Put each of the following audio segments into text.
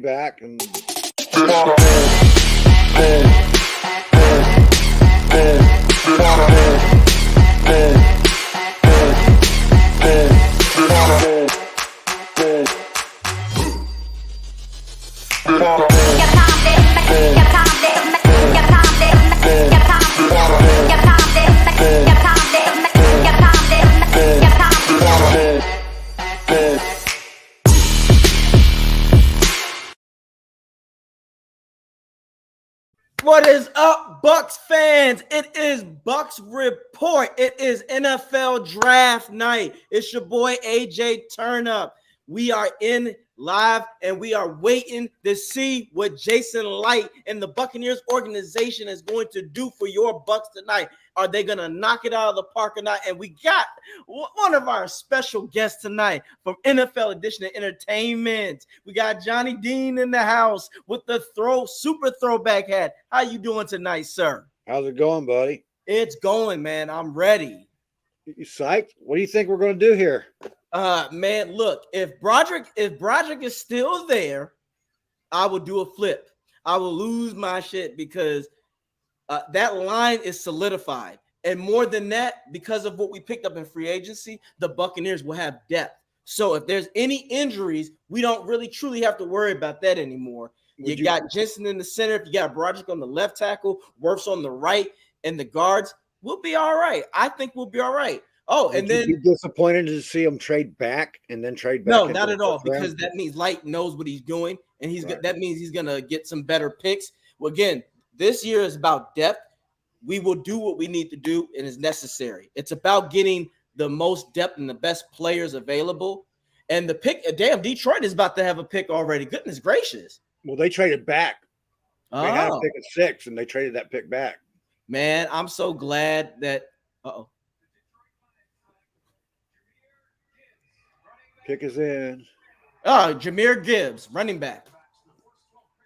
back and What is up, Bucs fans? It is Bucs Report. It is NFL Draft Night. It's your boy AJ Turnup. We are in live and we are waiting to see what Jason Light and the Buccaneers organization is going to do for your Bucs tonight. Are they going to knock it out of the park or not? And we got one of our special guests tonight from NFL Edition of Entertainment. We got Johnny Dean in the house with the super throwback hat. How you doing tonight, sir? how's it going, buddy? It's going, man. I'm ready. You psyched? What do you think we're going to do here? Man, look, if Broderick is still there, I will do a flip. I will lose my shit because that line is solidified. And more than that, because of what we picked up in free agency, the Buccaneers will have depth. So if there's any injuries, we don't really truly have to worry about that anymore. You got Jensen in the center. If you got Broderick on the left tackle, Wirfs on the right, and the guards, we'll be all right. I think we'll be all right. Oh, and then be disappointed to see him trade back and then trade back. No, not at all, because that means Light knows what he's doing, and that means he's gonna get some better picks. Well, again, this year is about depth. We will do what we need to do and is necessary. It's about getting the most depth and the best players available. And the pick, damn, Detroit is about to have a pick already. Goodness gracious. Well, they traded back. They had a pick at 6, and they traded that pick back. Man, I'm so glad that. Pick is in. Oh, Jahmyr Gibbs, running back.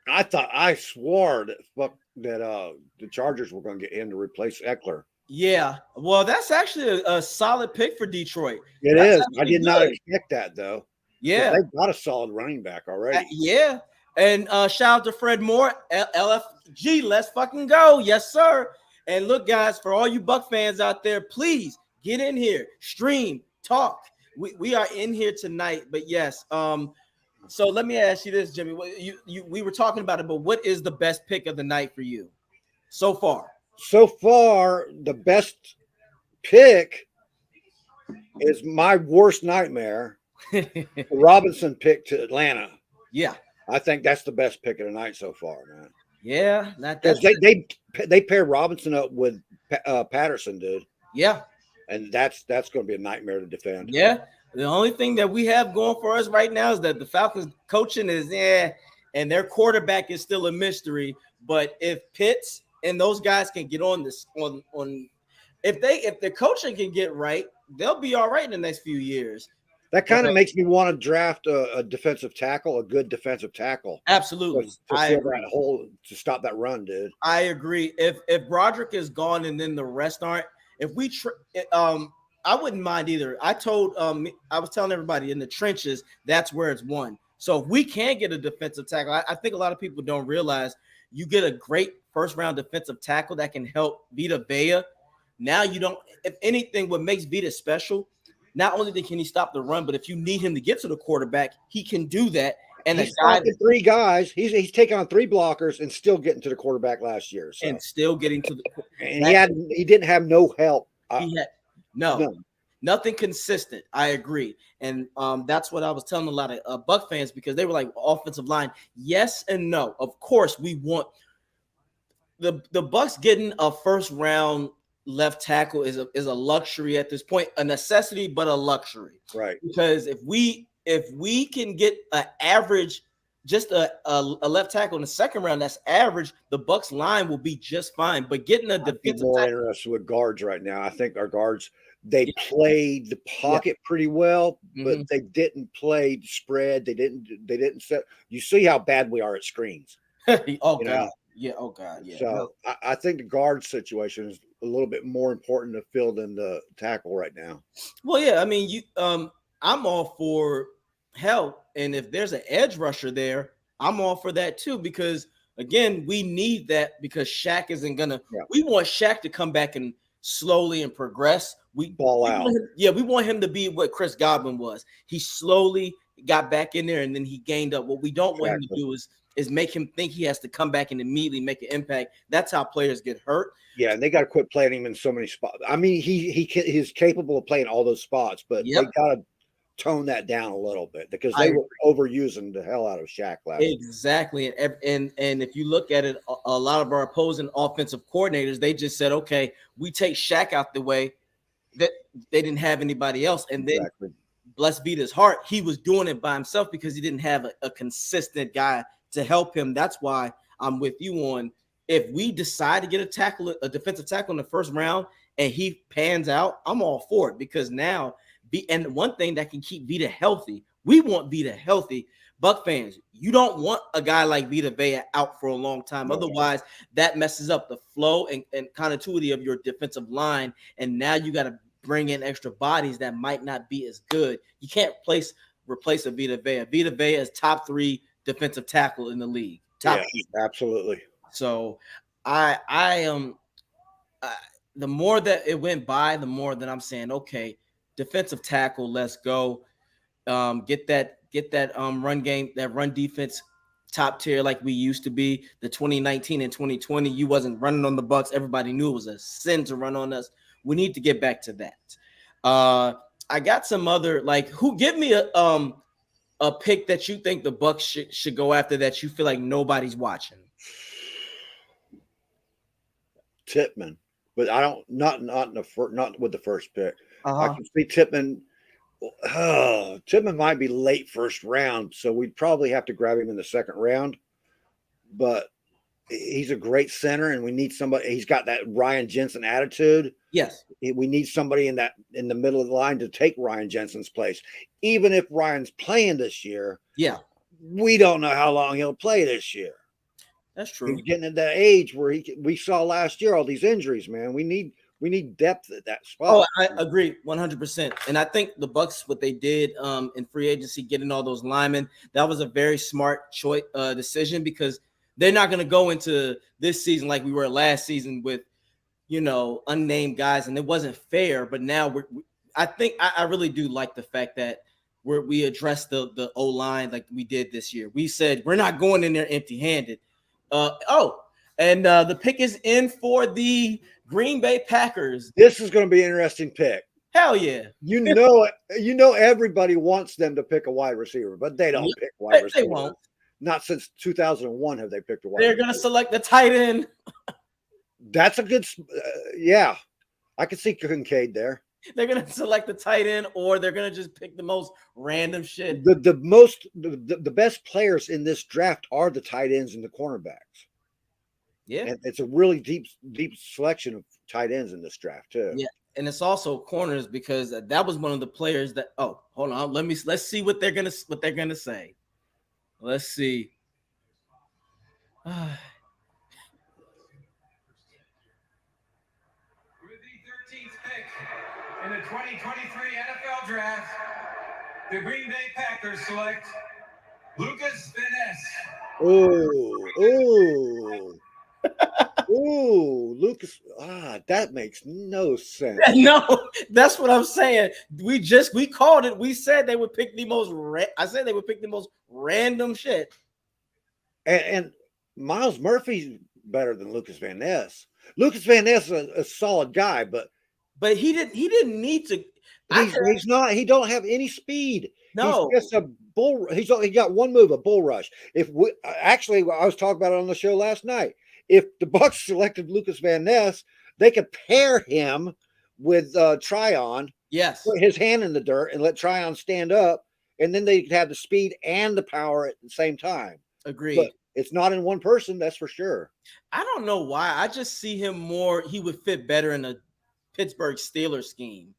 I swore that the Chargers were going to get in to replace Eckler. Yeah, well, that's actually a solid pick for Detroit. It is. I did not expect that, though. Yeah. They've got a solid running back already. Yeah. And shout out to Fred Moore, LFG, let's fucking go. Yes, sir. And look, guys, for all you Buck fans out there, please get in here, stream, talk. We are in here tonight, but yes. So let me ask you this, Jimmy. We were talking about it, but what is the best pick of the night for you so far? So far, the best pick is my worst nightmare. The Robinson pick to Atlanta. Yeah, I think that's the best pick of the night so far, man. Yeah, because they pair Robinson up with Patterson, dude. Yeah. And that's going to be a nightmare to defend. Yeah. The only thing that we have going for us right now is that the Falcons coaching is and their quarterback is still a mystery. But if Pitts and those guys can get on this if the coaching can get right, they'll be all right in the next few years. That kind of makes me want to draft a defensive tackle, a good defensive tackle. Absolutely. To fill that hole, to stop that run, dude. I agree. If Broderick is gone and then the rest aren't, I wouldn't mind either. I was telling everybody in the trenches, that's where it's won. So if we can get a defensive tackle, I think a lot of people don't realize you get a great first round defensive tackle that can help Vita Vea. Now you don't, if anything, what makes Vita special, not only can he stop the run, but if you need him to get to the quarterback, he can do that. And he's stopping 3 guys. He's taking on 3 blockers and still getting to the quarterback last year. So. And still getting to the and he didn't have no help. He had nothing consistent. I agree. And that's what I was telling a lot of Buck fans, because they were like, offensive line, yes and no. Of course, we want the Bucs getting a first round left tackle is a luxury at this point, a necessity, but a luxury. Right. Because if we can get an average, just a left tackle in the second round that's average, the Bucs line will be just fine. But getting a defensive more interested with guards right now. I think our guards, they played the pocket pretty well, but they didn't play the spread. They didn't set. You see how bad we are at screens. Oh God. Yeah. Oh God. Yeah. So I think the guard situation is a little bit more important to fill than the tackle right now. Well, yeah. I mean, I'm all for help, and if there's an edge rusher there, I'm all for that too, because again, we need that because Shaq isn't gonna. Yeah. We want Shaq to come back and slowly and progress. We ball out. We want him to be what Chris Godwin was. He slowly got back in there and then he gained up. What we don't want him to do is make him think he has to come back and immediately make an impact. That's how players get hurt. Yeah, and they got to quit playing him in so many spots. I mean, he's capable of playing all those spots, but they got to tone that down a little bit because they were overusing the hell out of Shaq last year. Exactly. And if you look at it, a lot of our opposing offensive coordinators, they just said, okay, we take Shaq out the way. That they didn't have anybody else. And then bless be his heart, he was doing it by himself because he didn't have a consistent guy to help him. That's why I'm with you on, if we decide to get a defensive tackle in the first round and he pans out, I'm all for it, because now and one thing that can keep Vita healthy, we want Vita healthy. Buck fans, you don't want a guy like Vita Vea out for a long time. No. Otherwise, that messes up the flow and continuity of your defensive line. And now you got to bring in extra bodies that might not be as good. You can't replace a Vita Vea. Vita Vea is top 3 defensive tackle in the league. Top 3. Absolutely. So I am the more that it went by, the more that I'm saying, okay, defensive tackle, let's go. Get that run game, that run defense top tier like we used to be. The 2019 and 2020, you wasn't running on the Bucs. Everybody knew it was a sin to run on us. We need to get back to that. I got some other, give me a pick that you think the Bucs should go after that you feel like nobody's watching. Tippmann, but I don't not with the first pick. I can see Tippmann. Tippmann might be late first round, so we'd probably have to grab him in the second round. But he's a great center, and we need somebody. He's got that Ryan Jensen attitude. Yes, we need somebody in the middle of the line to take Ryan Jensen's place. Even if Ryan's playing this year, we don't know how long he'll play this year. That's true. He's getting at that age where we saw last year all these injuries. Man, we need depth at that spot. Oh, I agree 100%. And I think the Bucs, what they did in free agency, getting all those linemen, that was a very smart choice decision, because they're not going to go into this season like we were last season with, unnamed guys, and it wasn't fair. But now I really do like the fact that we addressed the O-line like we did this year. We said we're not going in there empty-handed. And the pick is in for the Green Bay Packers. This is going to be an interesting pick. Hell yeah. Everybody wants them to pick a wide receiver, but they don't pick wide receivers. They won't. Not since 2001 have they picked a wide receiver. They're going to select the tight end. That's a good yeah. I can see Kincaid there. They're going to select the tight end, or they're going to just pick the most random shit. The best players in this draft are the tight ends and the cornerbacks. Yeah. And it's a really deep selection of tight ends in this draft too. Yeah. And it's also corners, because that was one of the players that, hold on. Let's see what they're going to say. Let's see. With the 13th pick in the 2023 NFL Draft, the Green Bay Packers select Lucas Van Ness. Ooh, Lucas. That makes no sense. No, that's what I'm saying. We called it. We said they would pick the most. I said they would pick the most random shit. And Miles Murphy's better than Lucas Van Ness. Lucas Van Ness is a solid guy, but he didn't need to. He's not. He don't have any speed. No, he's just a bull. He got one move, a bull rush. I was talking about it on the show last night. If the Bucs selected Lucas Van Ness, they could pair him with Tryon. Yes, put his hand in the dirt and let Tryon stand up, and then they could have the speed and the power at the same time. Agreed. But it's not in one person, that's for sure. I don't know why. I just see him more. He would fit better in a Pittsburgh Steelers scheme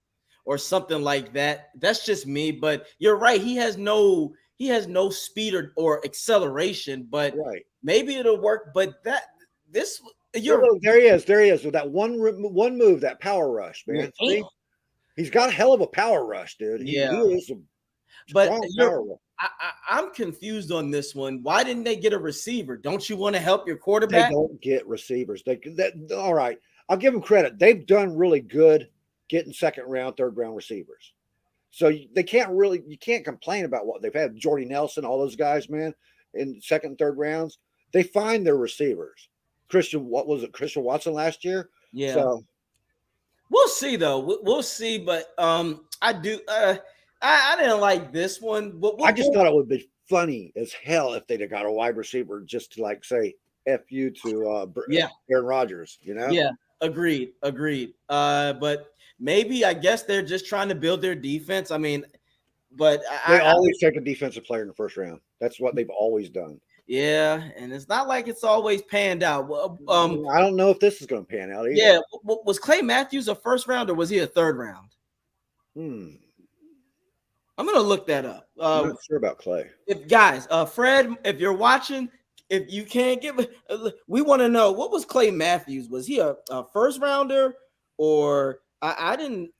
or something like that. That's just me. But you're right. He has no speed or acceleration. But maybe it'll work. But there he is with that one move, that power rush, man. See? He's got a hell of a power rush, dude. He is But Strong, powerful. I'm confused on this one. Why didn't they get a receiver? Don't you want to help your They quarterback? don't get receivers. All right. I'll give them credit. They've done really good getting second round, third round receivers. So they can't really, you can't complain about what they've had. Jordy Nelson, all those guys, man, in second, third rounds, they find their receivers. Christian Watson last year? Yeah. So We'll see though. We'll see. But I do. I didn't like this one. I just thought it would be funny as hell if they'd have got a wide receiver just to like say F you to Yeah. Aaron Rodgers, you know? Yeah. Agreed. But maybe I guess they're just trying to build their defense. I mean, but They always take a defensive player in the first round. That's what they've always done. yeah, and it's not like it's always panned out. I don't know if this is going to pan out either. Yeah, was Clay Matthews a first round or was he a third round? I'm I'm gonna look that up. not sure about Clay. If guys, Fred, if you're watching, if you can't give, we want to know what was Clay Matthews. Was he a first rounder or I didn't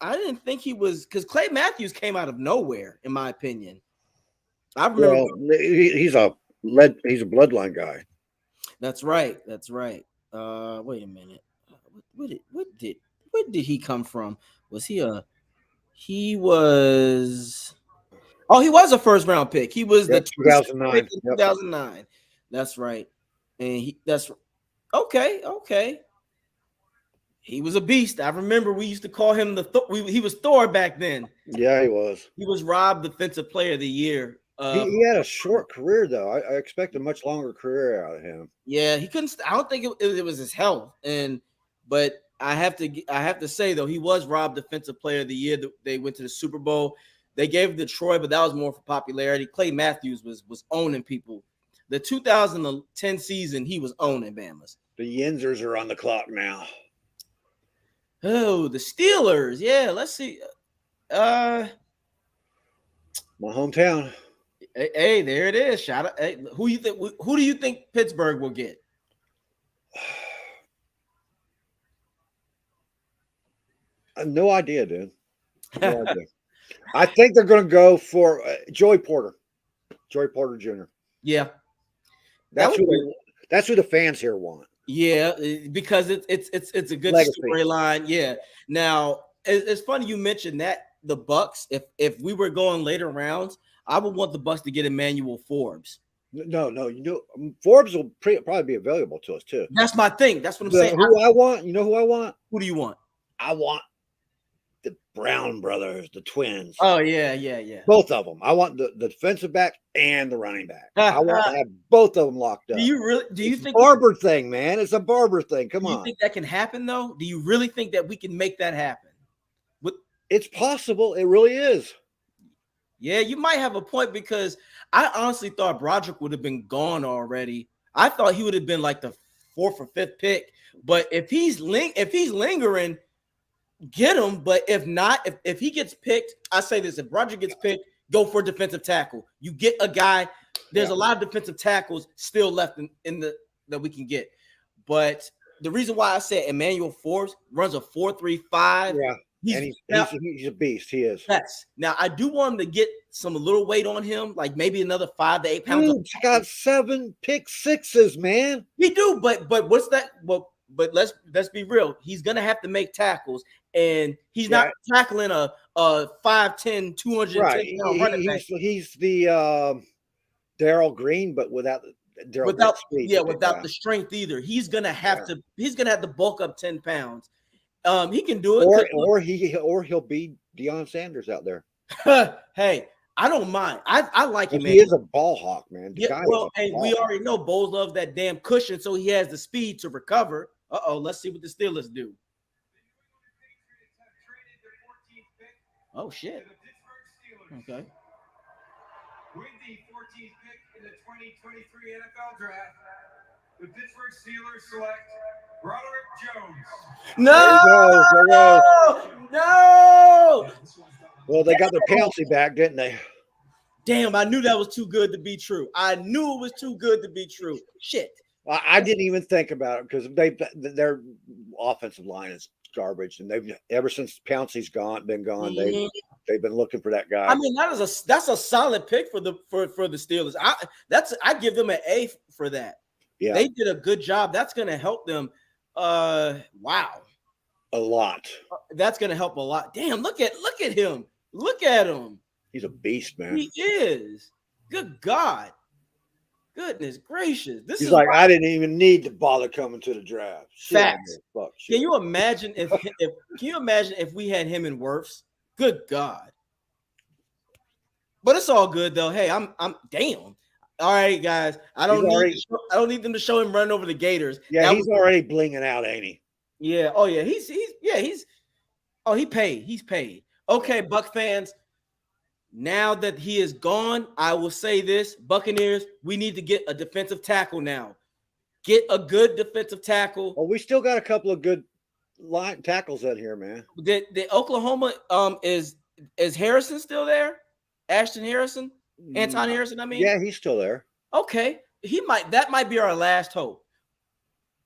think he was because Clay Matthews came out of nowhere, in my opinion. I remember. Well, he's a bloodline guy. That's right. Wait a minute. What did he come from? Was he a? He was. Oh, he was a first round pick. He was the 2009. pick in 2009. That's right. And that's okay. He was a beast. I remember we used to call him he was Thor back then. Yeah, he was. He was Rob Defensive Player of the Year. He had a short career though. I expect a much longer career out of him. Yeah, he couldn't. I don't think it was his health, but I have to say though he was Rob Defensive Player of the Year. They went to the Super Bowl. They gave it to Troy, but that was more for popularity. Clay Matthews was owning people. The 2010 season, he was owning Bama's. The Yinzers are on the clock now. Oh, the Steelers. Yeah, let's see. My hometown. Hey, there it is. Shout out. Hey, who do you think Pittsburgh will get? No idea, dude. No idea. I think they're going to go for Joey Porter Jr. Yeah, that's who the fans here want. Yeah, because it's a good storyline. Yeah. Now it's funny you mentioned that the Bucs. If we were going later rounds, I would want the Bucs to get Emmanuel Forbes. No, you know Forbes will probably be available to us too. That's my thing. That's what I'm saying. Who I want? You know who I want? Who do you want? I want the Brown brothers, the twins. Oh yeah. Both of them. I want the defensive back and the running back. I want to have both of them locked up. Do you think Barber thing, man? It's a Barber thing. Come on. Do you think that can happen though? Do you really think that we can make that happen? It's possible. It really is. Yeah, you might have a point because I honestly thought Broderick would have been gone already. I thought he would have been like the 4th or 5th pick. But if he's lingering, get him. But if not, if he gets picked, I say this: if Broderick gets picked, go for defensive tackle. You get a guy. There's a lot of defensive tackles still left in that we can get. But the reason why I said Emmanuel Forbes runs a 4.35. Yeah. He's a beast. He is. Yes. Now I do want him to get some little weight on him, like maybe another 5 to 8 pounds. Dude's got 7 pick sixes, man. He do, but what's that? Well, but let's be real. He's gonna have to make tackles, and he's not tackling a 5'10", 210 pound running back. He's the Darrell Green, but without the strength either. He's gonna have to bulk up 10 pounds. He can do it, or he'll be Deion Sanders out there. Hey, I don't mind. I like him. He is a ball hawk, man. We already know Bowles loves that damn cushion, so he has the speed to recover. Let's see what the Steelers do. Oh shit. Okay. With the 14th pick in the 2023 NFL Draft, the Pittsburgh Steelers select Broderick Jones. No. Well, they got their penalty back, didn't they? Damn, I knew that was too good to be true. I knew it was too good to be true. Shit. I didn't even think about it because their offensive line is garbage, and they've ever since Pouncey's been gone. They've been looking for that guy. I mean, that's a solid pick for the Steelers. I give them an A for that. Yeah, they did a good job. That's going to help them. Wow, a lot. That's going to help a lot. Damn, look at him. Look at him. He's a beast, man. He is. Good God. Goodness gracious. He's like, I didn't even need to bother coming to the draft. Facts. Fuck, can you imagine if we had him in Wirfs? Good God. But it's all good though. Hey, I'm damn. All right, guys. I don't need them to show him running over the Gators. Yeah, he's already blinging out, ain't he? Yeah. Oh yeah. He's he paid. He's paid. Okay, Buck fans. Now that he is gone, I will say this: Buccaneers, we need to get a defensive tackle now. Get a good defensive tackle. Well, we still got a couple of good line tackles out here, man. The Oklahoma is Harrison still there? Ashton Harrison, Anton Harrison. I mean, yeah, he's still there. Okay, that might be our last hope.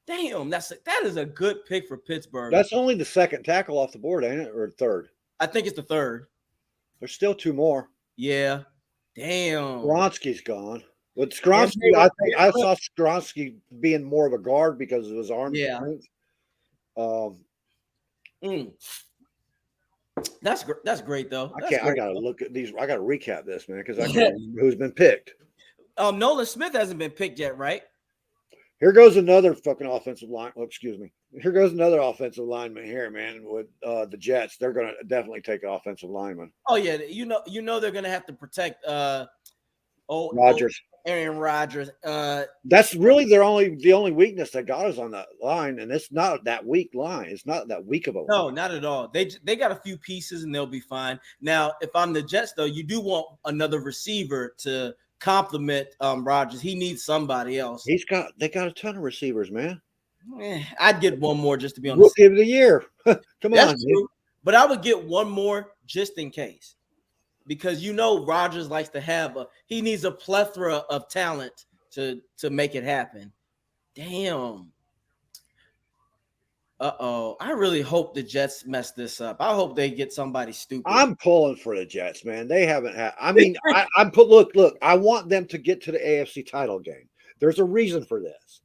Damn, that is a good pick for Pittsburgh. That's only the second tackle off the board, ain't it, or third? I think it's the third. There's still two more. Yeah. Damn. Skronsky's gone. But Skronsky, I saw Skronsky being more of a guard because of his arm strength. That's great though. I gotta look at these. I gotta recap this, man, because I can't remember who's been picked. Nolan Smith hasn't been picked yet, right? Here goes another fucking offensive line. Oh, excuse me. Here goes another offensive lineman here, man. With the Jets, they're gonna definitely take an offensive lineman. Oh yeah, you know they're gonna have to protect Rodgers. Aaron Rodgers. That's really the only weakness they got is on that line, and it's not that weak line. It's not that weak of a line. No, not at all. They got a few pieces and they'll be fine. Now, if I'm the Jets, though, you do want another receiver to complement Rodgers. He needs somebody else. They got a ton of receivers, man. I'd get one more just to be on the Rookie of the year. Come on, true. But I would get one more just in case. Because Rodgers likes to have he needs a plethora of talent to make it happen. Damn. I really hope the Jets mess this up. I hope they get somebody stupid. I'm pulling for the Jets, man. They haven't had. I mean, look. I want them to get to the AFC title game. There's a reason for this.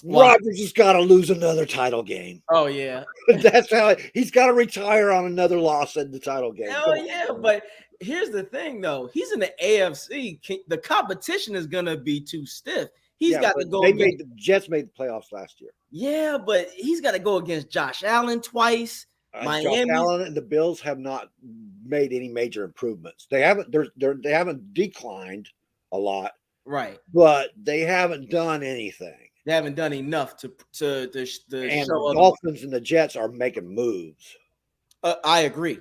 Rodgers has got to lose another title game. Oh yeah, that's how he's got to retire on another loss in the title game. Oh yeah, but here's the thing, though. He's in the AFC. The competition is gonna be too stiff. He's got to go. The Jets made the playoffs last year. Yeah, but he's got to go against Josh Allen twice. Miami, Josh Allen and the Bills have not made any major improvements. They haven't. They haven't declined a lot, right? But they haven't done anything. They haven't done enough to and the Dolphins and the Jets are making moves. I agree.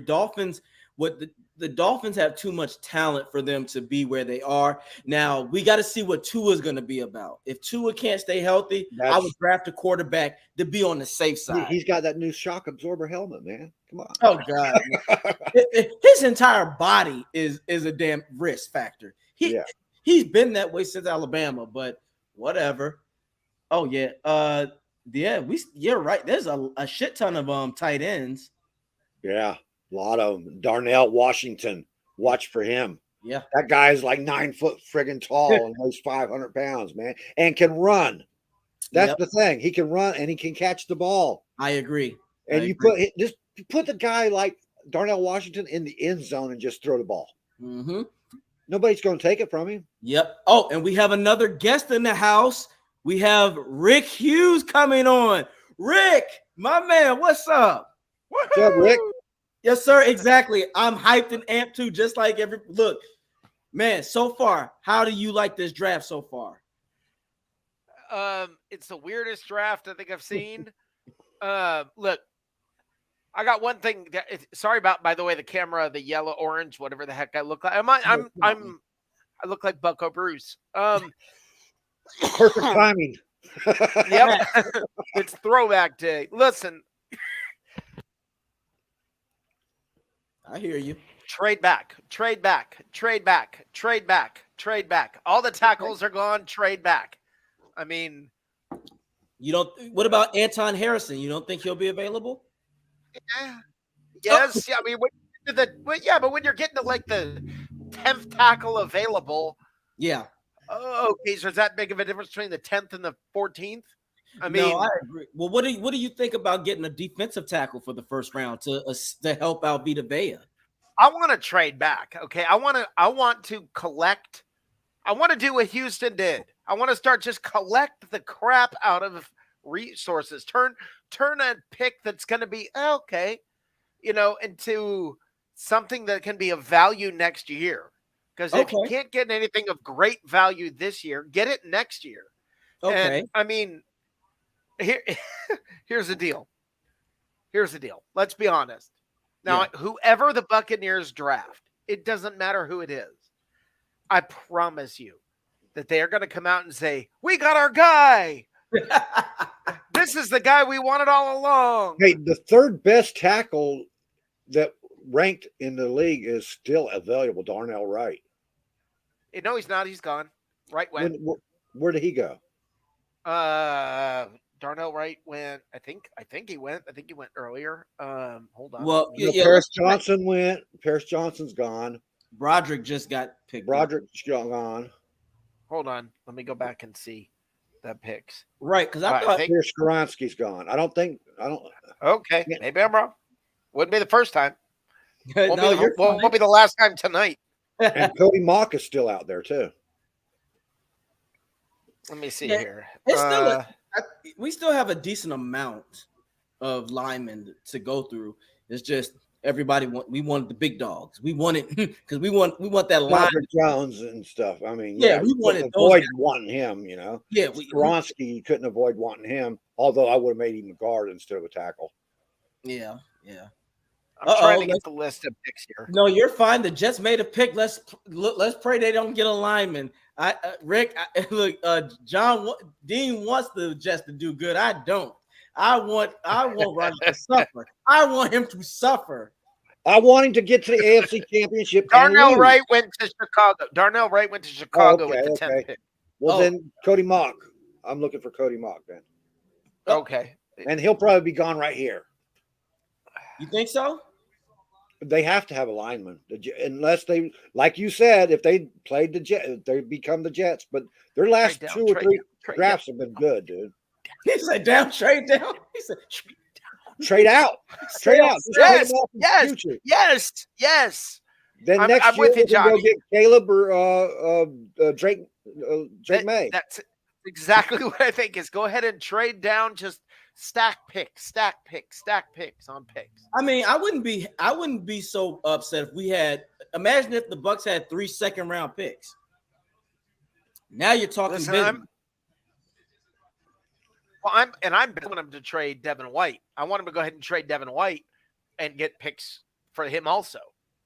Dolphins. The Dolphins have too much talent for them to be where they are. Now, we got to see what Tua is going to be about. If Tua can't stay healthy, I would draft a quarterback to be on the safe side. He's got that new shock absorber helmet, man. Come on. Oh, God. His entire body is a damn risk factor. He's been that way since Alabama, but whatever. Oh, yeah. You're right. There's a shit ton of tight ends. Yeah. A lot of them. Darnell Washington. Watch for him. Yeah. That guy is like 9 foot friggin' tall and weighs 500 pounds, man, and can run. That's the thing. He can run and he can catch the ball. I agree. And you put the guy like Darnell Washington in the end zone and just throw the ball. Mm-hmm. Nobody's going to take it from him. Yep. Oh, and we have another guest in the house. We have Rick Hughes coming on. Rick, my man, what's up? What's up, Rick? Yes, sir. Exactly. I'm hyped and amped too, just like look, man, so far, how do you like this draft so far? It's the weirdest draft I think I've seen. Look, I got one thing. Sorry about, by the way, the camera, the yellow, orange, whatever the heck I look like. I look like Bucko Bruce. Perfect timing. Yep. It's throwback day. Listen. I hear you. Trade back. All the tackles are gone. Trade back. I mean, what about Anton Harrison? You don't think he'll be available? Yes, yeah. I mean, but when you're getting to like the 10th tackle available, Yeah. oh, okay. So is that big of a difference between the 10th and the 14th? I No, mean, I agree. Well, what do you think about getting a defensive tackle for the first round to help out Vita Vea? I want to trade back. Okay, I want to collect. I want to do what Houston did. I want to start just collect the crap out of resources. Turn a pick that's going to be okay, into something that can be of value next year. Because if you Okay. can't get anything of great value this year, get it next year. Okay. And I mean, here, here's the deal. Here's the deal. Let's be honest. Now, Yeah. whoever the Buccaneers draft, it doesn't matter who it is. I promise you that they are going to come out and say, "We got our guy. This is the guy we wanted all along." Hey, the third best tackle that ranked in the league is still available, Darnell Wright. No, he's not. He's gone. Right went. Where did he go? Darnell Wright went. I think he went. I think he went earlier. Hold on. Well, yeah, Paris Johnson went. Paris Johnson's gone. Broderick just got picked. Broderick's gone. Hold on. Let me go back and see the picks. Right, because I I thought Pierce Skoronski's gone. I don't. Okay, maybe I'm wrong. Wouldn't be the first time. Won't be the last time tonight. And Cody Mock is still out there too. Let me see here. It's still we still have a decent amount of linemen to go through. It's just we wanted the big dogs. We wanted because we want that line. Robert Jones and stuff. I mean, we wanted avoid wanting him. Yeah, Skoronski, you couldn't avoid wanting him. Although I would have made him a guard instead of a tackle. Yeah. I'm trying to get the list of picks here. No, you're fine. The Jets made a pick. Let's pray they don't get a lineman. Rick, John Dean wants the Jets to do good. I don't. I want Rodgers to suffer. I want him to suffer. I want him to get to the AFC Championship. Darnell Wright went to Chicago. With the 10th pick. Well, then Cody Mock. I'm looking for Cody Mock then. Okay. And he'll probably be gone right here. You think so? They have to have a lineman, unless they, like you said, if they played the Jets, they become the Jets. But their last two or three drafts have been good, dude. He said, trade down. He said, trade out. Yes. Then next year, we can go get Caleb or Drake May. That's exactly what I think is. Go ahead and trade down. Just stack picks on picks. I mean, I wouldn't be so upset if we had. Imagine if the Bucs had 3 second-round picks. Now you're talking. Listen, I'm wanting him to trade Devin White. I want him to go ahead and trade Devin White and get picks for him also.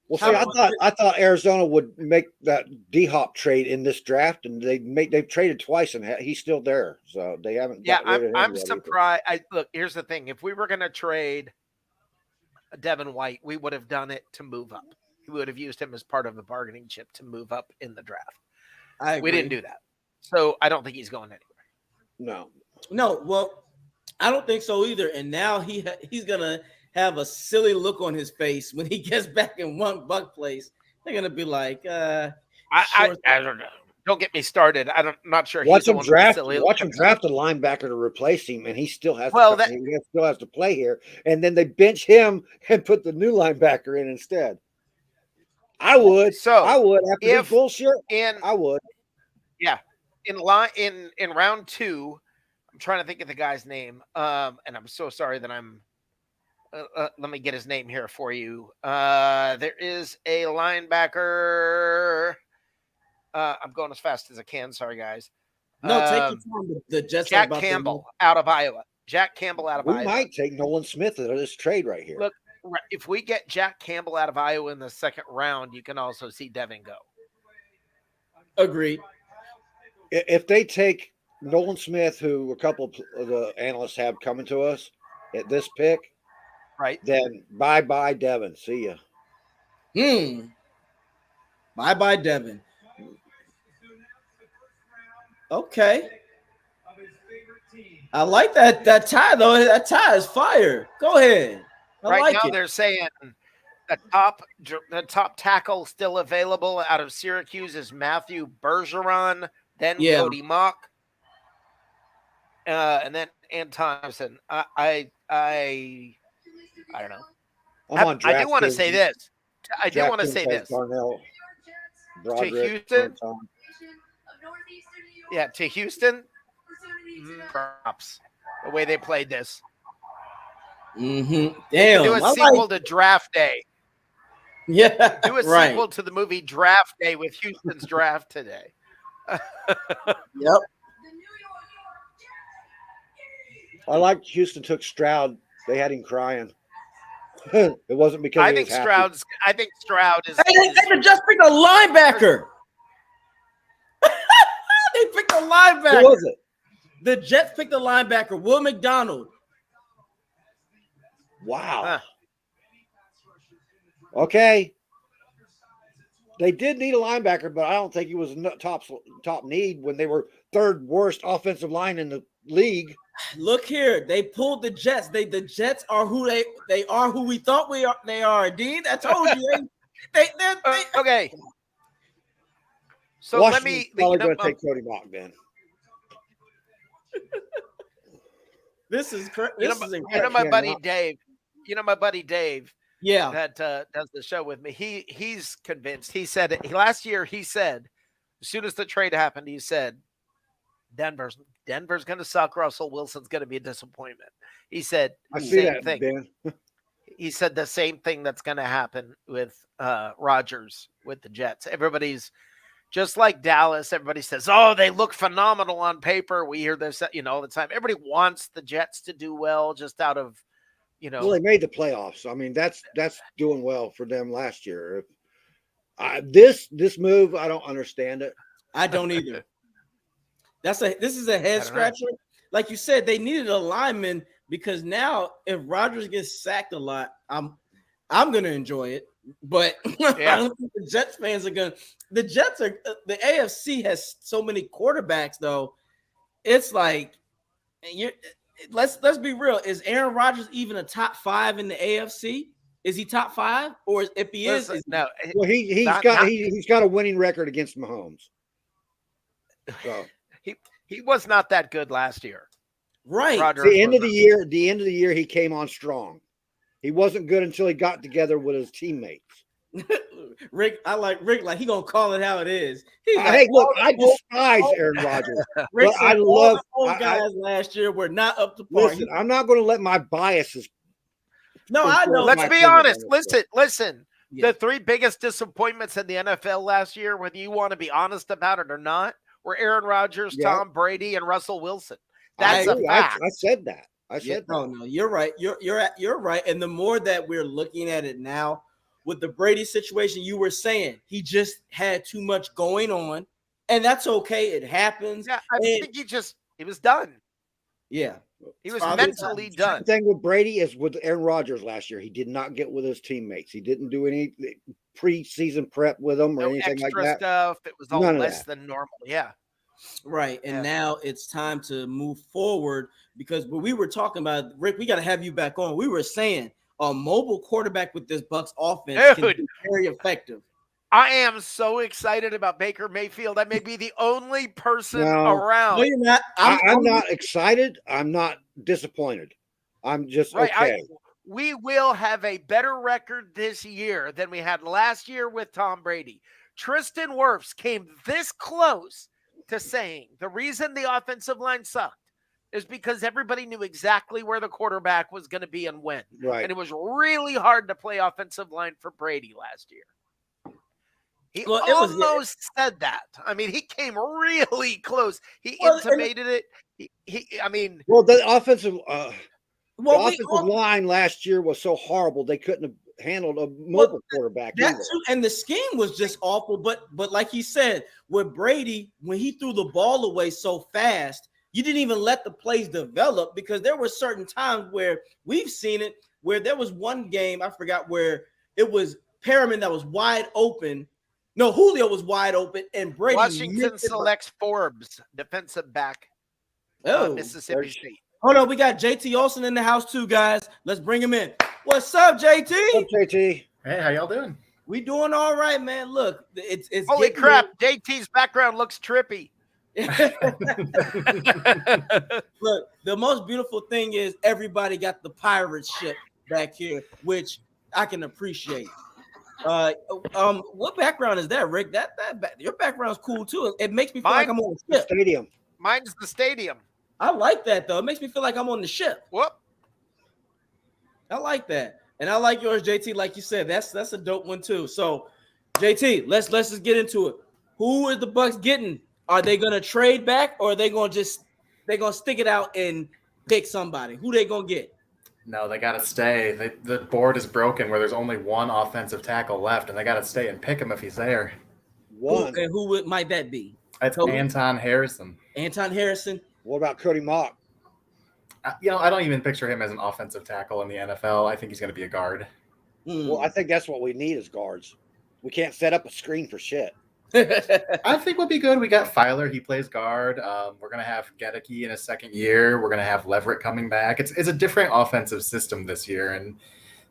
Well, see, I thought Arizona would make that D-Hop trade in this draft, and they've traded twice, and he's still there. So they haven't. Yeah, I'm surprised. Look, here's the thing: if we were going to trade Devin White, we would have done it to move up. We would have used him as part of the bargaining chip to move up in the draft. We didn't do that, so I don't think he's going anywhere. No. Well, I don't think so either. And now he's gonna have a silly look on his face when he gets back in one Buck place. They're gonna be like, I don't know. Don't get me started. I'm not sure. Watch him draft a linebacker to replace him, and he still has. He still has to play here. And then they bench him and put the new linebacker in instead. I would. I would after this bullshit. I would. Yeah. In round 2, I'm trying to think of the guy's name. And I'm so sorry that I'm. Let me get his name here for you. There is a linebacker. I'm going as fast as I can. Sorry, guys. No, take your time. The Jets Jack Campbell out of Iowa. We might take Nolan Smith out of this trade right here. Look, if we get Jack Campbell out of Iowa in the second round, you can also see Devin go. Agreed. If they take Nolan Smith, who a couple of the analysts have coming to us at this pick, right? Then bye Devin. See ya. Bye Devin. Okay. I like that tie though. That tie is fire. Go ahead. Right like now, it. they're saying the top tackle still available out of Syracuse is Matthew Bergeron, then Yeah. Cody Mock, and then Anton Thompson. I don't know. I'm on I do want to DraftKings. say this. I do want to DraftKings say has this. Darnell, To Broderick, Houston, Anton. yeah, to Houston, props the way they played this. Mm-hmm. They could do Damn. a sequel to Draft Day. Yeah. Do a right. sequel to the movie Draft Day with Houston's draft today. Yep. I like Houston took Stroud. They had him crying. It wasn't because I he think was happy. Stroud is. They just picked a linebacker. They picked a linebacker. Who was it? The Jets picked a linebacker, Will McDonald. Wow. Huh. Okay. They did need a linebacker, but I don't think he was top need when they were third worst offensive line in the league. Look here, they pulled the Jets. The Jets are who they are. Who we thought they are. Dean, I told you. They Okay. So Washington's probably going to take Cody Mock then. This is my buddy Dave. My buddy Dave. Yeah. That does the show with me. He's convinced. He said last year. He said as soon as the trade happened, he said Denver's going to suck. Russell Wilson's going to be a disappointment. He said I see that thing. Ben. He said the same thing that's going to happen with Rodgers with the Jets. Everybody's just like Dallas. Everybody says, "Oh, they look phenomenal on paper." We hear this, all the time. Everybody wants the Jets to do well, just out of, Well, they made the playoffs. I mean, that's doing well for them last year. This move, I don't understand it. I don't either. This is a head scratcher. Like you said, they needed a lineman because now if Rodgers gets sacked a lot, I'm gonna enjoy it. But I don't think the Jets fans are gonna. The Jets are the AFC has so many quarterbacks though. It's like let's be real. Is Aaron Rodgers even a top 5 in the AFC? Is he top 5? Or if he is no. Well, he's got a winning record against Mahomes. So he was not that good last year. Right. The end of the year, he came on strong. He wasn't good until he got together with his teammates. Rick, I like Rick. Like he gonna call it how it is. Hey, look, I despise Aaron Rodgers. Rick but I love all guys last year were not up to par. Listen, I'm not going to let my biases. No, I know. Let's be honest. Listen. Yeah. The 3 biggest disappointments in the NFL last year, whether you want to be honest about it or not, were Aaron Rodgers, Tom Brady, and Russell Wilson. That's a fact. I said that. No, you're right. You're right. And the more that we're looking at it now, with the Brady situation, you were saying he just had too much going on, and that's okay. It happens. Yeah, I think he was done. Yeah, he was mentally done. The thing with Brady is with Aaron Rodgers last year, he did not get with his teammates. He didn't do any preseason prep with them or anything like that. Stuff. It was all less than normal. Yeah. Right. And now it's time to move forward because when we were talking about, Rick, we got to have you back on. We were saying a mobile quarterback with this Bucs offense can be very effective. I am so excited about Baker Mayfield. I may be the only person around. No, you're not. I'm not excited. I'm not disappointed. I'm just okay. We will have a better record this year than we had last year with Tom Brady. Tristan Wirfs came this close to saying the reason the offensive line sucked is because everybody knew exactly where the quarterback was going to be and when. Right. And it was really hard to play offensive line for Brady last year. He almost said that. I mean, he came really close. He intimated it. The offensive line last year was so horrible they couldn't have handled a mobile quarterback. And the scheme was just awful. But like he said, with Brady, when he threw the ball away so fast, you didn't even let the plays develop because there were certain times where we've seen it, where there was one game, I forgot where it was Perriman that was wide open. No, Julio was wide open, and Brady. Washington selects Forbes, defensive back, Mississippi State. Hold on, we got JT Olsen in the house too, guys. Let's bring him in. What's up, JT? What's up, JT? Hey, how y'all doing? We doing all right, man. Look, it's Holy crap! JT's background looks trippy. Look, the most beautiful thing is everybody got the pirate ship back here, which I can appreciate. What background is that, Rick? Your background's cool too. It makes me feel like I'm on the ship. Stadium. Mine's the stadium. I like that though. It makes me feel like I'm on the ship. Whoop. I like that, and I like yours, JT. Like you said, that's a dope one too. So, JT, let's just get into it. Who is the Bucs getting? Are they gonna trade back, or are they gonna stick it out and pick somebody? Who they gonna get? No, they got to stay. The board is broken where there's only one offensive tackle left, and they got to stay and pick him if he's there. Who might that be? It's Anton Harrison. Anton Harrison. What about Cody Mock? I don't even picture him as an offensive tackle in the NFL. I think he's going to be a guard. Well, I think that's what we need as guards. We can't set up a screen for shit. I think we'll be good. We got Filer. He plays guard. We're going to have Gedeke in his second year. We're going to have Leverett coming back. It's a different offensive system this year, and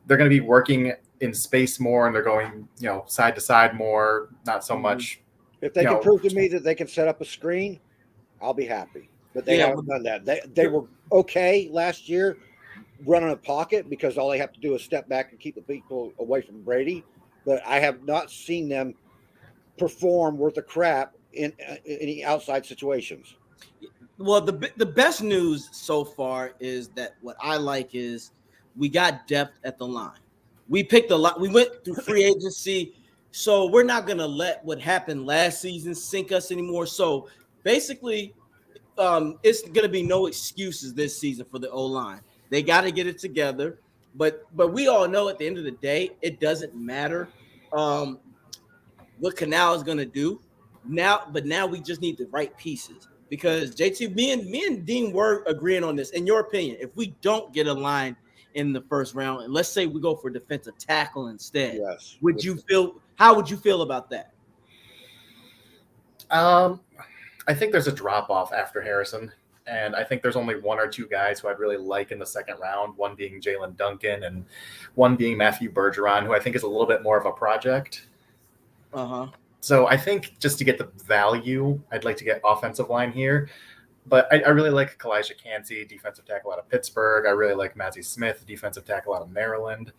they're going to be working in space more, and they're going side to side more, not so much. If they can prove to me that they can set up a screen, I'll be happy. But they haven't done that. They were okay last year running a pocket because all they have to do is step back and keep the people away from Brady. But I have not seen them perform worth of crap in any outside situations. Well, the best news so far is that what I like is we got depth at the line. We picked a lot. We went through free agency, so we're not going to let what happened last season sink us anymore. So basically, it's going to be no excuses this season for the O-line. They got to get it together. But we all know at the end of the day, it doesn't matter what Canal is going to do now. But now we just need the right pieces because JT, me and Dean were agreeing on this. In your opinion, if we don't get a line in the first round, and let's say we go for defensive tackle instead, yes, how would you feel about that? I think there's a drop off after Harrison, and I think there's only one or two guys who I'd really like in the second round, one being Jalen Duncan and one being Matthew Bergeron, who I think is a little bit more of a project. So I think just to get the value, I'd like to get offensive line here. But I really like Kalijah Cansey, defensive tackle out of Pittsburgh. I really like Mazi Smith, defensive tackle out of Maryland.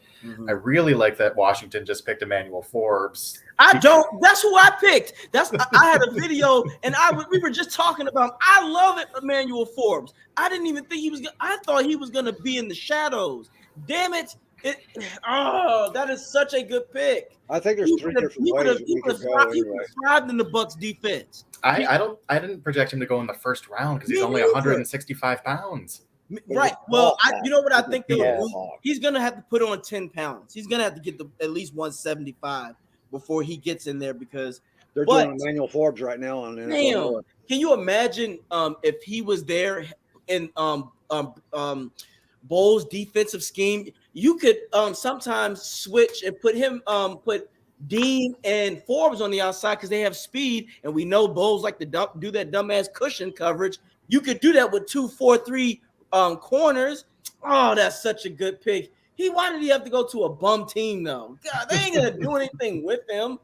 I really like that Washington just picked Emmanuel Forbes. I don't. That's who I picked. I had a video, and we were just talking about. I love it, Emmanuel Forbes. I didn't even think he was. I thought he was going to be in the shadows. Damn it! That is such a good pick. I think there's three different ways we could go. He thrived in the Bucs defense. I didn't project him to go in the first round because he's only 165 pounds. Right. Well, you know what I think he's gonna have to put on 10 pounds. He's gonna have to get at least 175 before he gets in there because they're doing Emmanuel Forbes right now on NFL. Can you imagine if he was there in Bowles' defensive scheme? You could sometimes switch and put Dean and Forbes on the outside because they have speed, and we know Bowles like to do that dumbass cushion coverage. You could do that with 2-4-3 corners. Oh, that's such a good pick. Why did he have to go to a bum team though? God, they ain't gonna do anything with him.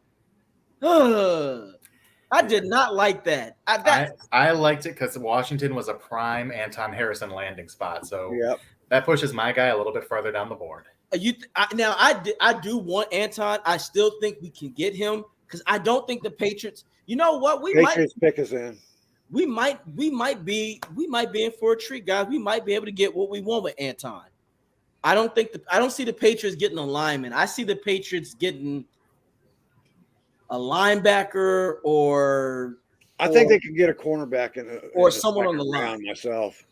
I did not like that. I liked it because Washington was a prime Anton Harrison landing spot. So that pushes my guy a little bit further down the board. I do want Anton. I still think we can get him because I don't think the Patriots. You know what? Patriots pick us in. We might be in for a treat, guys. We might be able to get what we want with Anton. I don't see the Patriots getting a lineman. I see the Patriots getting a linebacker or I think they could get a cornerback or someone on the line. Myself.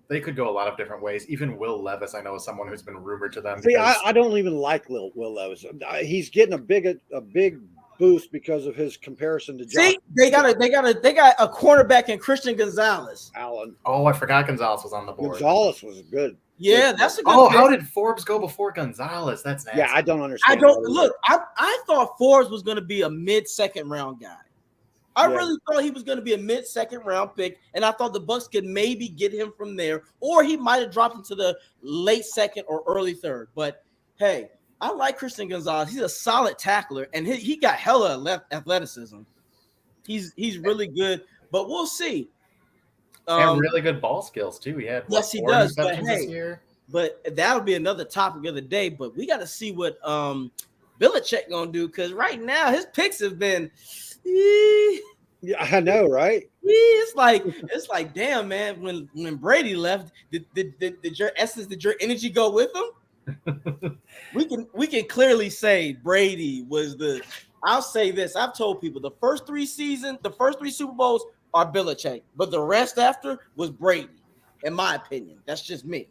They could go a lot of different ways. Even Will Levis, I know, is someone who's been rumored to them. See, I don't even like Will Levis. He's getting a big boost because of his comparison to John. See, they got a cornerback in Christian Gonzalez. Allen. Oh, I forgot Gonzalez was on the board. Gonzalez was good. Yeah, that's a good. Oh, how did Forbes go before Gonzalez? That's nasty. Yeah, I don't understand. I thought Forbes was going to be a mid-second round guy. I really thought he was going to be a mid-second round pick, and I thought the Bucs could maybe get him from there, or he might have dropped into the late second or early third. But hey, I like Christian Gonzalez. He's a solid tackler, and he got hella athleticism. He's really good, but we'll see. And really good ball skills too. He had Yes, he 4 does. But interceptions this hey, year. but that'll be another topic of the day. But we got to see what Belichick gonna do, because right now his picks have been. Yeah, I know, right? It's like damn, man. When Brady left, did your essence, did your energy go with him? we can clearly say Brady was the. I'll say this. I've told people the first 3 Super Bowls are Belichick, but the rest after was Brady. In my opinion, that's just me.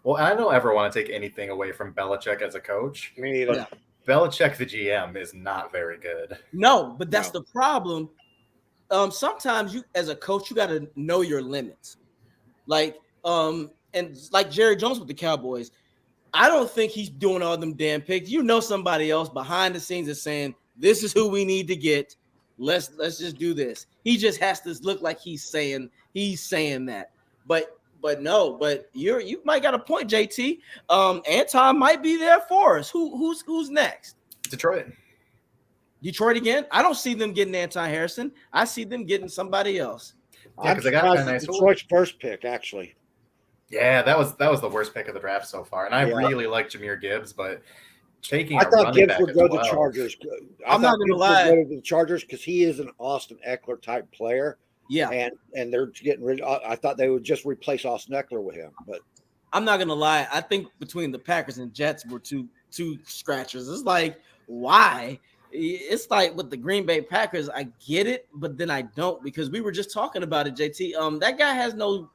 Well, I don't ever want to take anything away from Belichick as a coach. Me neither. Yeah. Belichick, the GM, is not very good. No, but that's the problem. Sometimes you, as a coach, you got to know your limits. Like, and like Jerry Jones with the Cowboys, I don't think he's doing all them damn picks. You know, somebody else behind the scenes is saying, "This is who we need to get. Let's just do this." He just has to look like he's saying that. But no, but you might got a point, JT. Anton might be there for us. Who's next? Detroit. Detroit again? I don't see them getting Anton Harrison. I see them getting somebody else. Yeah, because they got a nice Detroit's first pick, actually. Yeah, that was the worst pick of the draft so far, and I really like Jahmyr Gibbs, but taking I thought Gibbs would go to the the Chargers. I'm not gonna lie, go to the Chargers because he is an Austin Eckler type player. Yeah, and they're getting rid. I thought they would just replace Austin Eckler with him, but I'm not gonna lie. I think between the Packers and Jets were two scratchers. It's like, why? It's like with the Green Bay Packers, I get it, but then I don't, because we were just talking about it, JT. That guy has no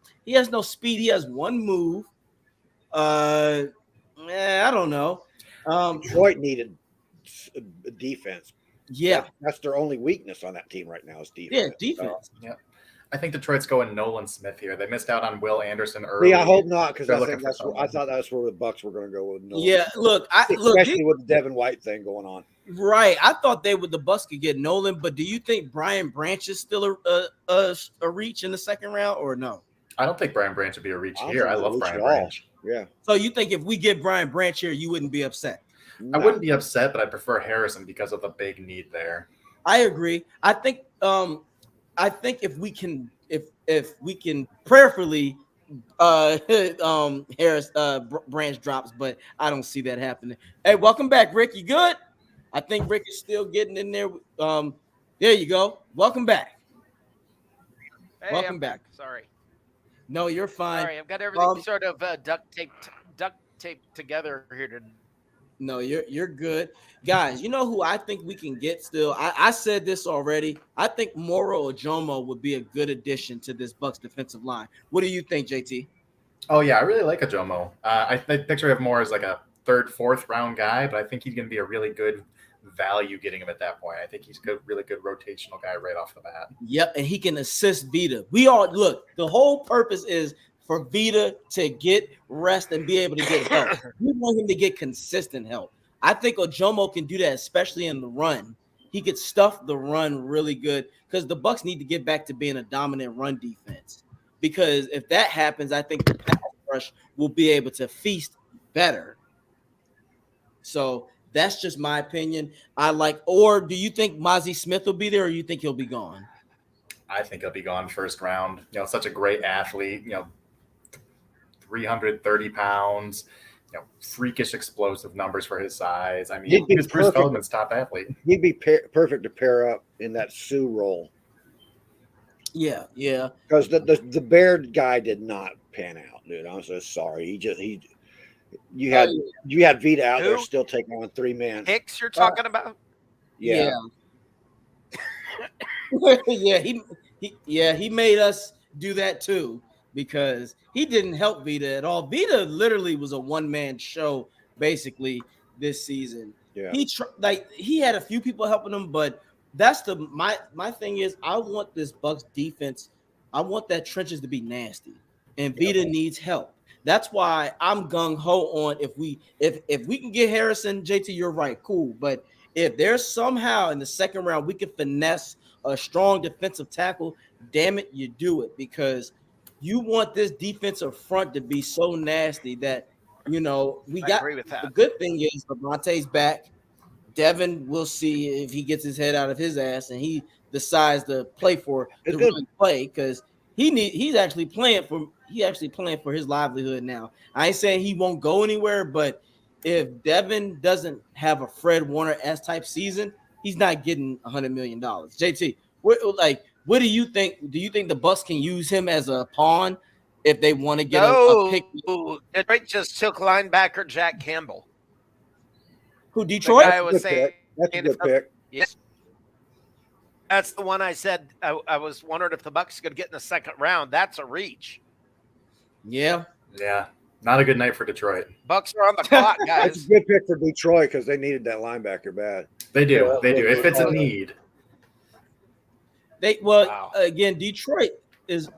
speed. He has one move. I don't know. Detroit needed a defense. Yeah, That's their only weakness on that team right now is defense. Yeah, defense. Yeah, I think Detroit's going Nolan Smith here. They missed out on Will Anderson early. I hope not, because I thought that's where the Bucs were going to go with Nolan. Yeah, especially with the Devin White thing going on. Right, I thought the Bucs could get Nolan, but do you think Brian Branch is still a reach in the second round or no? I don't think Brian Branch would be a reach here. I love Brian Branch. Yeah. So you think if we get Brian Branch here, you wouldn't be upset? No. I wouldn't be upset, but I prefer Harrison because of the big need there. I agree. I think if we can prayerfully Harris Branch drops, but I don't see that happening. Hey, welcome back, Rick. You good? I think Rick is still getting in there. There you go. Welcome back. Hey, welcome back. Sorry. No, you're fine. Sorry, I've got everything sort of duct taped together here to. No, you're good. Guys, you know who I think we can get still? I said this already. I think Moro Ojomo would be a good addition to this Bucs defensive line. What do you think, JT? Oh, yeah, I really like Ojomo. I picture him more as like a 3rd, 4th round guy, but I think he's going to be a really good value getting him at that point. I think he's a really good rotational guy right off the bat. Yep, and he can assist Vita. We all look, the whole purpose is for Vita to get rest and be able to get help. We want him to get consistent help. I think Ojomo can do that, especially in the run. He could stuff the run really good because the Bucs need to get back to being a dominant run defense. Because if that happens, I think the pass rush will be able to feast better. So that's just my opinion. Or do you think Mozzie Smith will be there, or you think he'll be gone? I think he'll be gone first round. Such a great athlete, 330 pounds, freakish explosive numbers for his size. I mean, he's Bruce Feldman's top athlete. He'd be perfect to pair up in that Sue role. Yeah. Because the Baird guy did not pan out, dude. I'm so sorry. You had Vita out there still taking on 3 men. Hicks you're talking about? Yeah. He made us do that too, because he didn't help Vita at all. Vita literally was a one-man show basically this season. Yeah. He had a few people helping him, but that's my thing is, I want this Bucs defense, I want that trenches to be nasty, and Vita needs help. That's why I'm gung-ho on if we can get Harrison. JT, you're right, cool. But if there's somehow in the second round we can finesse a strong defensive tackle, damn it, you do it, because you want this defensive front to be so nasty that You know, we I got agree with that. the good thing is Lamonte's back. Devin, we'll see if he gets his head out of his ass and he decides to play to really play because he's actually playing for his livelihood now. I ain't saying he won't go anywhere, but if Devin doesn't have a Fred Warner S type season, he's not getting $100 million. JT, what do you think? Do you think the Bucs can use him as a pawn if they want to get a pick? Detroit just took linebacker Jack Campbell. Who, Detroit? The guy was saying that's a good pick. Yes. That's the one I said. I was wondering if the Bucs could get in the second round. That's a reach. Yeah. Yeah. Not a good night for Detroit. Bucs are on the clock, guys. That's a good pick for Detroit because they needed that linebacker bad. They do. They do. If it's a need. Again, Detroit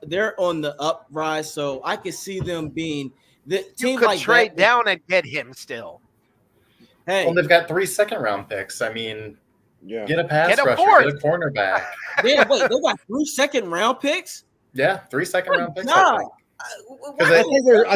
they're on the uprise, so I could see them being the team. You could like trade down and get him still. Hey, well, they've got 3 second-round picks. I mean, get a pass rusher, get a cornerback. Yeah, wait, they got 3 second-round picks. Yeah, 3 second-round picks. I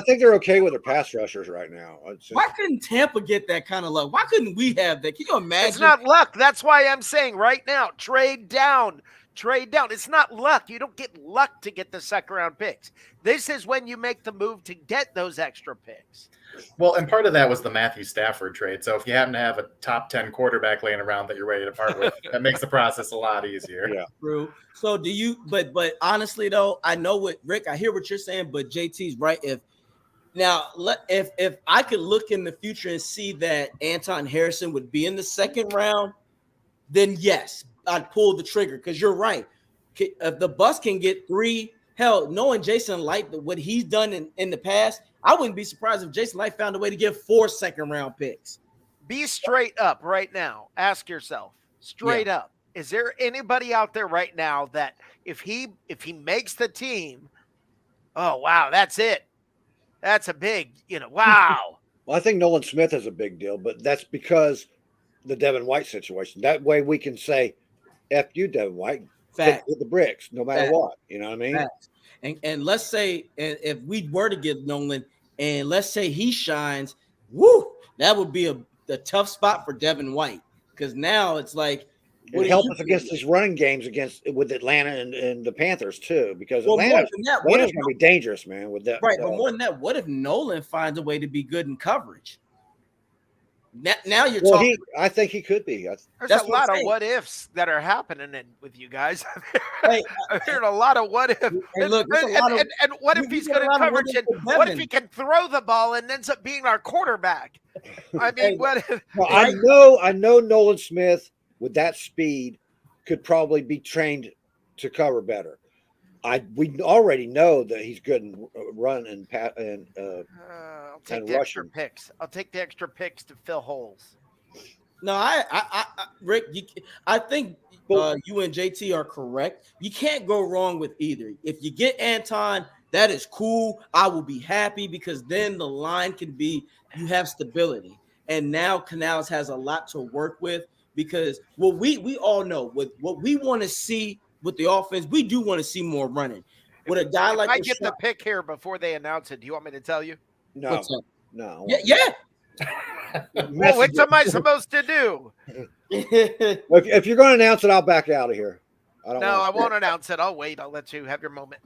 think they're okay with their pass rushers right now. Why couldn't Tampa get that kind of luck? Why couldn't we have that? Can you imagine? It's not luck. That's why I'm saying right now, trade down. Trade down. It's not luck. You don't get luck to get the second round picks. This is when you make the move to get those extra picks. Well, and part of that was the Matthew Stafford trade. So if you happen to have a top 10 quarterback laying around that you're ready to part with, that makes the process a lot easier. Yeah. True. So do you, but honestly though, I know what Rick, I hear what you're saying, but JT's right. If I could look in the future and see that Anton Harrison would be in the second round, then yes, I'd pull the trigger because you're right. If the Bucs can get 3, hell, knowing Jason Light, what he's done in the past, I wouldn't be surprised if Jason Light found a way to get 4 second-round picks. Be straight up right now. Ask yourself, straight up, is there anybody out there right now that if he makes the team, oh, wow, that's it. That's a big, wow. Well, I think Nolan Smith is a big deal, but that's because the Devin White situation. That way we can say, F you, Devin White, with the bricks, no matter what. You know what I mean? Facts. And let's say, if we were to get Nolan, and let's say he shines, that would be a tough spot for Devin White because now it's like it helps us against these running games with Atlanta and the Panthers too, because Atlanta's going to be dangerous, man. With that, right? But more than that, what if Nolan finds a way to be good in coverage? Now you're talking. I think he could be. There's a lot of what ifs that are happening with you guys. I've heard a lot of what if. And what if he's good in coverage? And what if he can throw the ball and ends up being our quarterback? I mean, what if? Well, I know Nolan Smith with that speed could probably be trained to cover better. We already know that he's good in run and I'll take the extra picks. I'll take the extra picks to fill holes. No, Rick, I think you and JT are correct. You can't go wrong with either. If you get Anton, that is cool. I will be happy because then the line can be, you have stability. And now Canales has a lot to work with because we all know what we want to see with the offense, we do want to see more running. With a guy like I get the pick here before they announce it. Do you want me to tell you? No. Yeah. Well, what am I supposed to do? If you're going to announce it, I'll back out of here. I won't announce it. I'll wait. I'll let you have your moment.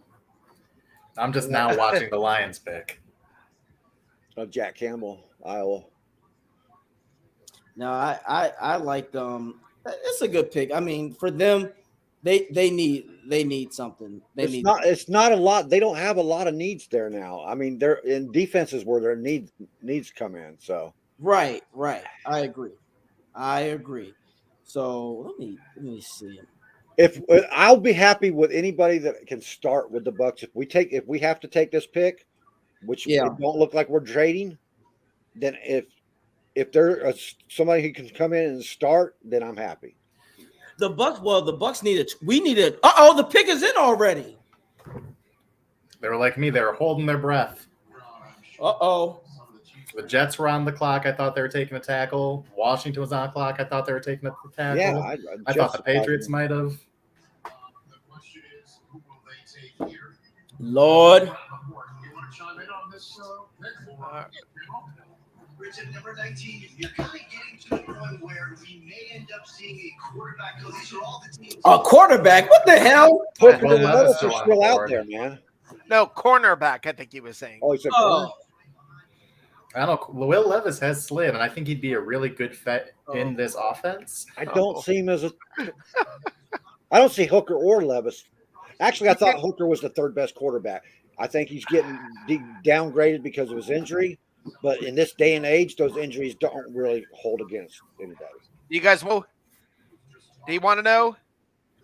I'm just now watching the Lions pick. Jack Campbell, Iowa. No, I like it's a good pick. I mean, for them, they need something. It's not a lot. They don't have a lot of needs there now. I mean, they're in defenses where their needs come in. So right. I agree. So let me see. If I'll be happy with anybody that can start with the Bucs. If we have to take this pick, which it don't look like we're trading, then if there's somebody who can come in and start, then I'm happy. The Bucs needed. The pick is in already. They were like me. They were holding their breath. The Jets were on the clock. I thought they were taking a tackle. Washington was on the clock. I thought they were taking a tackle. Yeah, I thought the Patriots might have. The question is, who will they take here? Lord. You want to chime in on this? Rich at number 19, you're kind of getting to the point where we may end up seeing a quarterback. Because these are all the teams. A quarterback? What the hell? Hooker Well, and that's Levis still are on still out board. there, man. No, cornerback, I think he was saying. Oh, he said corner? I don't know. Will Levis has slid, and I think he'd be a really good fit in this offense. I don't see him as a. I don't see Hooker or Levis. Actually, I thought Hooker was the third best quarterback. I think he's getting downgraded because of his injury. But in this day and age, those injuries don't really hold against anybody. You guys will? Do you want to know?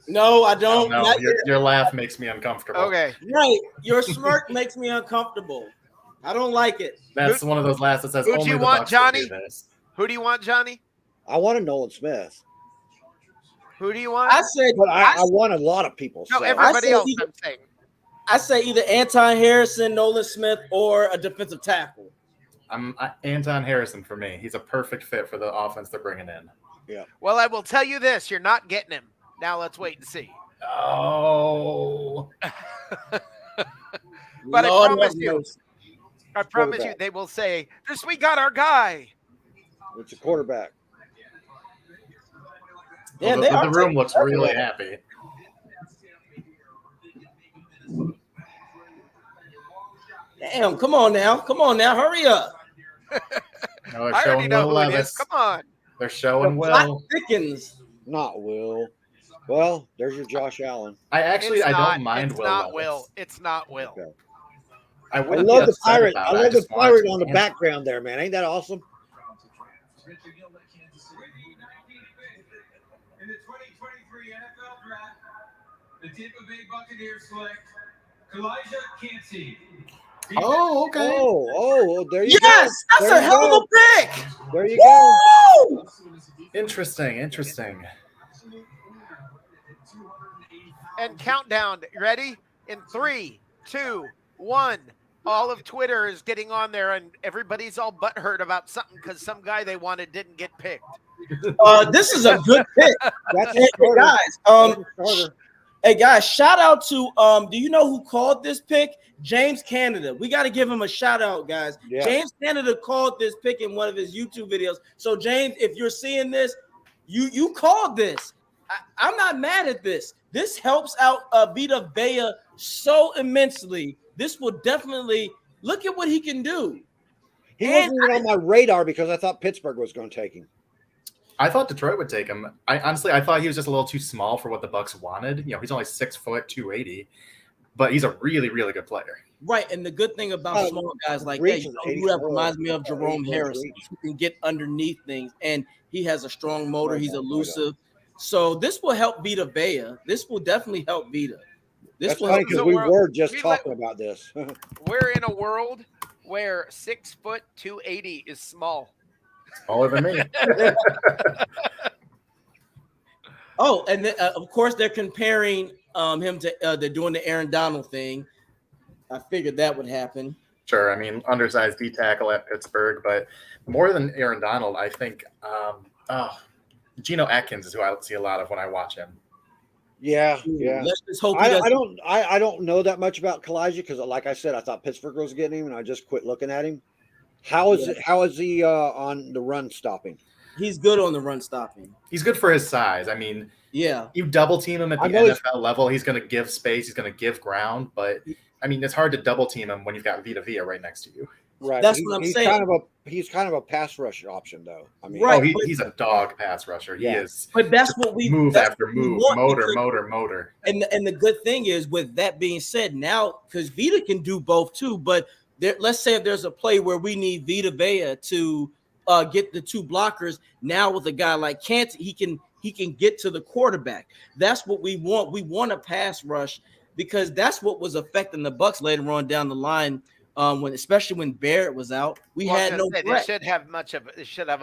No, I don't. No, your laugh makes me uncomfortable. Okay. Right. Your smirk makes me uncomfortable. I don't like it. That's one of those laughs that says Who do only you the want, Bucs Johnny? can do this. Who do you want, Johnny? I want a Nolan Smith. Who do you want? I said, But I want a lot of people. No, so. everybody else, either- I'm saying. I say either Anton Harrison, Nolan Smith, or a defensive tackle. Anton Harrison for me. He's a perfect fit for the offense they're bringing in. Yeah. Well, I will tell you this. You're not getting him. Now let's wait and see. Oh. But Lord I promise have you, mercy. Quarterback. they will say, "This, we got our guy." It's a quarterback. Yeah, Well, the room looks really happy. Damn, come on now. Hurry up. No, they're I already showing know Will who it is. Levis. Come on. They're showing Plot Will. thickens. Not Will. Well, there's your Josh Allen. I don't mind it's Will not Levis. Will. It's not Will. Okay. I I wouldn't be love the upset pirate. about I it. love the just want pirate to on the answer. background there, man. Ain't that awesome? In the 2023 NFL Draft, the Tampa Bay Buccaneers select Elijah Cansey. Oh, okay. Oh, there you Yes, go. that's There a you hell go. of a pick. There you go. Woo! Interesting. And countdown. Ready? In 3, 2, 1. All of Twitter is getting on there, and everybody's all butthurt about something because some guy they wanted didn't get picked. This is a good pick. That's Hey, a starter. guys, That's a starter. hey guys, shout out to do you know who called this pick? James Canada. We got to give him a shout out, guys. Yeah. James Canada called this pick in one of his YouTube videos. So James, if you're seeing this, you called this. I'm not mad at this. This helps out Vita Vea so immensely. This will definitely look at what he can do. He wasn't even on my radar because I thought Pittsburgh was going to take him. I thought Detroit would take him. I thought he was just a little too small for what the Bucs wanted. You know, he's only 6 foot, 280, but he's a really, really good player. Right, and the good thing about small guys like that, Reach you is know, who that 84. reminds me of Jerome 84 Harrison, reach. who can get underneath things, and he has a strong motor. Right He's on, elusive, so this will help Vita Vea. This will definitely help Vita. This That's will funny help. because So we we're- were just we talking about this. We're in a world where 6 foot 280 is small. Smaller than me. Oh, and then, of course they're comparing him to they're doing the Aaron Donald thing. I figured that would happen. Sure. I mean, undersized D tackle at Pittsburgh, but more than Aaron Donald, I think Geno Atkins is who I see a lot of when I watch him. Yeah. Let's just hope he doesn't. I don't know that much about Kalijah because, like I said, I thought Pittsburgh was getting him, and I just quit looking at him. How is he on the run stopping? He's good on the run stopping. He's good for his size. I mean, Yeah, you double team him at the I know NFL level, he's going to give space, he's going to give ground, but I mean, it's hard to double team him when you've got Vita Vea right next to you. Right. That's what I'm saying. He's kind of a pass rush option, though. I mean, Right. He's a dog pass rusher. He Yeah. is but that's what we move that's after what we move, want motor. because- And the good thing is, with that being said, now because Vita can do both too, but let's say if there's a play where we need Vita Vea to get the two blockers, now with a guy like Canty, he can get to the quarterback. That's what we want. We want a pass rush because that's what was affecting the Bucs later on down the line. Especially when Barrett was out, we had no They threat. should have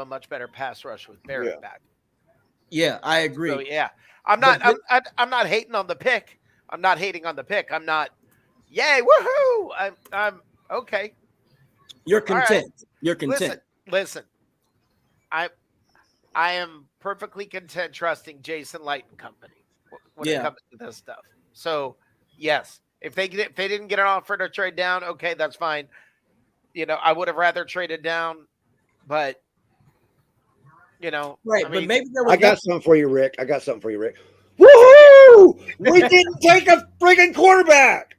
a much better pass rush with Barrett back. Yeah, I agree. So yeah, I'm not hating on the pick. I'm not hating on the pick. I'm not, yay, woohoo! I'm okay. You're content. Right. You're content. Listen. I am perfectly content trusting Jason Light and company when it comes to this stuff. So yes, if they didn't get an offer to trade down, okay, that's fine. I would have rather traded down, but Right, I but mean, maybe there was I got something for you, Rick. Woohoo! We didn't take a friggin' quarterback.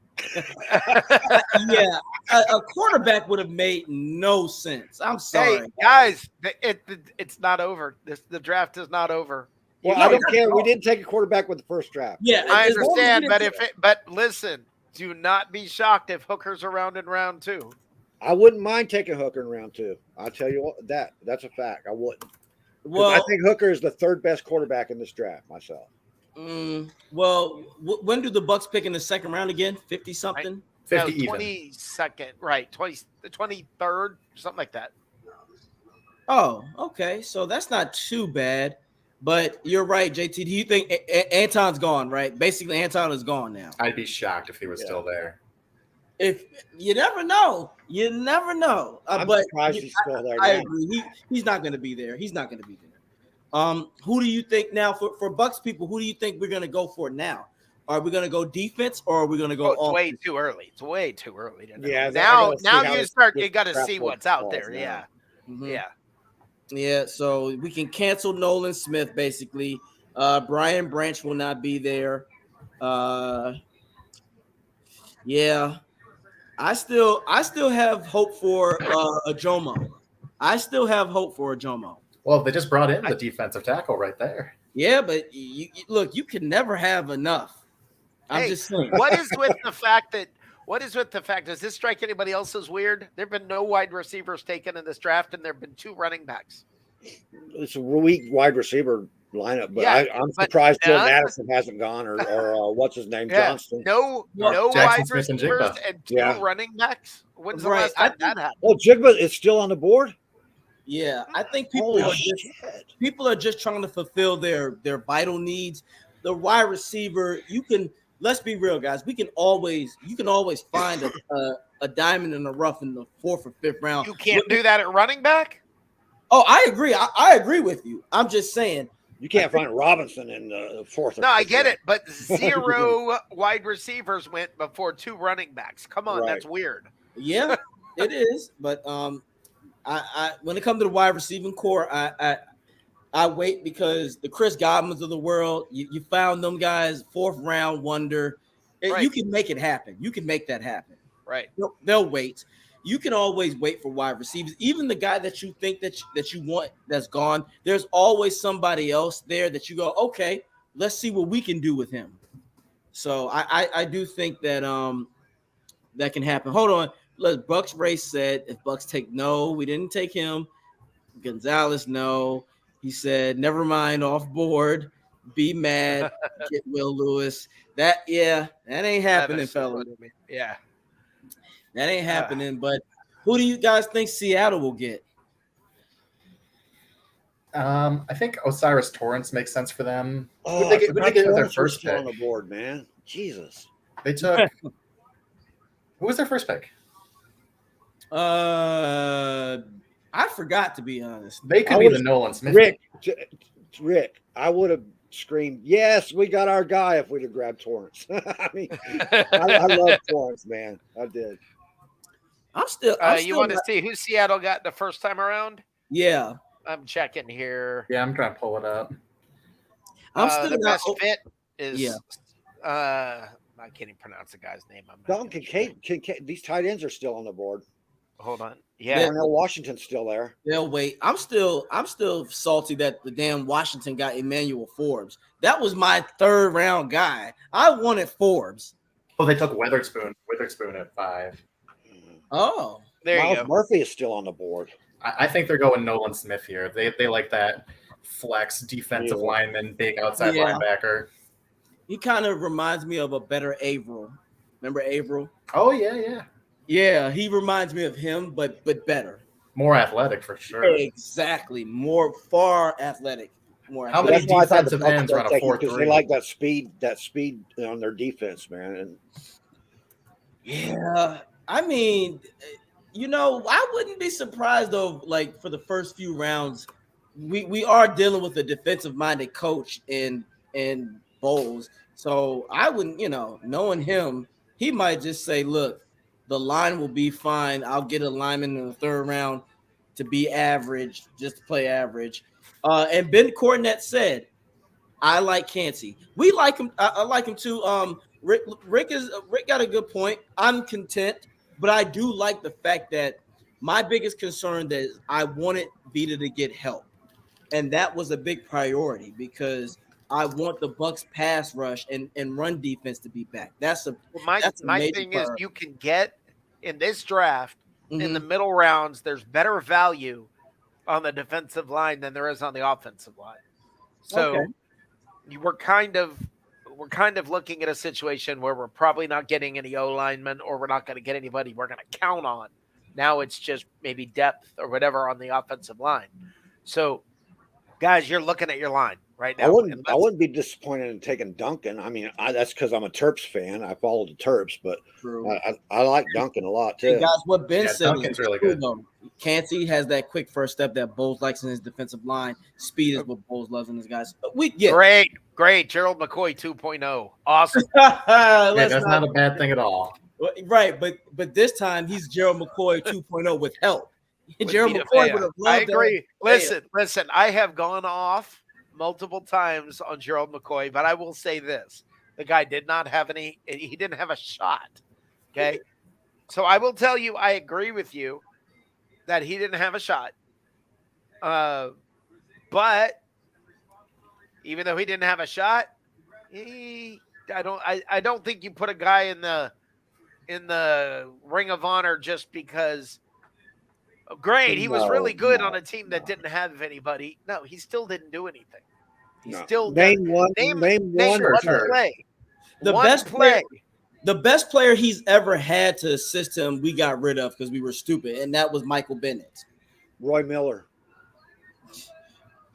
yeah, a quarterback would have made no sense. I'm hey sorry. guys, it's not over. The draft is not over. Well, No, I don't not care. at We all. didn't take a quarterback with the first draft. Yeah, I as long as we understand, didn't but listen, do not be shocked if Hooker's around in round 2. I wouldn't mind taking Hooker in round 2. I'll tell you what, that's a fact. I wouldn't. Because I well, think Hooker is the third best quarterback in this draft myself. when do the Bucs pick in the second round again? 50 something. 50 No, even. 22nd, right? The 23rd, something like that. Oh, okay. So that's not too bad. But you're right, JT. Do you think Anton's gone, right? Basically, Anton is gone now. I'd be shocked if he was still there. If you never know, you never know. I'm But surprised he's still there. I now. agree. He's not going to be there. He's not going to be there. Who do you think now for Bucs people? Who do you think we're going to go for now? Are we going to go defense or are we going to go? It's way too early. It's way too early to know. Yeah, Now you got to see what's out there. Now. Yeah. Mm-hmm. Yeah. Yeah, so we can cancel Nolan Smith basically. Brian Branch will not be there. Yeah. I still have hope for a Jomo. I still have hope for a Jomo. Well, they just brought in the defensive tackle right there. Yeah, but look, you can never have enough. I'm just saying. What is with the fact does this strike anybody else as weird? There have been no wide receivers taken in this draft, and there have been 2 running backs. It's a weak wide receiver lineup, but Yeah, I'm surprised Joe Madison hasn't gone or what's his name, Johnston. No Jackson wide Smith and receivers Jigba. and 2 running backs. When's the last time that happened? Oh, Jigba is still on the board? Yeah, I think people are just trying to fulfill their vital needs. The wide receiver, let's be real, guys. You can always find a diamond in the rough in the 4th or 5th round. You can't do that at running back? Oh, I agree. I agree with you. I'm just saying. You can't find Robinson in the 4th. No, I get it, but 0 wide receivers went before 2 running backs. Come on, that's weird. Yeah, it is. But I when it comes to the wide receiving core, I wait because the Chris Godwins of the world, you found them guys, 4th round wonder. You can make it happen. You can make that happen. Right. They'll wait. You can always wait for wide receivers. Even the guy that you think that you want that's gone, there's always somebody else there that you go, okay, let's see what we can do with him. So I do think that that can happen. Hold on. Bucks Race said if Bucks take we didn't take him. Gonzalez, no. He said, never mind, off board. Be mad. Get Will Lewis. That ain't happening, fellas. Yeah. That ain't happening. But who do you guys think Seattle will get? I think Osiris Torrance makes sense for them. Oh, Would they get their first pick on the board, man? Jesus. They took. Who was their first pick? I forgot, to be honest. They could be the Nolan Smith. Rick, I would have screamed, yes, we got our guy if we'd have grabbed Torrance. I mean, I love Torrance, man. I did. I'm still you want to see who Seattle got the first time around? Yeah. I'm checking here. Yeah, I'm trying to pull it up. I'm still the best fit is I can't even pronounce the guy's name. Kincaid, these tight ends are still on the board. Hold on. Yeah. Darnell Washington's still there. They'll wait. I'm still salty that the damn Washington got Emmanuel Forbes. That was my 3rd round guy. I wanted Forbes. Oh, they took Witherspoon at 5. Oh, there you Miles go. Murphy is still on the board. I think they're going Nolan Smith here. They like that flex defensive lineman, big outside linebacker. He kind of reminds me of a better Averill. Remember Averill? Oh yeah. Yeah, he reminds me of him, but better. More athletic for sure. Exactly. Far athletic. More How athletic. many defensive ends run a 4-3? They like that speed on their defense, man. And yeah, I mean, I wouldn't be surprised though. Like for the first few rounds, we are dealing with a defensive-minded coach in Bowles, so I wouldn't, knowing him, he might just say, "Look, The line will be fine. I'll get a lineman in the third round to be average, just to play average. And Ben Cornett said, I like Cansey. We like him. I like him too. Rick got a good point. I'm content, but I do like the fact that my biggest concern is I wanted Vita to get help, and that was a big priority because I want the Bucs pass rush and run defense to be back. That's a my major thing priority. is you can get in this draft in the middle rounds. There's better value on the defensive line than there is on the offensive line. So we're kind of looking at a situation where we're probably not getting any O linemen, or we're not going to get anybody we're going to count on. Now it's just maybe depth or whatever on the offensive line. So, guys, you're looking at your line right now. I wouldn't be disappointed in taking Duncan. I mean, that's because I'm a Terps fan. I follow the Terps, but I like Duncan a lot too. Hey guys, what Ben said Duncan's really good. Though. Cansey has that quick first step that Bowles likes in his defensive line. Speed is what Bowles loves in his guys. Great. Gerald McCoy 2.0. Awesome. That's not a bad thing at all. Right, but this time he's Gerald McCoy 2.0 with help. Gerald McCoy would have loved. I agree. Listen. I have gone off multiple times on Gerald McCoy, but I will say this: the guy did not have any. He didn't have a shot. Okay, so I will tell you, I agree with you that he didn't have a shot. But even though he didn't have a shot, I don't think you put a guy in the Ring of Honor just because. Great, he was really good on a team that didn't have anybody. No, he still didn't do anything. He still name one play. The best player he's ever had to assist him, we got rid of because we were stupid, and that was Michael Bennett. Roy Miller.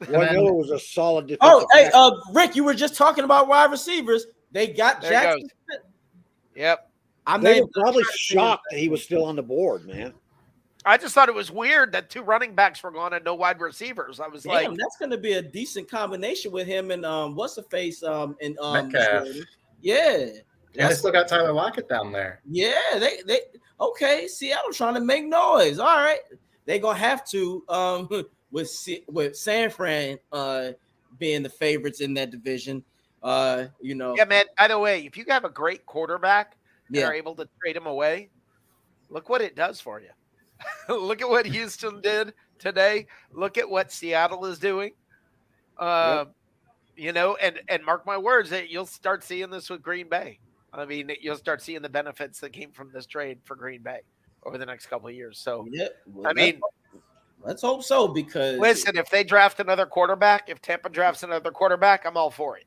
Miller was a solid defensive. Rick, you were just talking about wide receivers. They got Jackson. Yep. They were probably shocked that he was still on the board, man. I just thought it was weird that two running backs were gone and no wide receivers. I was like, that's going to be a decent combination with him and what's the face and Metcalf. Yeah. And they still got Tyler Lockett down there. Yeah, they okay. Seattle trying to make noise. All right, they're gonna have to with San Fran being the favorites in that division. Yeah, man. By the way, if you have a great quarterback and are able to trade him away, look what it does for you. Look at what Houston did today. Look at what Seattle is doing. And mark my words that you'll start seeing this with Green Bay. I mean, you'll start seeing the benefits that came from this trade for Green Bay over the next couple of years. So, let's hope so. Because listen, if they draft another quarterback, if Tampa drafts another quarterback, I'm all for it.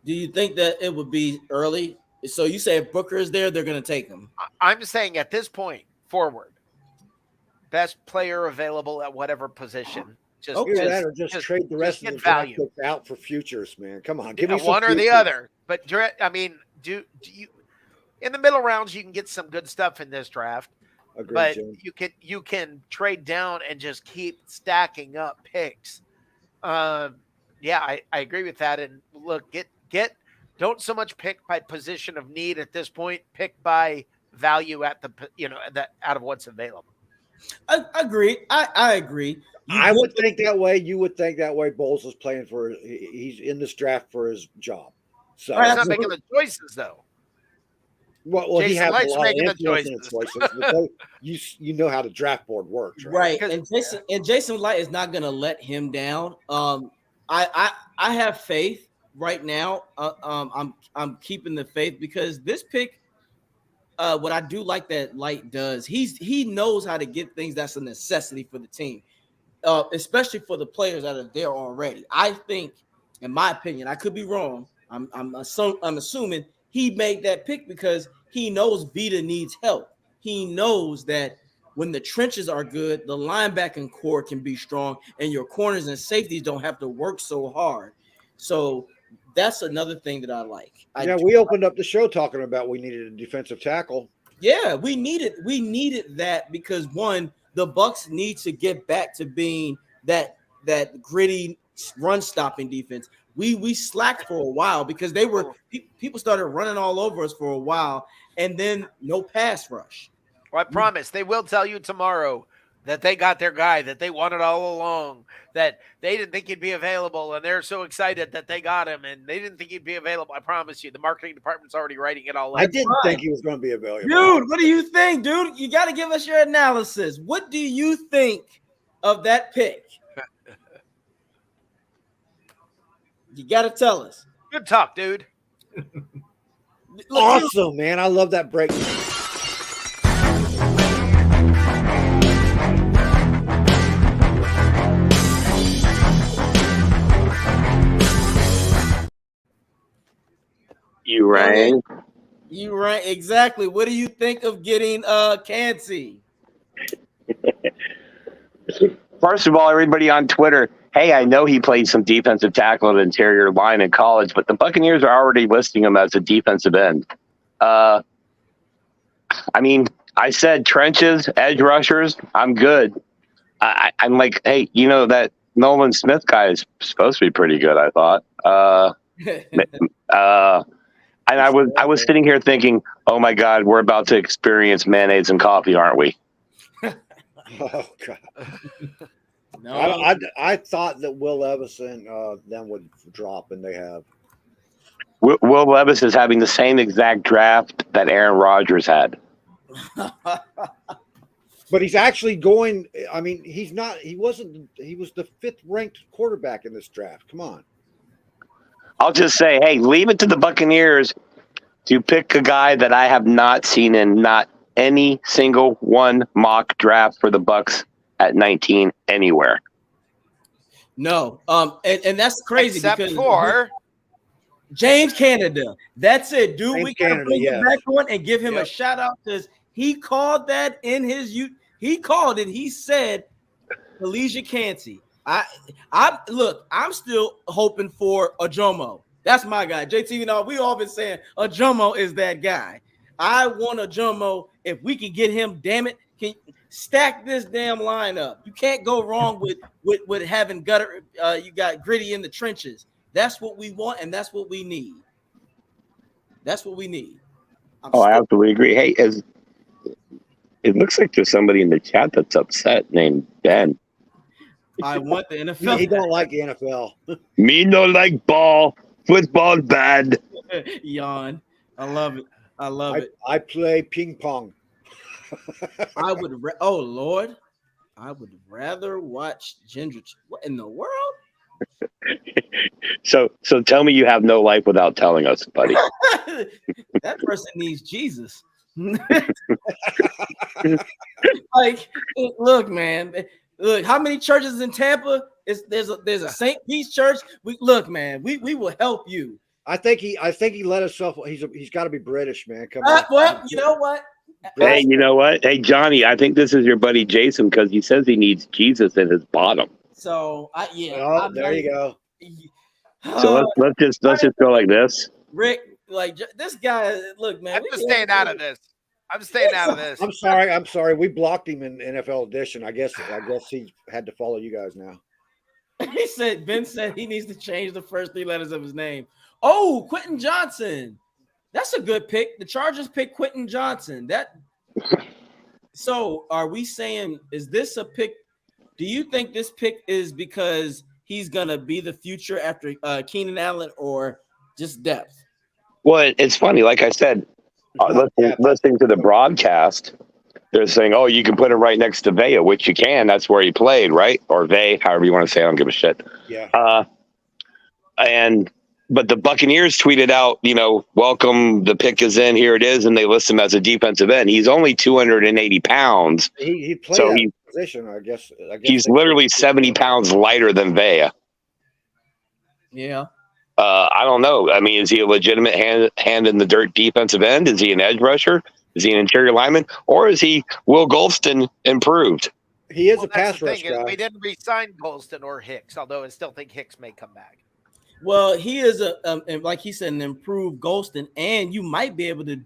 Do you think that it would be early? So you say if Booker is there, they're going to take him. I'm saying at this point forward, best player available at whatever position. Just trade the rest of the value out for futures, man. Come on, give me one or the other. But I mean, do you in the middle rounds you can get some good stuff in this draft. Agreed, but Jim. you can trade down and just keep stacking up picks. I agree with that. And look, don't so much pick by position of need at this point. Pick by value at out of what's available. I agree. I agree. I would think that way. You would think that way. Bowles is playing he's in this draft for his job. So he's not making the choices though. Well, he has a lot of making influence in the choices. You know how the draft board works, right? Right. And Jason Light is not going to let him down. I have faith right now. I'm keeping the faith because this pick. What I do like that Light does, he knows how to get things that's a necessity for the team, especially for the players that are there already. I think, in my opinion, I could be wrong. I'm assuming he made that pick because he knows Vita needs help. He knows that when the trenches are good, the linebacking core can be strong, and your corners and safeties don't have to work so hard. So that's another thing that I like. We opened up the show talking about we needed a defensive tackle. Yeah, we needed that because one, the Bucs need to get back to being that gritty run stopping defense. We slacked for a while because people started running all over us for a while, and then no pass rush. Well, I promise they will tell you tomorrow that they got their guy that they wanted all along, that they didn't think he'd be available, and they're so excited that they got him, and they didn't think he'd be available. I promise you, the marketing department's already writing it all up. I didn't think he was going to be available. Dude, what do you think, dude? You got to give us your analysis. What do you think of that pick? You got to tell us. Good talk, dude. Look, Awesome, man. I love that break. You rang. You right, exactly. What do you think of getting Cansey? First of all, everybody on Twitter, hey, I know he played some defensive tackle at interior line in college, but the Buccaneers are already listing him as a defensive end. I mean, I said trenches, edge rushers, I'm good. I'm like, hey, you know, that Nolan Smith guy is supposed to be pretty good, I thought. And I was sitting here thinking, oh my God, we're about to experience mayonnaise and coffee, aren't we? Oh God! No, I thought that Will Levis and them would drop, and they have. Will Levis is having the same exact draft that Aaron Rodgers had. But he's actually going. I mean, he's not. He wasn't. He was the 5th ranked quarterback in this draft. Come on. I'll just say, hey, leave it to the Buccaneers to pick a guy that I have not seen in not any single one mock draft for the Bucs at 19 anywhere. no. And that's crazy Except because for James Canada. That's it, dude. James We gotta Canada, bring yes. him back on and give him a Yep. shout out because he called that in his youth. He called it. He said, Elijah Cansey. Look, I'm still hoping for a Jomo. That's my guy. JT, you know, we all been saying a Jomo is that guy. I want a Jomo. If we can get him, damn it, can stack this damn lineup. You can't go wrong with having gutter. You got Gritty in the trenches. That's what we want, and that's what we need. That's what we need. I absolutely agree. Hey, it looks like there's somebody in the chat that's upset named Ben. I want the NFL. He don't like the NFL. Me no like ball. Football bad. Yawn. I love it. I love it. I play ping pong. I would. Oh Lord, I would rather watch Ginger. What in the world? So tell me you have no life without telling us, buddy. That person needs Jesus. Like, look, man. Look, how many churches in Tampa? There's a St. Pete's church. We will help you. I think he let himself. He's got to be British, man. Come on. Well, you know what? Hey, you know what? Hey, Johnny, I think this is your buddy Jason because he says he needs Jesus in his bottom. So Oh, there you go. So let's just go like this. Rick, like this guy. Look, man. I'm just staying out of this. I'm staying out of this. I'm sorry. We blocked him in NFL edition. I guess he had to follow you guys now. He said Ben said he needs to change the first 3 letters of his name. Oh, Quentin Johnson. That's a good pick. The Chargers picked Quentin Johnson. So are we saying, is this a pick? Do you think this pick is because he's gonna be the future after Keenan Allen, or just depth? Well, it's funny. Like I said, listening to the broadcast, they're saying, "Oh, you can put him right next to Vea," which you can. That's where he played, right? Or Vea, however you want to say. I don't give a shit. Yeah. But the Buccaneers tweeted out, welcome, the pick is in, here it is, and they list him as a defensive end. He's only 280 pounds. He played so that position, I guess he's literally 70 pounds lighter than Vea. Yeah. I don't know. I mean, is he a legitimate hand in the dirt defensive end? Is he an edge rusher? Is he an interior lineman? Or is he Will Golston improved? He is a That's pass the rush thing is guy. we didn't re-sign Golston or Hicks, although I still think Hicks may come back. Well, he is like he said, an improved Golston, and you might be able to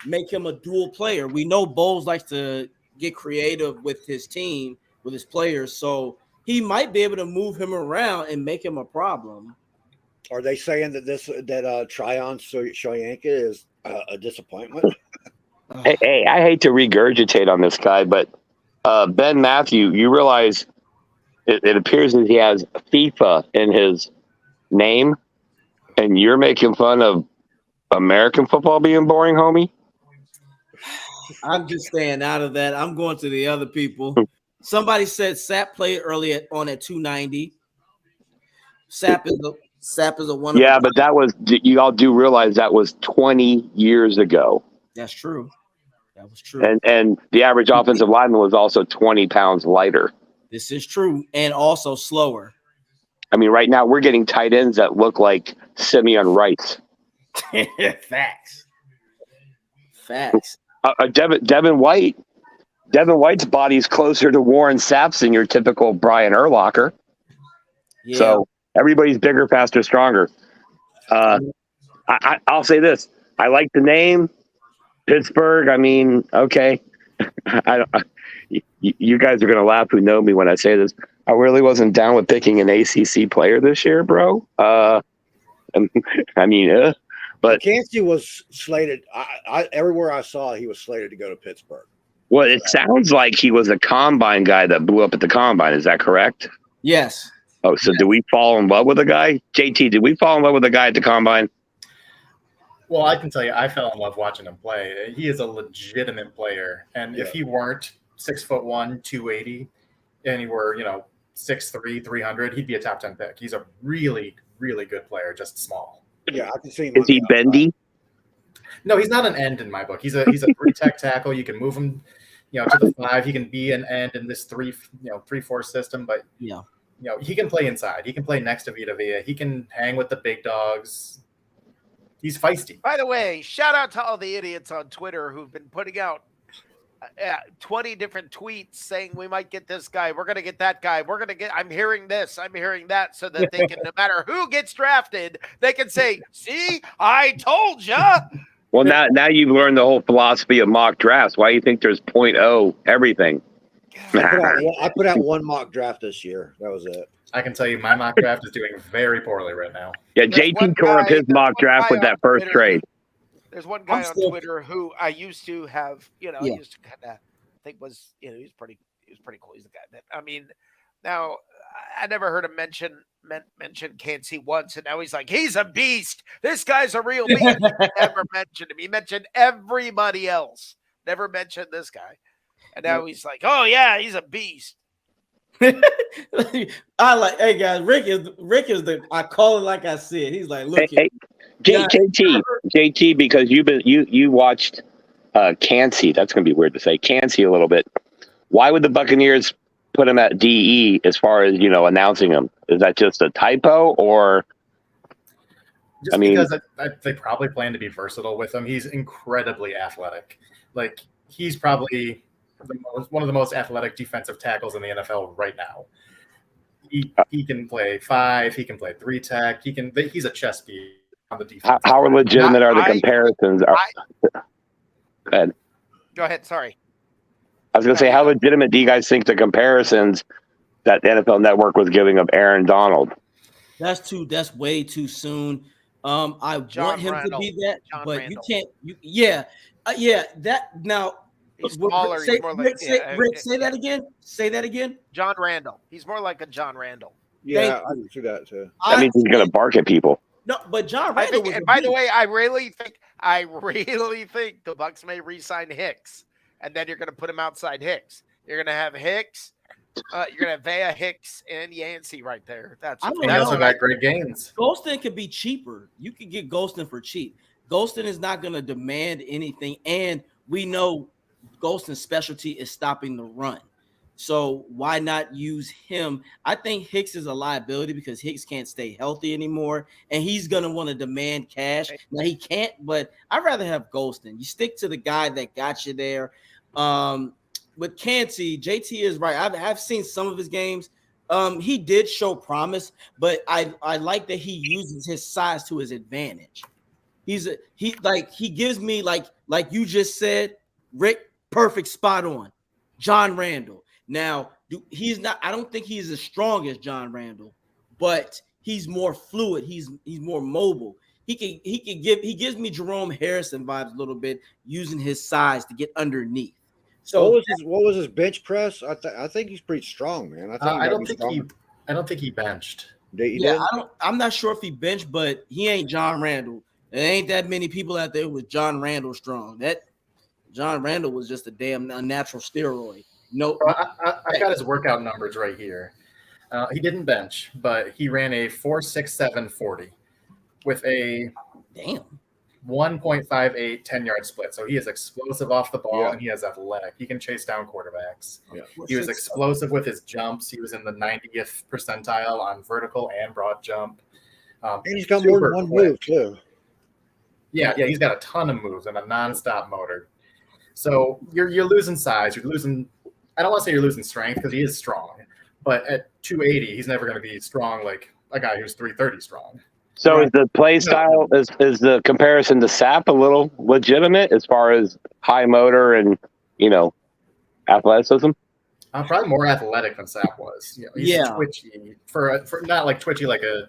make him a dual player. We know Bowles likes to get creative with his team, with his players, so he might be able to move him around and make him a problem. Are they saying that Tryon Shoyanka is a disappointment? Hey, I hate to regurgitate on this guy, but Ben Matthew, you realize it appears that he has FIFA in his name, and you're making fun of American football being boring, homie? I'm just staying out of that. I'm going to the other people. Somebody said Sap played early on at 290. Sap is a one. Yeah, but that was, you all do realize that was 20 years ago. That's true. That was true. And the average offensive lineman was also 20 pounds lighter. This is true, and also slower. I mean, right now we're getting tight ends that look like Simeon Rice. Facts. Devin White's body's closer to Warren Sapp's than your typical Brian Urlacher. Yeah. So everybody's bigger, faster, stronger. I'll say this: I like the name Pittsburgh. I mean, okay. You guys are gonna laugh who know me when I say this. I really wasn't down with picking an ACC player this year, bro. But Kancey was slated. Everywhere I saw, he was slated to go to Pittsburgh. Well, it sounds like he was a combine guy that blew up at the combine. Is that correct? Yes. Oh, so did we fall in love with a guy? JT, did we fall in love with a guy at the combine? Well, I can tell you, I fell in love watching him play. He is a legitimate player, and if he weren't 6'1", 280, and he were 6'3", 300, he'd be a top 10 pick. He's a really, really good player, just small. Yeah, I can see him. Is he bendy? No, he's not an end in my book. He's a 3-tech tackle. You can move him, to the 5. He can be an end in this 3-4 system, but he can play inside. He can play next to Vita Vea. He can hang with the big dogs. He's feisty. By the way, shout out to all the idiots on Twitter who've been putting out 20 different tweets saying we might get this guy, we're going to get that guy, I'm hearing this, I'm hearing that, so that they can, no matter who gets drafted, they can say, see, I told ya. Well, now you've learned the whole philosophy of mock drafts. Why do you think there's 0.0 everything? I put out one mock draft this year. That was it. I can tell you my mock draft is doing very poorly right now. Yeah, JT tore up his mock draft with that first trade. There's one guy on Twitter who I used to have, I used to kind of think was, he was pretty cool. He's the guy that, I mean, now I never heard him mention Kancey once, and now he's like, he's a beast. This guy's a real beast. He never mentioned him. He mentioned everybody else. Never mentioned this guy. And now he's like, oh yeah, he's a beast. Hey guys, Rick is I call it like I said. He's like, look, JT, because you watched Kancey. That's gonna be weird to say Kancey a little bit. Why would the Buccaneers put him at DE as far as announcing him? Is that just a typo, or? Because they probably plan to be versatile with him. He's incredibly athletic. Like, he's probably one of the most athletic defensive tackles in the NFL right now. He can play 5. He can play 3-tech. He's a chess piece on the defense. How legitimate are the comparisons? Go ahead. Go ahead. Sorry. I was going to say, how legitimate do you guys think the comparisons that the NFL Network was giving of Aaron Donald? That's way too soon. I want him to be that, but Randall. You can't. That now. He's smaller. Rick, say that again. Say that again. John Randall. He's more like a John Randall. Yeah, I can see that too. That means he's going to bark at people. No, but John Randall. And by the way, I really think the Bucs may re-sign Hicks, and then you're going to put him outside Hicks. You're going to have Hicks. You're going to have Vea, Hicks, and Yancey right there. That's also got great gains. Golston could be cheaper. You could get Golston for cheap. Golston is not going to demand anything, and we know Golston's specialty is stopping the run. So why not use him? I think Hicks is a liability because Hicks can't stay healthy anymore, and he's going to want to demand cash. Now, he can't, but I'd rather have Golston. You stick to the guy that got you there. With Kancey, JT is right. I've seen some of his games. He did show promise, but I like that he uses his size to his advantage. He gives me like you just said, Rick, perfect, spot on. John Randall. Now, I don't think he's as strong as John Randall, but he's more fluid. He's more mobile. He gives me Jerome Harrison vibes a little bit, using his size to get underneath. So what was his bench press? I think he's pretty strong, man. I don't think he benched. I'm not sure if he benched, but he ain't John Randall. There ain't that many people out there with John Randall strong. That John Randall was just a damn unnatural steroid. No, I got his workout numbers right here. He didn't bench, but he ran a 4.67 40 with a 1.58 10-yard split. So he is explosive off the ball, and he is athletic. He can chase down quarterbacks. Yeah. He was explosive with his jumps. He was in the 90th percentile on vertical and broad jump. And he's got more than one move too. Yeah, he's got a ton of moves and a nonstop motor. So you're losing size. You're losing. I don't want to say you're losing strength because he is strong, but at 280, he's never going to be strong like a guy who's 330 strong. So is the play style, is the comparison to Sapp a little legitimate as far as high motor and, athleticism? Probably more athletic than Sapp was. He's twitchy for not like twitchy like a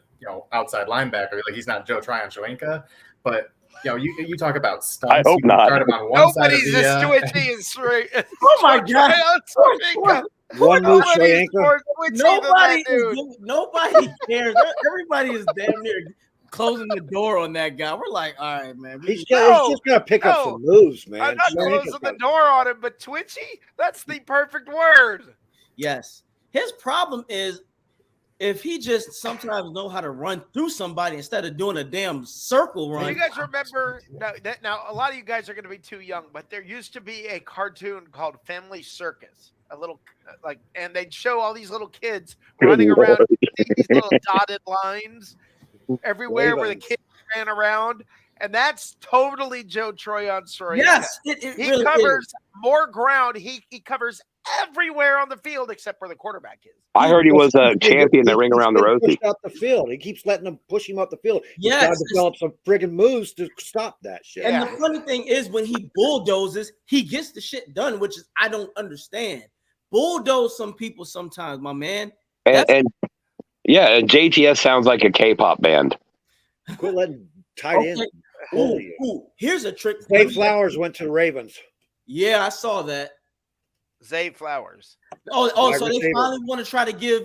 outside linebacker. Like he's not Joe Tryon-Shoyinka, but you talk about stunts. I hope not. Nobody's as twitchy as straight. Oh my God! One move, Shoyinka. Nobody cares. Everybody is damn near closing the door on that guy. We're like, all right, man. He's just gonna pick up some moves, man. I'm not closing the door on him, but twitchy, that's the perfect word. Yes. His problem is if he just sometimes know how to run through somebody instead of doing a damn circle run. You guys remember now a lot of you guys are going to be too young, but there used to be a cartoon called Family Circus. A little and they'd show all these little kids running around these little dotted lines everywhere where the kids ran around, and that's totally Joe Tryon-Shoyinka. Yes, he really covers more ground. He covers everywhere on the field except where the quarterback is. I heard he was a champion that ring around the Rosie. Up the field. He keeps letting them push him up the field. Yes, he's got to develop some friggin' moves to stop that shit. And the funny thing is, when he bulldozes, he gets the shit done, which is I don't understand. Bulldoze some people sometimes, my man. And JTS sounds like a K-pop band. Quit letting tight end. Ooh, here's a trick. Zay Flowers went to the Ravens. Yeah, I saw that. Zay Flowers. So they finally want to try to give.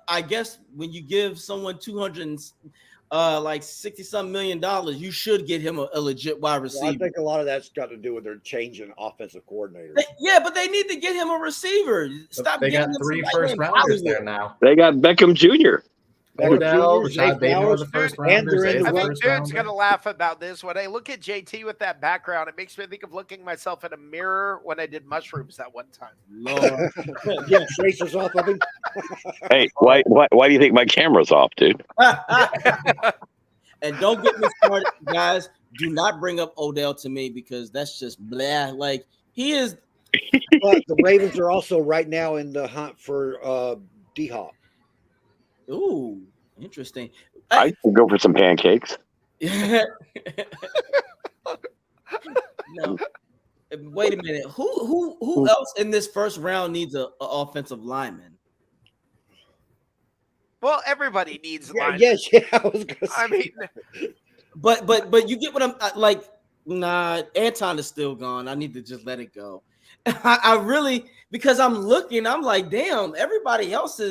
I guess when you give someone 60-some million $, you should get him a legit wide receiver. Well, I think a lot of that's got to do with their changing offensive coordinators. But they need to get him a receiver. They got 3 first rounders there now. They got Beckham Jr. Odell, Rashad Bateman was the first rounder. I think dude's gonna laugh about this. When I look at JT with that background, it makes me think of looking myself in a mirror when I did mushrooms that one time. Lord. Yeah, tracers off of him. Hey, why do you think my camera's off, dude? And don't get me started, guys. Do not bring up Odell to me because that's just blah. Like he is. But the Ravens are also right now in the hunt for D-Hop. Ooh, interesting. I could go for some pancakes. No. Wait a minute. Who else in this first round needs an offensive lineman? Well, everybody needs linemen. Yes, I was gonna say. I mean, but you get what I'm like. Nah, Anton is still gone. I need to just let it go. I really, because I'm looking, I'm like, damn, everybody else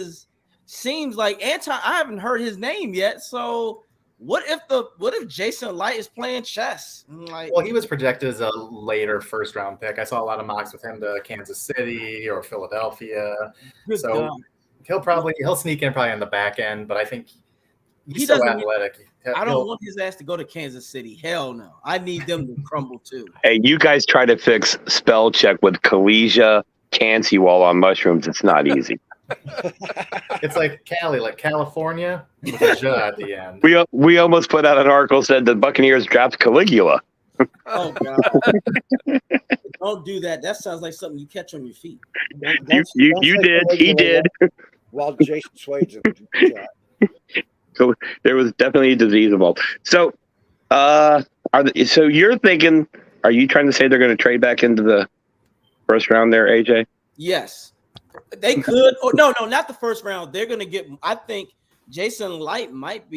seems like Anton. I haven't heard his name yet. So what if Jason Light is playing chess? Well, he was projected as a later first round pick. I saw a lot of mocks with him to Kansas City or Philadelphia. He'll sneak in probably on the back end, but I think he's so athletic. I don't want his ass to go to Kansas City. Hell no. I need them to crumble too. Hey, you guys try to fix spell check with Kalesia Cansey while on mushrooms. It's not easy. It's like Cali, like California with a J at the end. We almost put out an article said the Buccaneers draft Caligula. Oh God! Don't do that. That sounds like something you catch on your feet. You did. He did. While Jason Swade's in the shot. So there was definitely a disease involved. So, so you're thinking? Are you trying to say they're going to trade back into the first round there, AJ? Yes. They could. Oh, no, not the first round. They're going to get. I think Jason Light might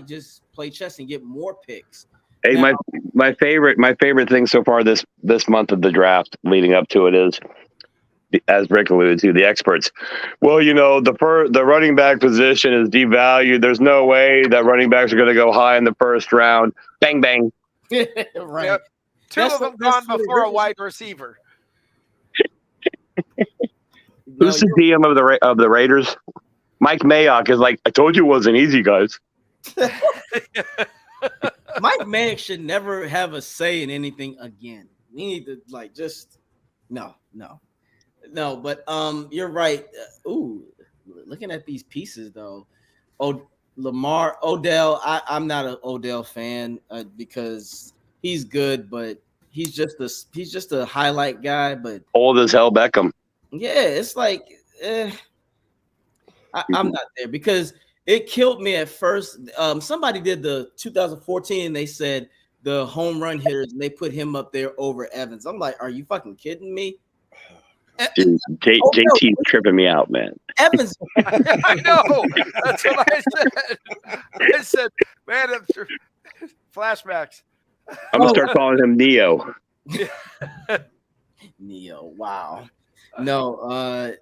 just play chess and get more picks. Hey, Now, my favorite thing so far this month of the draft leading up to it is, as Rick alluded to, the experts. Well, the running back position is devalued. There's no way that running backs are going to go high in the first round. Bang bang. right. Yep. Two of them gone before a wide receiver. Who's the DM of the Raiders? Mike Mayock is like, I told you it wasn't easy, guys. Mike Mayock should never have a say in anything again. We need to no. But you're right. Looking at these pieces though, Odell. I'm not an Odell fan because he's good, but he's just a highlight guy. But old as hell Beckham. Yeah, it's like I'm not there because it killed me at first. Somebody did the 2014 and they said the home run hitters and they put him up there over Evans. I'm like, are you fucking kidding me? Dude, JT's tripping me out, man. Evans. I know. That's what I said. I said, man, flashbacks. I'm gonna start calling him Neo. Neo. Wow. No.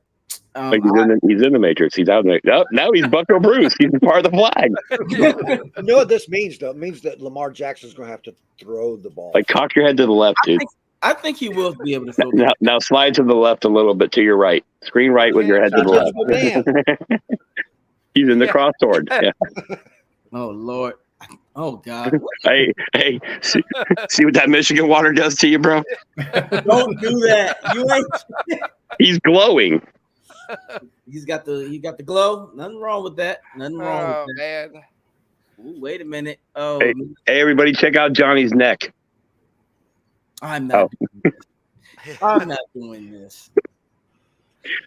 Like he's in the Matrix. He's out there. Oh, now he's Bucko Bruce. He's part of the flag. You know what this means, though? It means that Lamar Jackson's going to have to throw the ball. Like, cock your head to the left, dude. I think he will be able to throw. Now slide to the left a little bit to your right. Screen right with your head to the left. He's in the crossword. Yeah. Oh Lord. Oh God. Hey, see what that Michigan water does to you, bro? Don't do that. You ain't. He's glowing. He got the glow. Nothing wrong with that. Nothing wrong with that. Man. Ooh, wait a minute. Oh, hey, everybody, check out Johnny's neck. I'm not. I'm not doing this.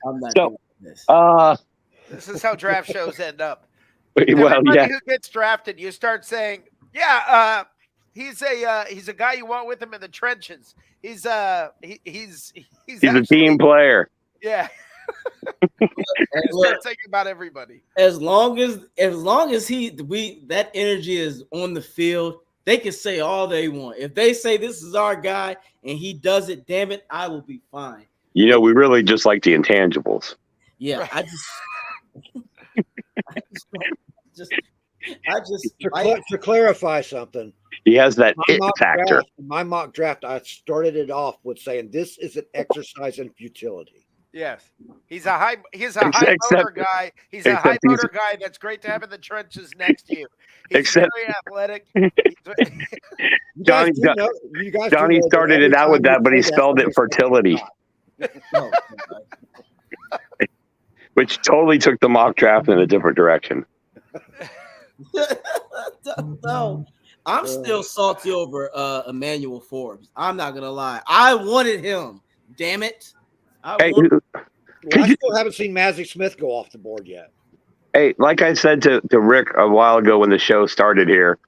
I'm not doing this. This is how draft shows end up. Well, Everybody who gets drafted, you start saying, "Yeah, he's a guy you want with him in the trenches. He's a team player." Yeah. Start thinking about everybody. As long as that energy is on the field, they can say all they want. If they say this is our guy and he does it, damn it, I will be fine. We really just like the intangibles. Yeah, right. To clarify something. He has that it factor. My mock draft, I started it off with saying this is an exercise in futility. Yes, he's a high motor guy. He's a high motor guy that's great to have in the trenches next to you. He's very athletic. Johnny started it out with that, but he spelled it fertility, which totally took the mock draft in a different direction. No, I'm still salty over Emmanuel Forbes. I'm not gonna lie. I wanted him. Damn it. I still haven't seen Magic Smith go off the board yet. Hey, like I said to Rick a while ago when the show started here,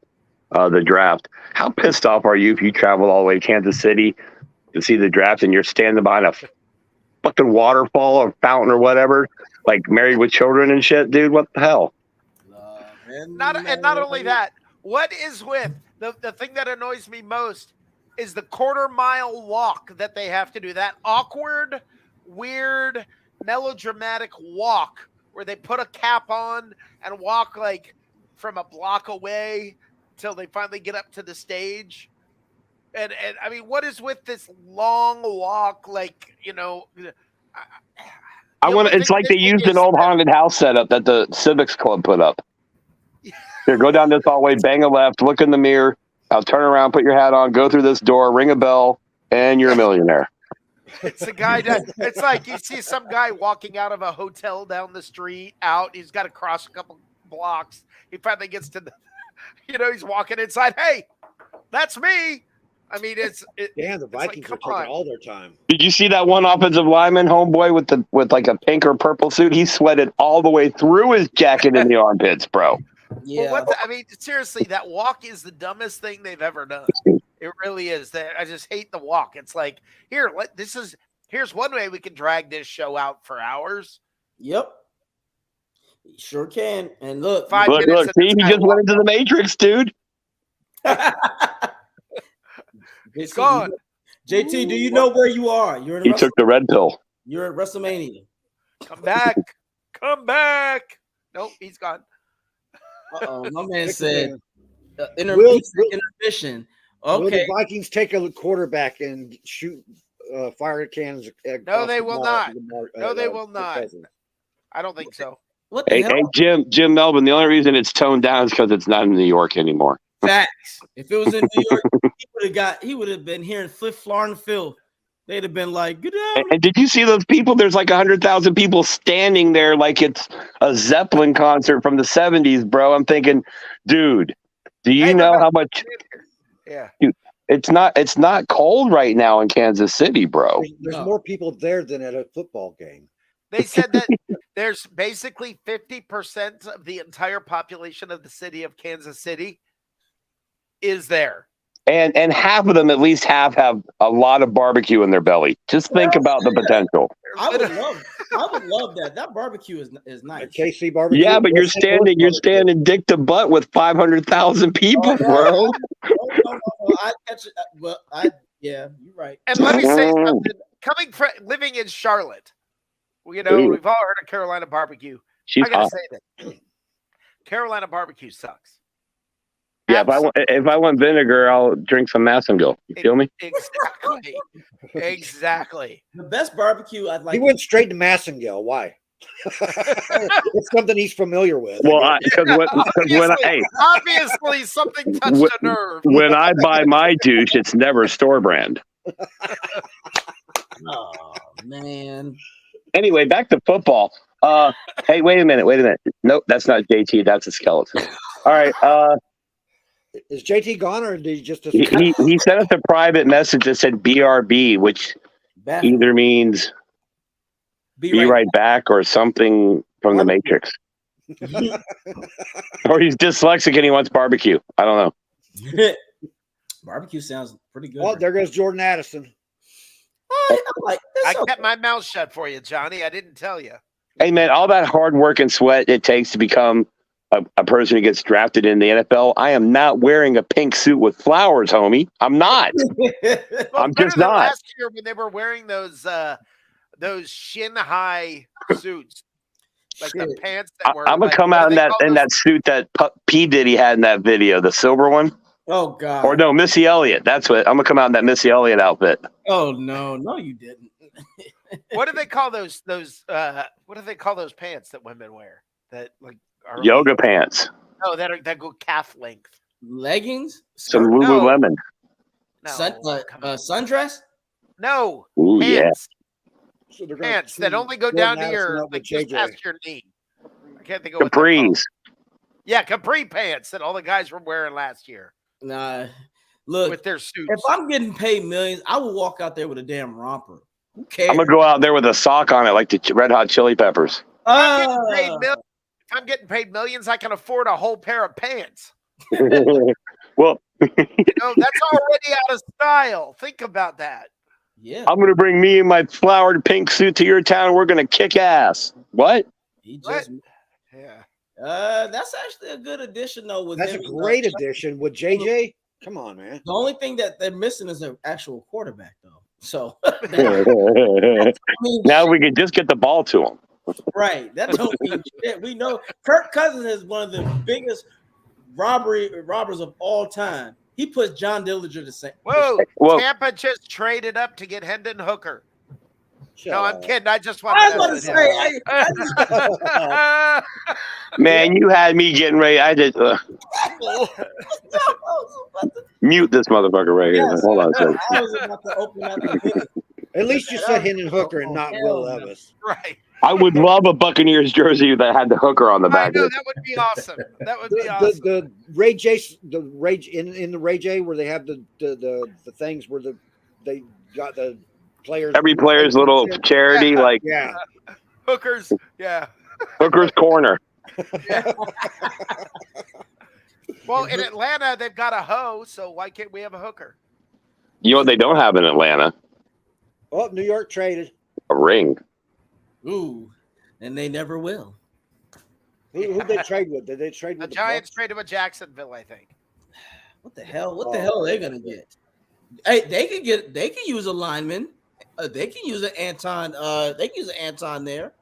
the draft, how pissed off are you if you travel all the way to Kansas City to see the draft and you're standing behind a fucking waterfall or fountain or whatever, like Married with Children and shit, dude? What the hell? Not only that, what is with the thing that annoys me most is the quarter-mile walk that they have to do. That awkward, weird, melodramatic walk where they put a cap on and walk like from a block away till they finally get up to the stage. And I mean, what is with this long walk? Like, it's like they used an old haunted house setup that the Civics Club put up. Here, go down this hallway, bang a left, look in the mirror. I'll turn around, put your hat on, go through this door, ring a bell, and you're a millionaire. It's a guy it's like you see some guy walking out of a hotel down the street out. He's got to cross a couple blocks. He finally gets to he's walking inside. Hey, that's me. I mean, the Vikings are taking all their time. Did you see that one offensive lineman, homeboy, with like a pink or purple suit? He sweated all the way through his jacket in the armpits, bro. Yeah. Well, seriously, that walk is the dumbest thing they've ever done. It really is. I just hate the walk. It's like, here's one way we can drag this show out for hours. Yep. Sure can. And look, 5 Look, minutes. look. See, he just went into the Matrix, dude. He's gone. JT, do you know where you are? You're in. He took the red pill. You're at WrestleMania. Come back. Come back. Nope, he's gone. Uh-oh, my man said Will- intermission. Will Okay. the Vikings take a quarterback and shoot fire cannons? No, they will not. No, they will not. I don't think so. What the Hey, hell? hey, Jim Melvin. The only reason it's toned down is because it's not in New York anymore. Facts. If it was in New York, he would have been hearing Flip Florida Phil. They'd have been like, "Good job." And did you see those people? There's like 100,000 people standing there like it's a Zeppelin concert from the 70s, bro. I'm thinking, dude, do you know how much? Yeah. Dude, it's not cold right now in Kansas City, bro. There's more people there than at a football game. They said that there's basically 50% of the entire population of the city of Kansas City is there. And half of them, at least half, have a lot of barbecue in their belly. Just think about the potential. I would love that. That barbecue is nice. KC barbecue. Yeah, but you're standing dick to butt with 500,000 people, bro. No. I catch it. Well, yeah, you're right. And let me say something. Living in Charlotte, we've all heard of Carolina barbecue. She's I gotta hot. say that Carolina barbecue sucks. Yeah, if I want vinegar, I'll drink some Massengill. You feel me? Exactly. The best barbecue I'd like. He went straight to Massengill. Why? It's something he's familiar with. Well, Obviously something touched a nerve. When I buy my douche, it's never store brand. Oh man. Anyway, back to football. Hey, wait a minute. Nope, that's not JT. That's a skeleton. All right. Is JT gone or did he just? He sent us a private message that said BRB, which either means be right back or something from the Matrix. Or he's dyslexic and he wants barbecue. I don't know. Barbecue sounds pretty good. Oh, there goes Jordan Addison. I kept my mouth shut for you, Johnny. I didn't tell you. Hey, man, all that hard work and sweat it takes to become a person who gets drafted in the NFL. I am not wearing a pink suit with flowers, homie. I'm not. I'm just not. Last year when they were wearing those shin high suits, like the pants that were. I'm gonna come out in that suit that P Diddy had in that video, the silver one. Oh God. Or no, Missy Elliott. That's what I'm gonna come out in that Missy Elliott outfit. Oh no, you didn't. What do they call those? What do they call those pants that women wear? That like yoga pants. No, that go calf length. Leggings. Some Lululemon. No. Sundress. No. Ooh, pants. Yeah. So pants that only go down to your just past your knee. I can't think of what capris. Yeah, capri pants that all the guys were wearing last year. Nah, look, with their suits. If I'm getting paid millions, I will walk out there with a damn romper. Who cares? I'm gonna go out there with a sock on it, like the Red Hot Chili Peppers. If I'm getting paid millions, I can afford a whole pair of pants. Well, that's already out of style. Think about that. Yeah, I'm gonna bring me and my flowered pink suit to your town, and we're gonna kick ass. What? Yeah. That's actually a good addition, though. That's a great addition with JJ. Come on, man. The only thing that they're missing is an actual quarterback, though. So now we can just get the ball to him. Right. That don't mean shit. We know Kirk Cousins is one of the biggest robbers of all time. He puts John Dillinger to same. Whoa. Tampa just traded up to get Hendon Hooker. No, I'm kidding. I just want to say. Man, you had me getting ready. I did. Mute this motherfucker right here. Hold on a second. I was about to open up the video. At least you said Hendon Hooker and not Will Levis. Right. I would love a Buccaneers jersey that had the hooker on the back. I know, that would be awesome. That would be awesome. The Ray J, in the Ray J where they have the things where they got the players. Every player's little charity, like Hookers, yeah. Hooker's Corner. Yeah. Well, in Atlanta they've got a hoe, so why can't we have a hooker? You know what they don't have in Atlanta? Oh, New York traded a ring. Ooh, and they never will. Who they trade with? Did they trade The with Giants Bucs? traded with Jacksonville, I think. What the hell? What the hell are they gonna get? Hey, they can use a lineman. They can use an Anton. They can use an Anton there.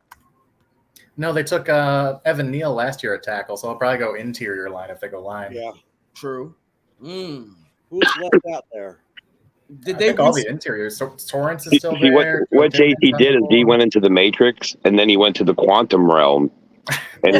No, they took Evan Neal last year at tackle, so I'll probably go interior line if they go line. Yeah. True. Who's left out there? Did I they think all the interiors. So Torrance is still He went, there. what Joe JT did is he went into the Matrix and then he went to the quantum realm, and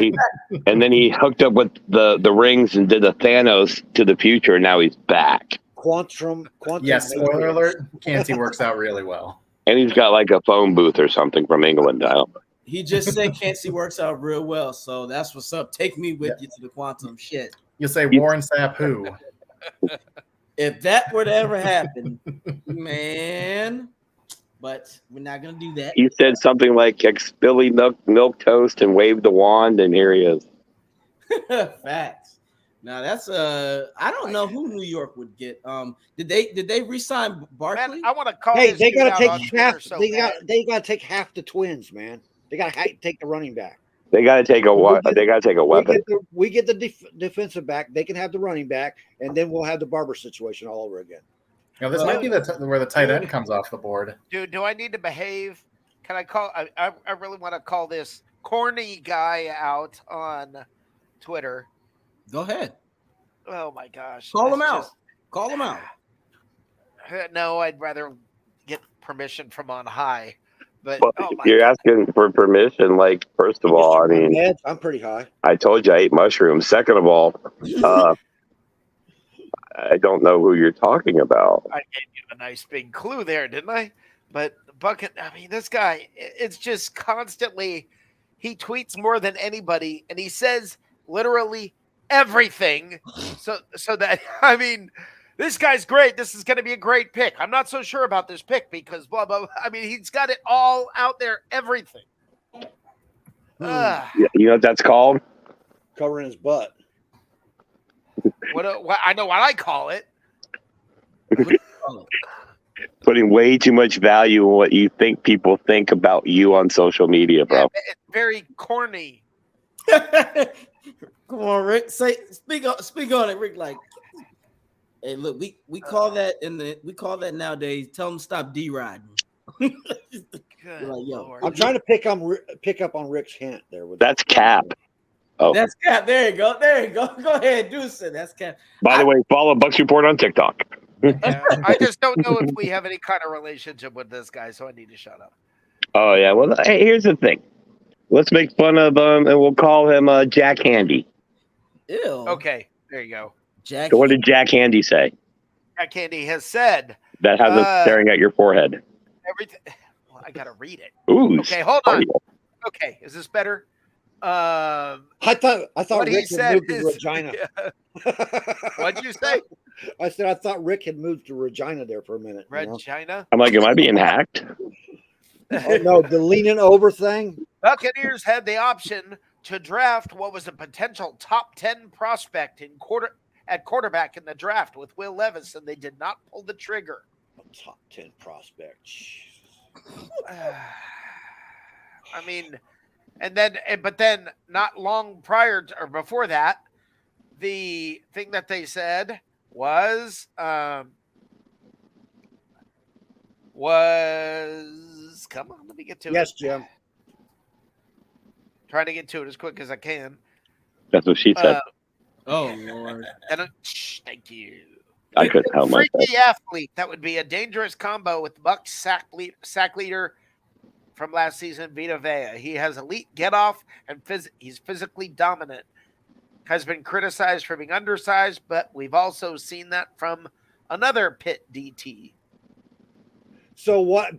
he hooked up with the rings and did a Thanos to the future. And now he's back, Quantum. Yes, spoiler Matrix. alert. Canty works out really well. and he's got like a phone booth or something from England now. He just said Cancy works out real well, so that's what's up. Take me with you to the quantum shit. You'll say Warren Sapp who? If that were to ever happen, man. But we're not gonna do that. He said something like "Billy milk toast" and waved the wand, and here he is. Facts. Now that's I don't know who New York would get. Did they re-sign Barkley? Man, I want to call. Hey, this they dude gotta out take on Twitter half. so They bad. gotta take half the Twins, man. They gotta take the running back. They got to take a what? They got to take a weapon. We get the defensive back. They can have the running back, and then we'll have the Barber situation all over again. You know, this might be where the tight end comes off the board. Dude, do I need to behave? Can I call? I really want to call this corny guy out on Twitter. Go ahead. Oh my gosh! Call him That's out. Call him out. No, I'd rather get permission from on high. But Well, oh my you're God. asking for permission. Like, first of all, I mean, Meds, I'm pretty high. I told you I ate mushrooms. Second of all, I don't know who you're talking about. I gave you a nice big clue there, didn't I? But Bucket, I mean, this guy, it's just constantly, he tweets more than anybody, and he says literally everything. So that, I mean, this guy's great. This is going to be a great pick. I'm not so sure about this pick because blah, blah, blah. I mean, he's got it all out there, everything. Yeah, you know what that's called? Covering his butt. What I know what I call it. Putting way too much value in what you think people think about you on social media, bro. Yeah, it's very corny. Come on, Rick. Speak on it, Rick. Like, hey, look, we call that nowadays. Tell them stop D-riding. Good Like, yo, Lord. I'm trying to pick up on Rick's hint there. That's cap. Oh, That's Cap. There you go. Go ahead, do it. That's Cap. by the way, follow Bucs Report on TikTok. Yeah, I just don't know if we have any kind of relationship with this guy, so I need to shut up. Oh yeah. Well, hey, here's the thing. Let's make fun of him, and we'll call him Jack Handy. Ew. Okay, there you go. Jack. So what did Jack Handy say? Jack Candy has said That has us staring at your forehead. everything. Well, I gotta read it. Ooh. Okay, hold on. Okay, is this better? I thought What he Rick had said moved to is- Regina. What'd you say? I said I thought Rick had moved to Regina there for a minute. you know? Regina. I'm like, am I being hacked? Oh, no, the leaning over thing. Buccaneers had the option to draft what was a potential top 10 prospect at quarterback in the draft with Will Levis, and they did not pull the trigger. A top 10 prospect. Jesus. I mean, but then not long prior to, or before that, the thing that they said was come on, let me get to it. Yes, Jim. Trying to get to it as quick as I can. That's what she said. Oh Lord. Thank you. I couldn't help myself. Freaky athlete. That would be a dangerous combo with Bucs sack leader from last season, Vita Vea. He has elite get off and he's physically dominant. Has been criticized for being undersized, but we've also seen that from another Pitt DT. So what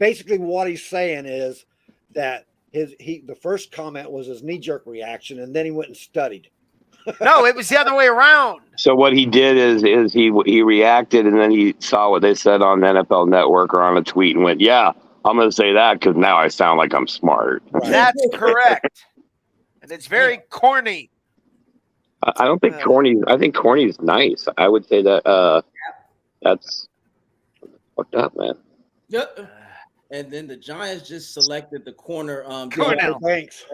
he's saying is that the first comment was his knee-jerk reaction, and then he went and studied. No, it was the other way around. So what he did is he reacted, and then he saw what they said on NFL Network or on a tweet and went, "Yeah, I'm going to say that because now I sound like I'm smart." Right. That's correct. And it's very corny. I don't think corny. I think corny is nice. I would say that that's fucked up, man. Yep. And then the Giants just selected the corner. Cornell. Thanks.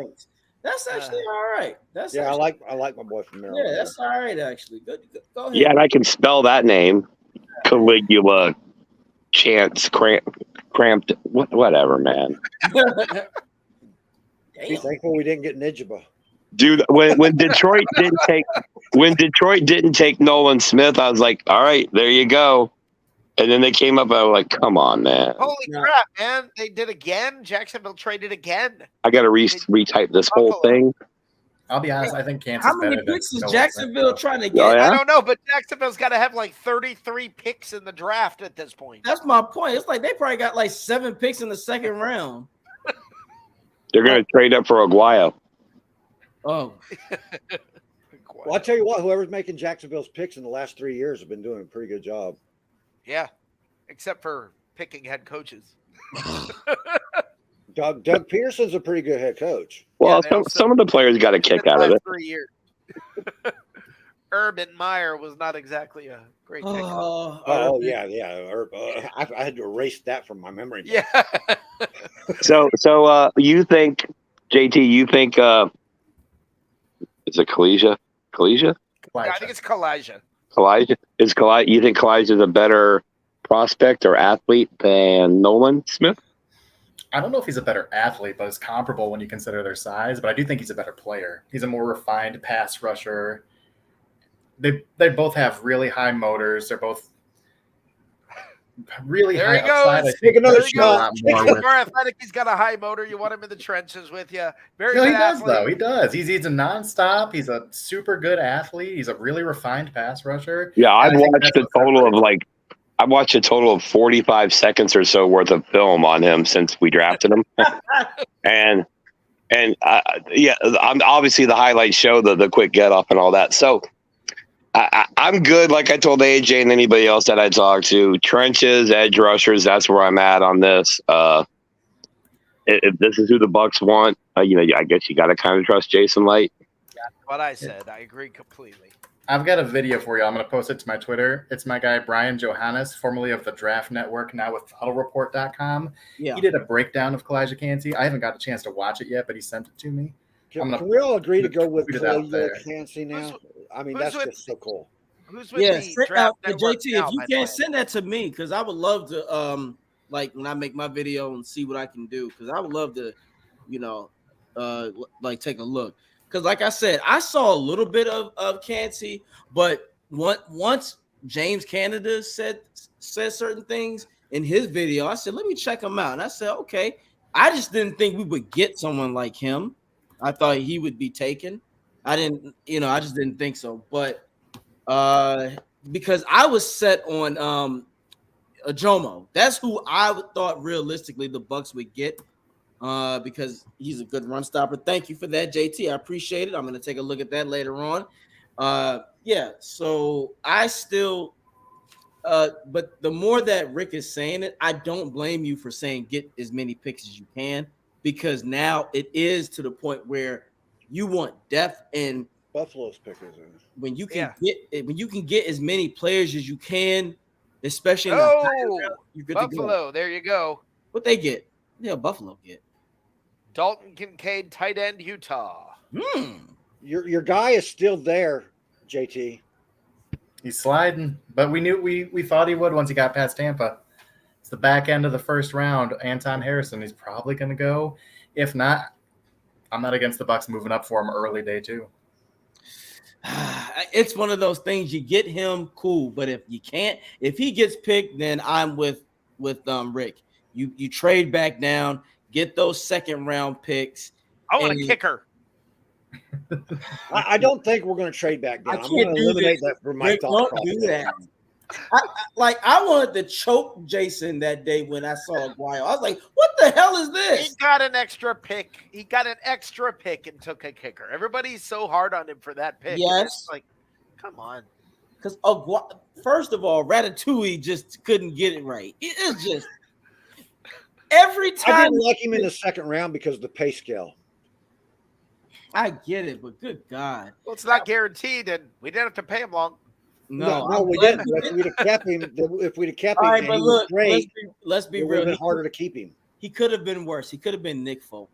That's actually all right. That's Yeah, actually, I like my boy from Maryland. yeah, that's all right actually. Good. Go ahead. Yeah, and I can spell that name. Caligula, Chance, Cramped, whatever, man. Be thankful we didn't get Nijaba. Dude, when Detroit didn't take Nolan Smith, I was like, all right, there you go. And then they came up, I was like, come on, man. Holy crap, man. They did again. Jacksonville traded again. I got to retype this whole thing. I'll be honest. I think Kansas. How many picks is Jacksonville trying to get? Oh, yeah? I don't know, but Jacksonville's got to have like 33 picks in the draft at this point. That's my point. It's like they probably got like 7 picks in the second round. They're going to trade up for Aguayo. Oh. Well, I'll tell you what, whoever's making Jacksonville's picks in the last 3 years have been doing a pretty good job. Yeah, except for picking head coaches. Doug Peterson's a pretty good head coach. Well, some of the players got a kick out of it. 3 years. Urban Meyer was not exactly a great pick. Yeah. I had to erase that from my memory. Yeah. So you think, JT? You think is it Kalijah? Yeah, I think it's Kalijah. You think Kalijah's a better prospect or athlete than Nolan Smith? I don't know if he's a better athlete, but it's comparable when you consider their size. But I do think he's a better player. He's a more refined pass rusher. They both have really high motors. They're both really high upside. Take another shot. More athletic. He's got a high motor. You want him in the trenches with you. Very good he does, athlete. though. He does. He's a nonstop. He's a super good athlete. He's a really refined pass rusher. Yeah, I've watched a total of 45 seconds or so worth of film on him since we drafted him, and I'm obviously the highlights show the quick get off and all that. So I'm good. Like I told AJ and anybody else that I talked to, trenches, edge rushers. That's where I'm at on this. If this is who the Bucs want, I guess you got to kind of trust Jason Light. That's what I said. I agree completely. I've got a video for you. I'm going to post it to my Twitter. It's my guy, Brian Johannes, formerly of the Draft Network, now with HuddleReport.com. Yeah. He did a breakdown of Kalijah Kancey. I haven't got a chance to watch it yet, but he sent it to me. Can we all agree to go with Kalijah Kancey now? I mean, that's just so cool. Who's with the Draft Network JT, now, if you can't send that to me, because I would love to, like when I make my video and see what I can do, because I would love to, like take a look. Because like I said, I saw a little bit of Kancey, but once James Canada said certain things in his video, I said, let me check him out. And I said, okay. I just didn't think we would get someone like him. I thought he would be taken. I just didn't think so. But because I was set on Ajomo. That's who I thought realistically the Bucs would get. Because he's a good run stopper. Thank you for that, JT. I appreciate it. I'm going to take a look at that later on. So I still, but the more that Rick is saying it, I don't blame you for saying get as many picks as you can, because now it is to the point where you want depth, and Buffalo's pickers. When you can get as many players as you can, especially in you're good Buffalo. To go. There you go. What they get? Yeah, Buffalo get Dalton Kincaid, tight end, Utah. Your guy is still there, JT. He's sliding, but we thought he would once he got past Tampa. It's the back end of the first round. Anton Harrison, he's probably going to go. If not, I'm not against the Bucs moving up for him early day too. It's one of those things. You get him, cool, but if he gets picked, then I'm with Rick. You trade back down, get those second round picks. I want a kicker. I don't think we're going to trade back down. I'm going to eliminate that from my thought process. Do that. I wanted to choke Jason that day when I saw Aguayo. I was like, what the hell is this? He got an extra pick. And took a kicker. Everybody's so hard on him for that pick. Yes. It's like, come on. Because first of all, Ratatouille just couldn't get it right. It's just every time. I didn't like him in the second round because of the pay scale. I get it, but good God. Well, it's not guaranteed, and we didn't have to pay him long. No, we didn't. If we'd have kept him, all right, but look, let's be real. It would have been harder to keep him. He could have been worse. He could have been Nick Folk.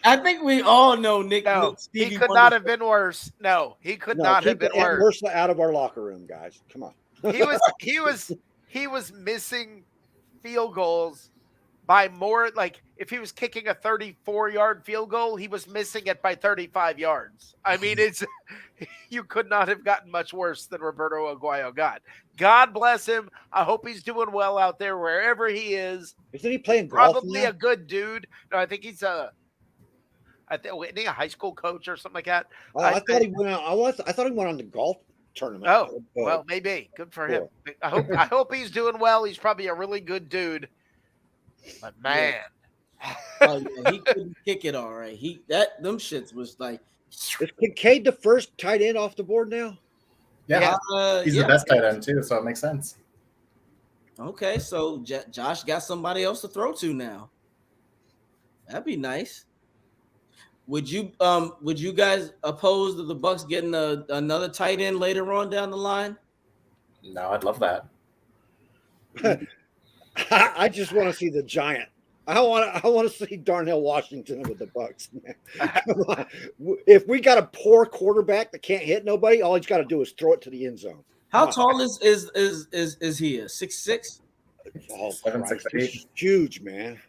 I think we all know Nick. No, Stevie he could Wonder- not have been worse. No, he could No, not have keep been Aunt worse. Marissa out of our locker room, guys. Come on. He was missing field goals by more. Like if he was kicking a 34-yard field goal, he was missing it by 35 yards. I mean, it's you could not have gotten much worse than Roberto Aguayo got. God bless him. I hope he's doing well out there wherever he is. Isn't he playing golf? Probably now? a good dude. No, I think he's a high school coach or something like that. Oh, I thought he went out. I thought he went on the golf tournament. Oh, well, maybe. Good for him. I hope he's doing well. He's probably a really good dude. But man. Oh, yeah, he couldn't kick it all right. Them shits was like. Is Kincaid the first tight end off the board now? Yeah, he's the best tight end too, so it makes sense. Okay, so Josh got somebody else to throw to now. That'd be nice. Would you guys oppose the Bucs getting another tight end later on down the line? No, I'd love that. I just want to see the giant. I want to see Darnell Washington with the Bucs. Come on. If we got a poor quarterback that can't hit nobody, all he's got to do is throw it to the end zone. How tall is he? 6'6"? Oh, 7, 6, 8. he's huge, man.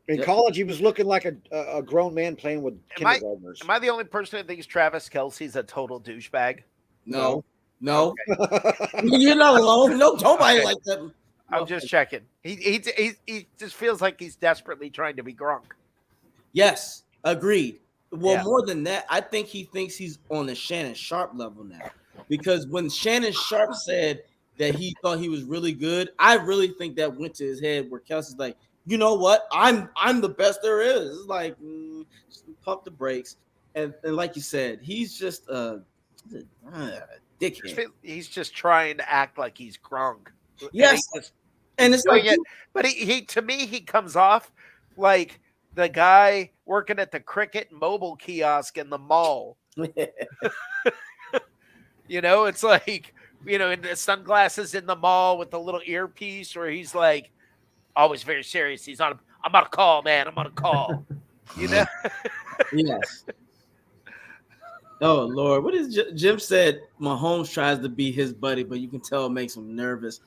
In college, he was looking like a grown man playing with kindergartners. Am I the only person that thinks Travis Kelce's a total douchebag? No. You're not alone. No, nobody like that. I'm just checking. He just feels like he's desperately trying to be Gronk. Yes, agreed. Well, more than that, I think he thinks he's on the Shannon Sharp level now. Because when Shannon Sharp said that he thought he was really good, I really think that went to his head where Kelsey's like, you know what? I'm the best there is. It's like pump the brakes. And like you said, he's just a dickhead. He's just trying to act like he's Gronk. Yes. And it's like but he to me, he comes off like the guy working at the Cricket mobile kiosk in the mall. It's like, in the sunglasses in the mall with the little earpiece where he's like always very serious. He's on, I'm on a call, man. I'm on a call. Yes. Oh, Lord. What is Jim said? Mahomes tries to be his buddy, but you can tell it makes him nervous.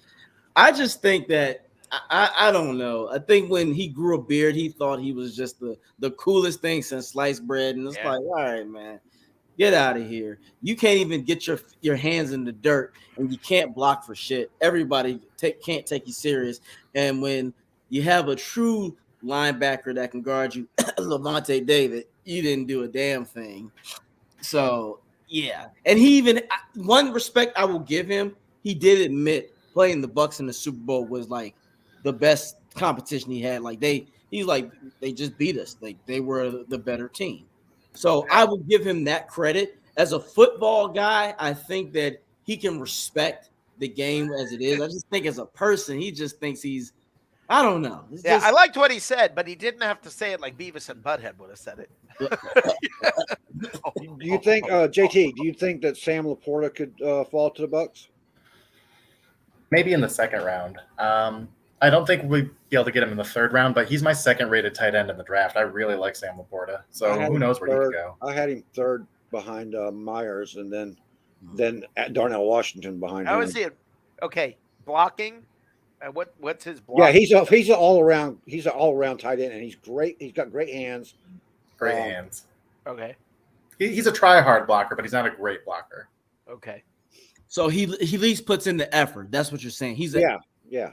I just think that I don't know. I think when he grew a beard, he thought he was just the coolest thing since sliced bread. And it's like, all right, man, get out of here. You can't even get your hands in the dirt, and you can't block for shit. Everybody can't take you serious. And when you have a true linebacker that can guard you, Levante David, you didn't do a damn thing. So, yeah. And he even – one respect I will give him, he did admit playing the Bucs in the Super Bowl was like the best competition he had. Like they just beat us. Like they were the better team. So I will give him that credit. As a football guy, I think that he can respect the game as it is. I just think as a person, he just thinks he's, I don't know. I liked what he said, but he didn't have to say it like Beavis and Butthead would have said it. Do you think, JT, do you think that Sam Laporta could fall to the Bucs? Maybe in the second round. I don't think we'd be able to get him in the third round, but he's my second-rated tight end in the draft. I really like Sam Laporta, so who knows where he could go. I had him third behind Myers, and then Darnell Washington behind him. How is he? Okay, blocking. What's his block? Yeah, he's an all-around tight end, and he's great. He's got great hands. Great hands. Okay. He's a try-hard blocker, but he's not a great blocker. Okay. So he at least puts in the effort. That's what you're saying. Yeah.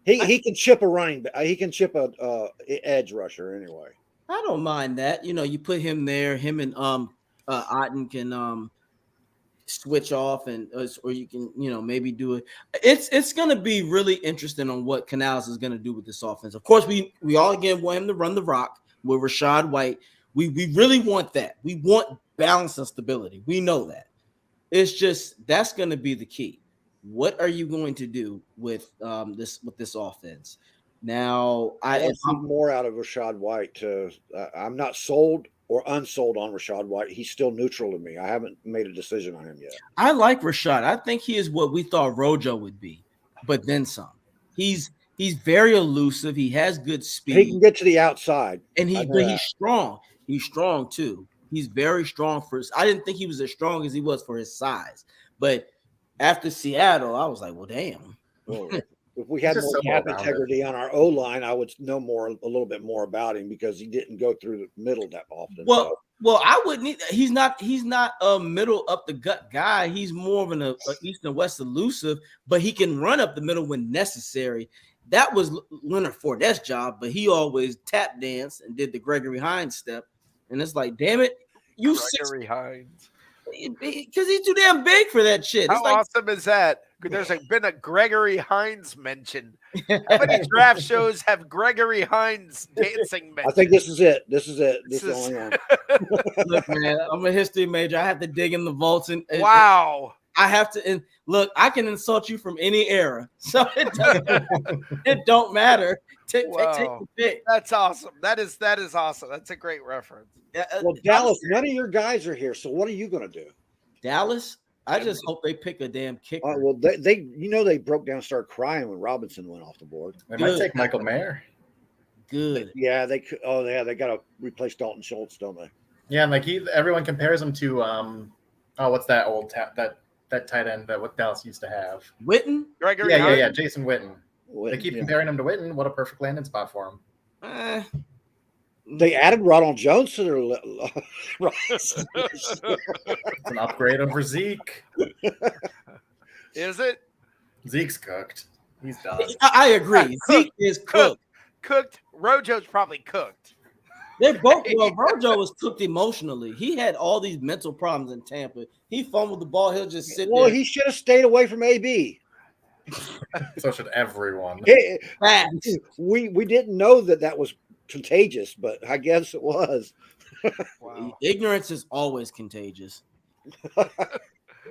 He can chip a running back. He can chip a edge rusher anyway. I don't mind that. You put him there. Him and Otten can switch off, or you can maybe do it. It's going to be really interesting on what Canales is going to do with this offense. Of course, we all again want him to run the rock with Rachaad White. We really want that. We want balance and stability. We know that. It's just that's going to be the key. What are you going to do with this offense? Now, I see more out of Rachaad White. I'm not sold or unsold on Rachaad White. He's still neutral to me. I haven't made a decision on him yet. I like Rachaad. I think he is what we thought Rojo would be, but then some. He's He's very elusive. He has good He speed, can get to the outside, and I know but that. he's strong. He's strong too. He's very strong for his. I didn't think he was as strong as he was for his size, but after Seattle, I was like, well, damn. Well, if we He's had just more so cap well-rounded. integrity on our O line, I would know a little bit more about him because he didn't go through the middle that often. Well, I wouldn't. He's not a middle up the gut guy. He's more of a east and west elusive, but he can run up the middle when necessary. That was Leonard Fournette's job, but he always tap danced and did the Gregory Hines step. And it's like, damn it, you Gregory Hines. because he's too damn big for that shit. How It's like, awesome is that? There's been a Gregory Hines mention. How many draft shows have Gregory Hines dancing mentioned? I think this is it. This is it. This This is is- the only one. look, man, I'm a history major. I have to dig in the vaults and Wow. I have to. And look, I can insult you from any era, so it don't matter. Take the pick. That's awesome. That is awesome. That's a great reference. Well, Dallas, none of your guys are here. So what are you going to do? Dallas, I just hope they pick a damn kicker. Well, they broke down, and started crying when Robinson went off the board. They might take Michael Mayer. Good. Yeah, they could. Oh, yeah, they got to replace Dalton Schultz, don't they? Yeah, and like everyone compares him to what's that old that tight end that what Dallas used to have? Witten? Gregory Yeah, Hines? Jason Witten. They keep comparing him to Witten. What a perfect landing spot for him. They added Ronald Jones to their It's an upgrade over Zeke. Is it? Zeke's cooked. He's done. I agree. Zeke is cooked. Cooked. Rojo's probably cooked. They're both. Well, Rojo was cooked emotionally. He had all these mental problems in Tampa. He fumbled the ball. He'll just sit there. he should have stayed away from AB. So should everyone. Facts. We didn't know that was contagious, but I guess it was. Wow. Ignorance is always contagious.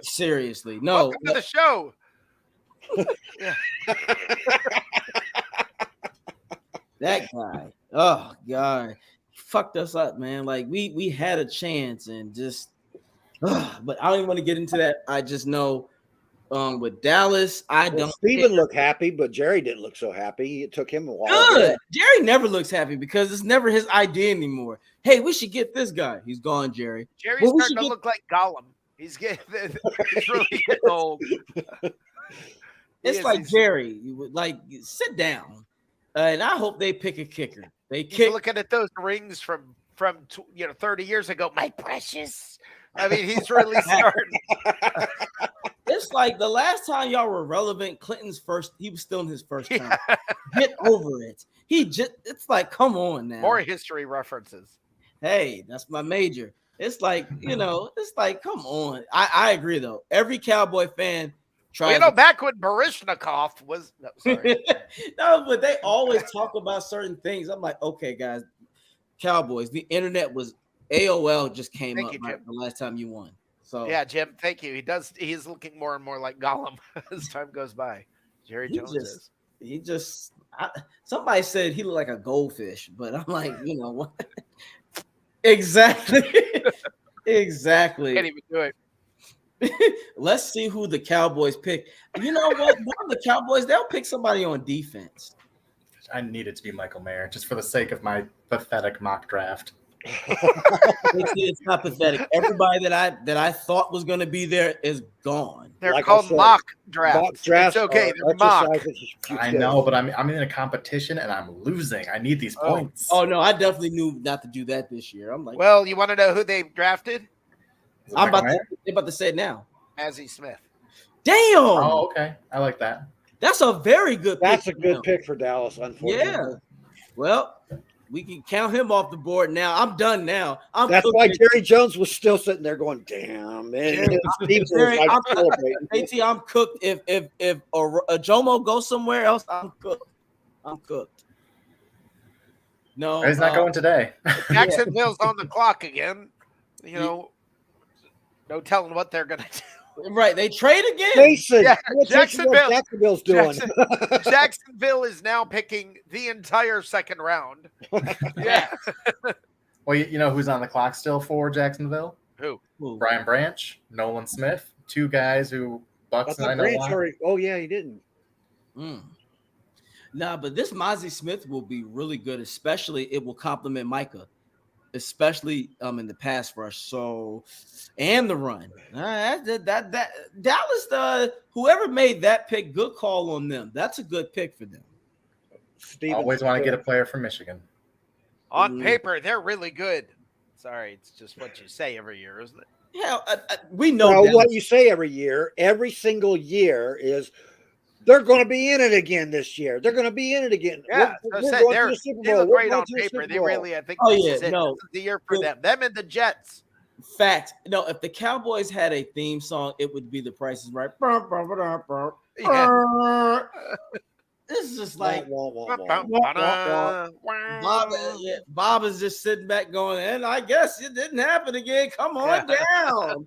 Seriously, no. Welcome to the show. That guy. Oh God, he fucked us up, man. Like we had a chance and just. But I don't even want to get into that. I just know. With Dallas, I don't. Steven looked happy, but Jerry didn't look so happy. It took him a while. Good. Jerry never looks happy because it's never his idea anymore. Hey, we should get this guy. He's gone, Jerry. Jerry's Well, we starting to should look like Gollum. He's really getting old. It's like Jerry. You would like sit down, and I hope they pick a kicker. They kick. Looking at those rings from 30 years ago, my precious. I mean, he's really starting. It's like the last time y'all were relevant. Clinton's first. He was still in his first term. Get over it. It's like, come on now. More history references. Hey, that's my major. It's like, it's like, come on. I agree though. Every Cowboy fan tries. Back when Barishnikov was sorry. No, but they always talk about certain things. I'm like, okay, guys, Cowboys. The internet was AOL just came up right the last time you won. So yeah, Jim, thank you. He's looking more and more like Gollum as time goes by. Jerry Jones is. Somebody said he looked like a goldfish, but I'm like, what? Exactly. Exactly. Can't even do it. Let's see who the Cowboys pick. You know what? The Cowboys, they'll pick somebody on defense. I need it to be Michael Mayer just for the sake of my pathetic mock draft. It's not pathetic. Everybody that I thought was going to be there is gone. They're called mock drafts. Mock drafts. It's okay. They're mock. I know, but I'm in a competition and I'm losing. I need these points. Oh no, I definitely knew not to do that this year. I'm like, well, you want to know who they drafted? I'm about to say it now. Mazzie Smith. Damn. Oh, okay. I like that. That's a very good pick. That's a good pick for Dallas, unfortunately. Yeah. Well, we can count him off the board now. I'm done now. That's why Jerry Jones was still sitting there going, damn, man. I'm cooked. If a Jomo goes somewhere else, I'm cooked. I'm cooked. No. He's not going today. Jacksonville's on the clock again. No telling what they're going to do. Right, they trade again. Jason, yeah, Jacksonville's doing. Jacksonville is now picking the entire second round. Yeah. Well, you know who's on the clock still for Jacksonville? Who? Brian Branch, Nolan Smith, two guys who Bucs and I know. Oh yeah, he didn't. Nah, but this Mozzie Smith will be really good, especially it will complement Micah, especially in the pass rush. So and the run. That Dallas, whoever made that pick, good call on them. That's a good pick for them. Always want to get a player from Michigan. On paper, they're really good. Sorry, it's just what you say every year, isn't it? Yeah, we know what you say every year, every single year is they're going to be in it again this year. They're going to be in it again. Yeah, we're going to the Super Bowl. They look great on the paper. They really, I think, Oh, this yeah, is it. no. This is the year for them. Them and the Jets. Fact. No, if the Cowboys had a theme song, it would be The Price is Right. Yeah. This is just like Bob Bob is just sitting back going, and I guess it didn't happen again. Come on down.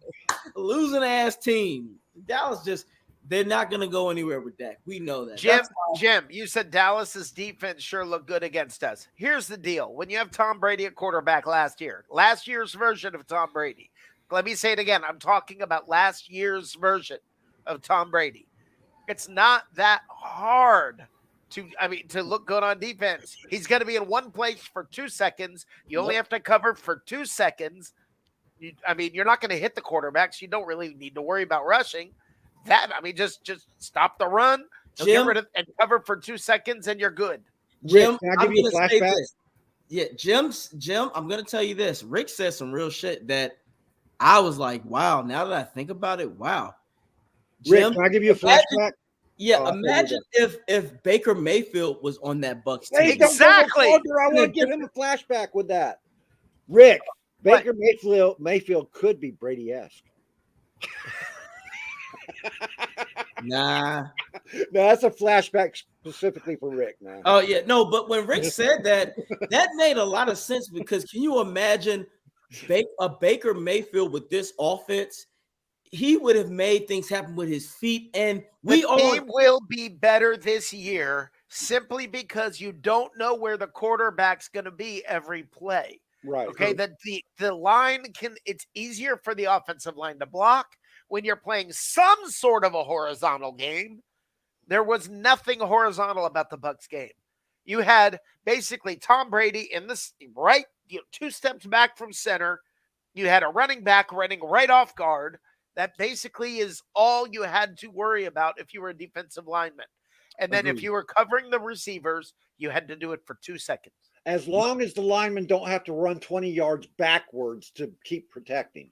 Losing ass team. Dallas they're not going to go anywhere with Dak. We know that. Jim, you said Dallas's defense sure looked good against us. Here's the deal. When you have Tom Brady at quarterback last year's version of Tom Brady, let me say it again. I'm talking about last year's version of Tom Brady. It's not that hard to look good on defense. He's going to be in one place for 2 seconds. You only have to cover for 2 seconds. You're not going to hit the quarterbacks. You don't really need to worry about rushing. Just stop the run, get rid of and cover for 2 seconds, and you're good. Jim, can I give you a flashback? Yeah, Jim, I'm going to tell you this. Rick said some real shit that I was like, wow, now that I think about it, wow. Jim, Rick, can I give you a flashback? Yeah, imagine if Baker Mayfield was on that Bucs team. Exactly. I want to give him a flashback with that. Rick, Baker Mayfield could be Brady-esque. Nah, that's a flashback specifically for Rick. Now. Oh yeah, no, but when Rick said that made a lot of sense because can you imagine a Baker Mayfield with this offense? He would have made things happen with his feet, and the team will be better this year simply because you don't know where the quarterback's going to be every play. Right. Okay. The line it's easier for the offensive line to block when you're playing some sort of a horizontal game. There was nothing horizontal about the Bucs game. You had basically Tom Brady in this right, 2 steps back from center. You had a running back running right off guard. That basically is all you had to worry about if you were a defensive lineman. And then if you were covering the receivers, you had to do it for 2 seconds. As long as the linemen don't have to run 20 yards backwards to keep protecting.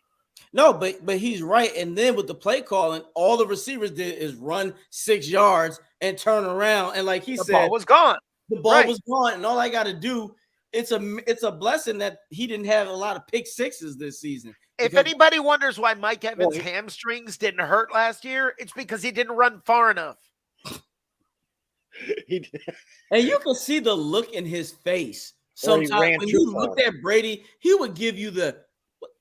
No, but he's right. And then with the play calling, all the receivers did is run 6 yards and turn around. And like he said, the ball was gone. The ball was gone. And all I got to do, it's a blessing that he didn't have a lot of pick sixes this season. If anybody wonders why Mike Evans' hamstrings didn't hurt last year, it's because he didn't run far enough. And you can see the look in his face. Sometimes when you looked at Brady, he would give you the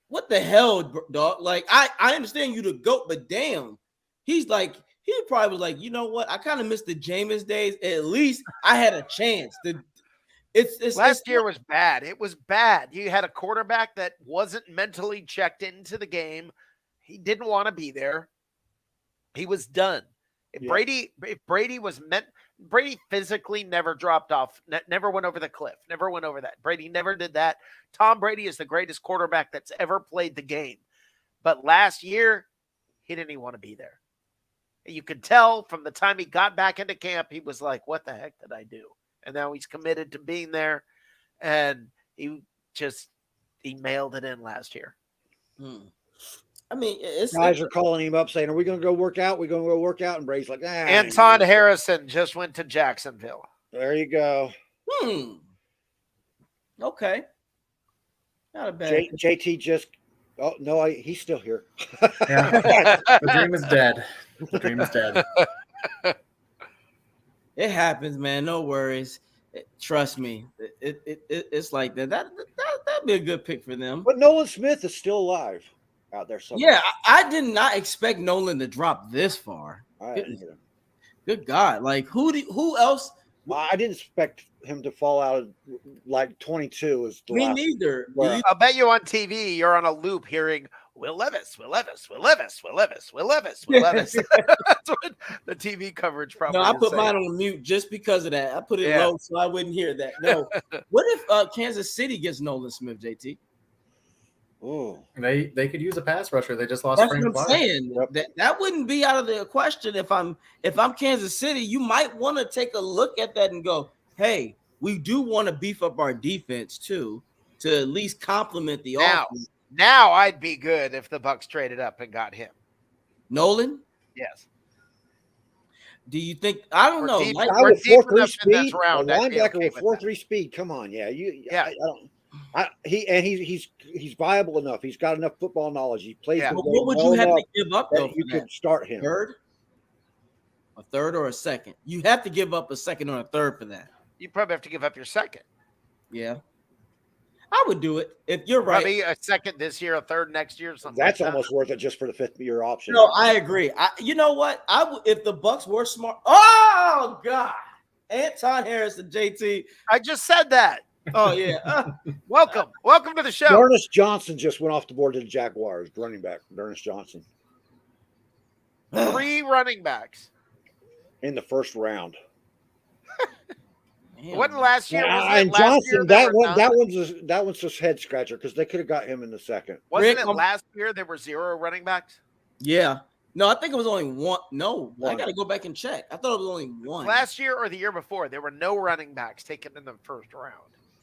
what the hell, dog? Like, I understand you the GOAT, but damn, he probably was like, you know what? I kind of missed the Jameis days. At least I had a chance. Last year was bad. It was bad. You had a quarterback that wasn't mentally checked into the game. He didn't want to be there. He was done. If Brady was meant, Brady physically never dropped off, never went over the cliff, never went over that. Brady never did that. Tom Brady is the greatest quarterback that's ever played the game. But last year, he didn't even want to be there. You could tell from the time he got back into camp, he was like, what the heck did I do? And now he's committed to being there. And he mailed it in last year. I mean, guys are calling him up saying, are we going to go work out? We're going to go work out. And Brady's like, Anton Harrison just went to Jacksonville. There you go. Okay. Not a bad. JT just, he's still here. Yeah. The dream is dead. The dream is dead. It happens, man. No worries. Trust me. It's like that. That'd be a good pick for them. But Nolan Smith is still alive out there somewhere. Yeah, I did not expect Nolan to drop this far. Good God. Like, who else? I didn't expect him to fall out of like 22. Me neither. I'll bet you on TV, you're on a loop hearing Will Levis, Will Levis, Will Levis, Will Levis, Will Levis, Will Levis. That's what the TV coverage probably. No, I is put saying. mine on mute just because of that. I put it Yeah. low so I wouldn't hear that. No. What if Kansas City gets Nolan Smith, JT? Oh, They could use a pass rusher. They just lost That's Frank what I'm Clark. saying. Yep. That wouldn't be out of the question if I'm Kansas City. You might want to take a look at that and go, hey, we do want to beef up our defense too, to at least complement the offense. Now I'd be good if the Bucs traded up and got him. Nolan, Yes. do you think? I don't know. Deep, Like, guy with deep 4.3 enough in this speed, a round, I'd be linebacker okay with with 4.3 speed. Come on, yeah, Yeah. he's viable enough. He's got enough football knowledge. He plays. Yeah. The what game would well you have enough to give up that though? you For could start him. a third or a second? You have to give up a second or a third for that. You probably have to give up your second. Yeah, I would do it if you're right. Probably a second this year, a third next year, something. That's like that. almost worth it just for the 5th-year option. No, I agree. You know what? If the Bucs were smart. Oh God, Anton Harris and JT. I just said that. Oh yeah. Welcome to the show. Ernest Johnson just went off the board to the Jaguars. Running back, Ernest Johnson, 3 running backs. in the 1st round. Wasn't last year? And Johnson, that one's just head scratcher because they could have got him in the 2nd. Wasn't Rick, it last year there were 0 running backs? Yeah. No, I think it was only one. No, I One. got to go back and check. I thought it was only one. Last year or the year before, there were no running backs taken in the 1st round.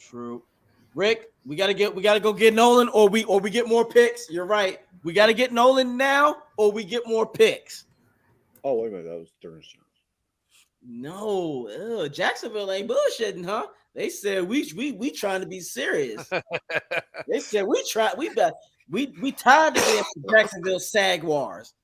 True. Rick, we gotta go get Nolan, or we get more picks. You're right. We gotta get Nolan now, or we get more picks. Oh, wait a minute, that was Ernest Johnson. No, Jacksonville ain't bullshitting, huh? They said we trying to be serious. They said we tired of the Jacksonville Jaguars.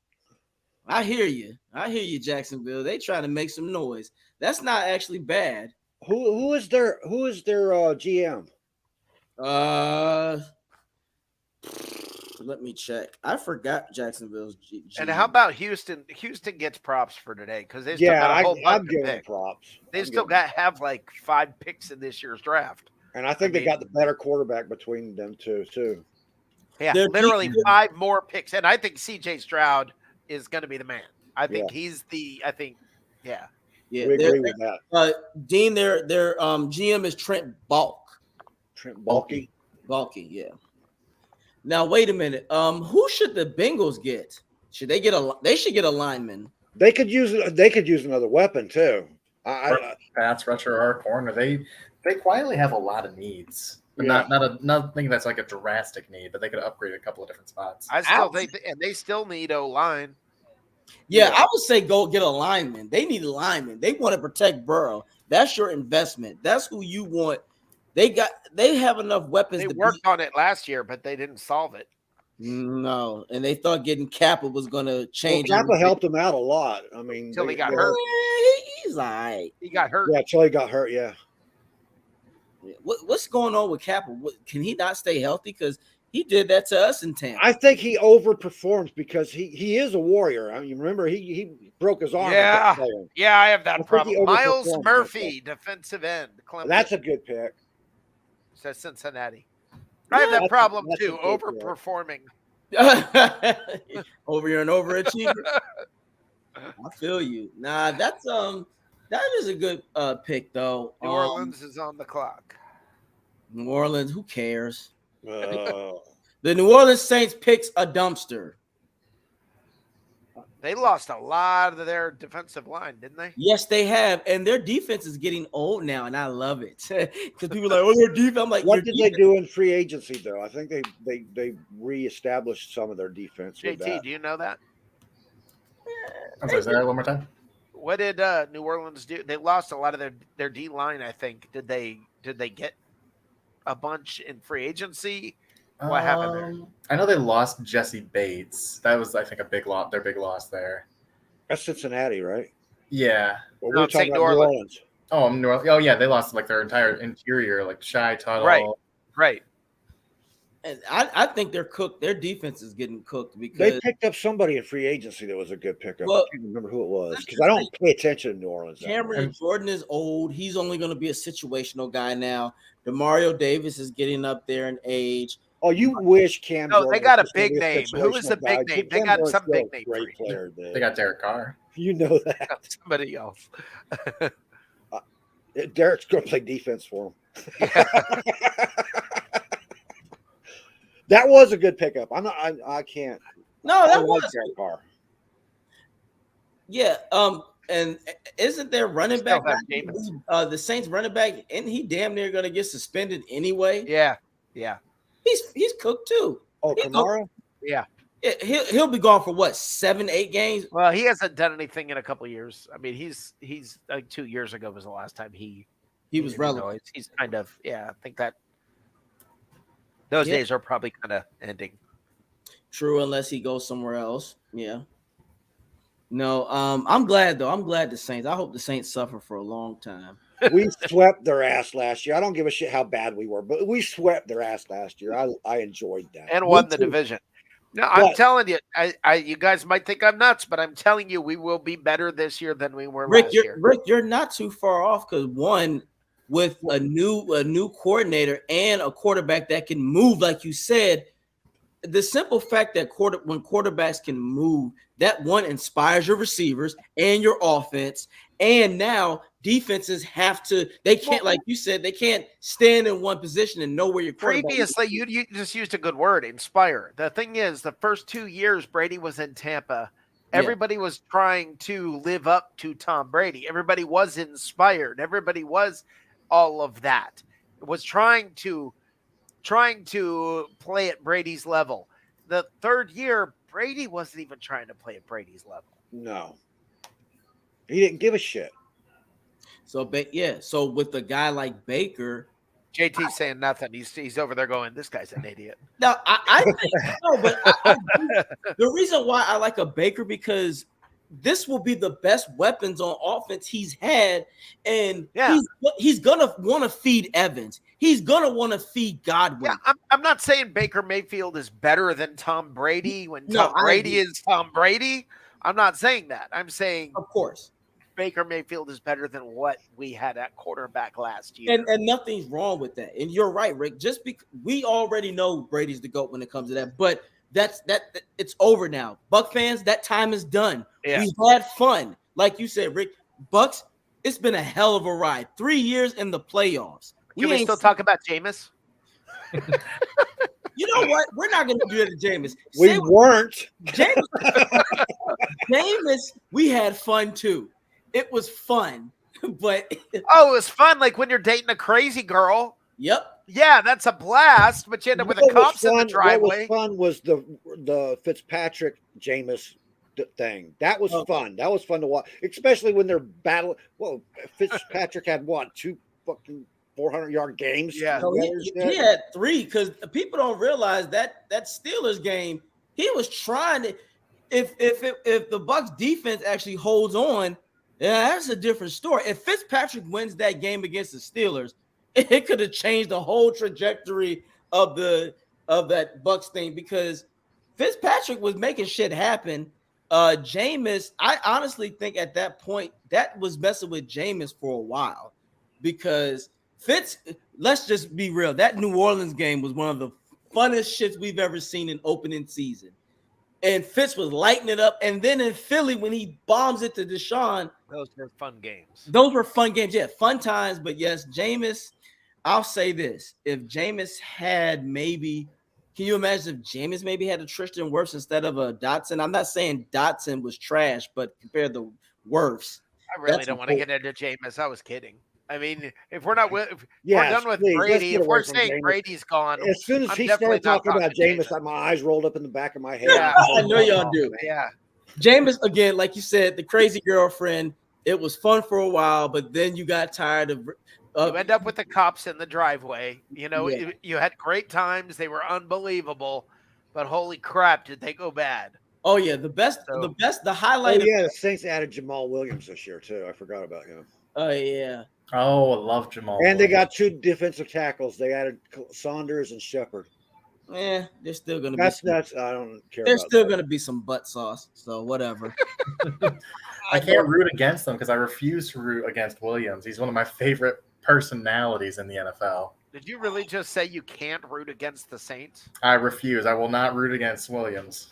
I hear you, Jacksonville. They trying to make some noise. That's not actually bad. Who is their GM? Let me check. I forgot Jacksonville's GM. And how about Houston? Houston gets props for today because they still got a whole I'm bunch of giving them picks. props. They still have like 5 picks in this year's draft. And I think they got the better quarterback between them two too. Yeah, They're literally deep. 5 more picks, and I think C.J. Stroud is going to be the man. I think he's the. Yeah. Yeah, We agree with that. Dean, their GM is Trent Trent Baalke. Balky, yeah. Now wait a minute. Who should the Bengals get? Should they get they should get a lineman. They could use another weapon too. Pass rusher or corner. They quietly have a lot of needs. But nothing that's like a drastic need, but they could upgrade a couple of different spots. I still think, and they still need O-line. Yeah, I would say go get a lineman. They need a lineman. They want to protect Burrow. That's your investment. That's who you want. They have enough weapons. They worked on it last year, but they didn't solve it. No, and they thought getting Kappa was going to change. Kappa helped them out a lot. I mean, Until he got hurt. He's all right. He got hurt. Yeah, until he got hurt. Yeah. What's going on with Kappa? Can he not stay healthy? Because he did that to us in Tampa. I think he overperforms because he is a warrior. I mean, remember he broke his arm. Yeah, I have that problem. Miles overperformed. Murphy, defensive end. Clemson. That's a good pick. Says Cincinnati. I have that problem that's too, a good pick. overperforming. Over you're an overachiever. I feel you. Nah, that is a good pick though. New Orleans is on the clock. New Orleans, who cares? Uh, The New Orleans Saints picks a dumpster. They lost a lot of their defensive line, didn't they? Yes, they have, and their defense is getting old now, and I love it because people are like, "Oh, their defense." I'm like, what did they do in free agency though? I think they reestablished some of their defense. with JT, that. do you know that? I'm sorry, say that one more time. What did New Orleans do? They lost a lot of their D line, I think. Did they get a bunch in free agency? What happened there? I know they lost Jesse Bates. That was, I think, a big loss. Their big loss there. That's Cincinnati, right? Yeah. Well, No, we're I'm talking saying about New New Orleans. Orleans. Oh, yeah. They lost like their entire interior, like Shy Tuttle. Right. And I think they're cooked. Their defense is getting cooked because They picked up somebody in free agency that was a good pickup. Well, I can't remember who it was because I don't pay attention to New Orleans. that much. Cameron Jordan is old. He's only going to be a situational guy now. DeMario Davis is getting up there in age. Oh, you wish Cam. No, Jordan they got a was gonna big be name. Who is the situational guy. big name? They Cam got Jordan's some still big a name great for you. player. Dude. They got Derek Carr. You know that. Somebody else. Derek's going to play defense for him. Yeah. That was a good pickup. I can't. No, I that like was Derek Carr. yeah. And isn't there running Still back? have Jameis. The Saints running back, isn't he damn near gonna get suspended anyway? Yeah. He's cooked too. Oh, He Kamara. Yeah. He'll be gone for what 7-8 games. Well, he hasn't done anything in a couple of years. I mean, he's like 2 years ago was the last time he was relevant. He's kind of I think that those days are probably kind of ending. True, unless he goes somewhere else. Yeah. No, I'm glad though. I'm glad the Saints. I hope the Saints suffer for a long time. We swept their ass last year. I don't give a shit how bad we were, but we swept their ass last year. I enjoyed that And won the division. No, I'm telling you, you guys might think I'm nuts, but I'm telling you, we will be better this year than we were last year. Rick, you're not too far off because one, with a new coordinator and a quarterback that can move, like you said, the simple fact that when quarterbacks can move, that one inspires your receivers and your offense. And now defenses they can't, like you said, they can't stand in one position and know where your quarterback Previously, you just used a good word, inspire. The thing is, the first 2 years Brady was in Tampa, everybody was trying to live up to Tom Brady. Everybody was inspired. Everybody was all of that. It was trying to play at Brady's level. The third year, Brady wasn't even trying to play at Brady's level. No, he didn't give a shit. So, so with a guy like Baker, JT's saying nothing. He's over there going, "This guy's an idiot." No, I think no, but the reason why I like a Baker because this will be the best weapons on offense he's had, and he's gonna want to feed Evans. He's gonna want to feed Godwin. Yeah, I'm not saying Baker Mayfield is better than Tom Brady when Tom Brady is Tom Brady. I'm not saying that. I'm saying, of course, Baker Mayfield is better than what we had at quarterback last year. And nothing's wrong with that. And you're right, Rick. Just because we already know Brady's the GOAT when it comes to that, but it's over now. Buck fans, that time is done. Yeah. We had fun. Like you said, Rick, Bucks, it's been a hell of a ride. 3 years in the playoffs. Can we still talk about Jameis? You know what? We're not going to do it to Jameis. We weren't. Jameis, we had fun too. It was fun, but it was fun. Like when you're dating a crazy girl. Yep. Yeah, that's a blast. But you end up with the cops in the driveway. What was fun was the Fitzpatrick Jameis thing. That was fun. That was fun to watch, especially when they're battling. Well, Fitzpatrick had what, 2 fucking 400-yard games? Yeah, so he had 3 because people don't realize that Steelers game, he was trying to. If the Bucs defense actually holds on, yeah, that's a different story. If Fitzpatrick wins that game against the Steelers, it could have changed the whole trajectory of that Bucs thing because Fitzpatrick was making shit happen. Jameis, I honestly think at that point that was messing with Jameis for a while because Fitz, let's just be real. That New Orleans game was one of the funnest shits we've ever seen in opening season. And Fitz was lighting it up. And then in Philly, when he bombs it to Deshaun. Those were fun games. Those were fun games. Yeah, fun times. But yes, Jameis, I'll say this. If Jameis had maybe, can you imagine if Jameis maybe had a Tristan Wirfs instead of a Dotson? I'm not saying Dotson was trash, but compared to Wirfs. I really don't want to get into Jameis. I was kidding. I mean, if we're not we're done with Brady, if we're saying Jameis. Brady's gone, as soon as he started talking about Jameis, my eyes rolled up in the back of my head. Yeah, I know y'all do. Yeah, Jameis again, like you said, the crazy girlfriend. It was fun for a while, but then you got tired of. You end up with the cops in the driveway. You know, you had great times; they were unbelievable, but holy crap, did they go bad? Oh yeah, the highlight. Oh yeah, the Saints added Jamal Williams this year too. I forgot about him. Oh yeah. Oh, I love Jamal. And they got 2 defensive tackles. They added Saunders and Shepard. Yeah, there's still gonna be. That's I don't care. There's still gonna be some butt sauce. So whatever. I can't root against them because I refuse to root against Williams. He's one of my favorite personalities in the NFL. Did you really just say you can't root against the Saints? I refuse. I will not root against Williams.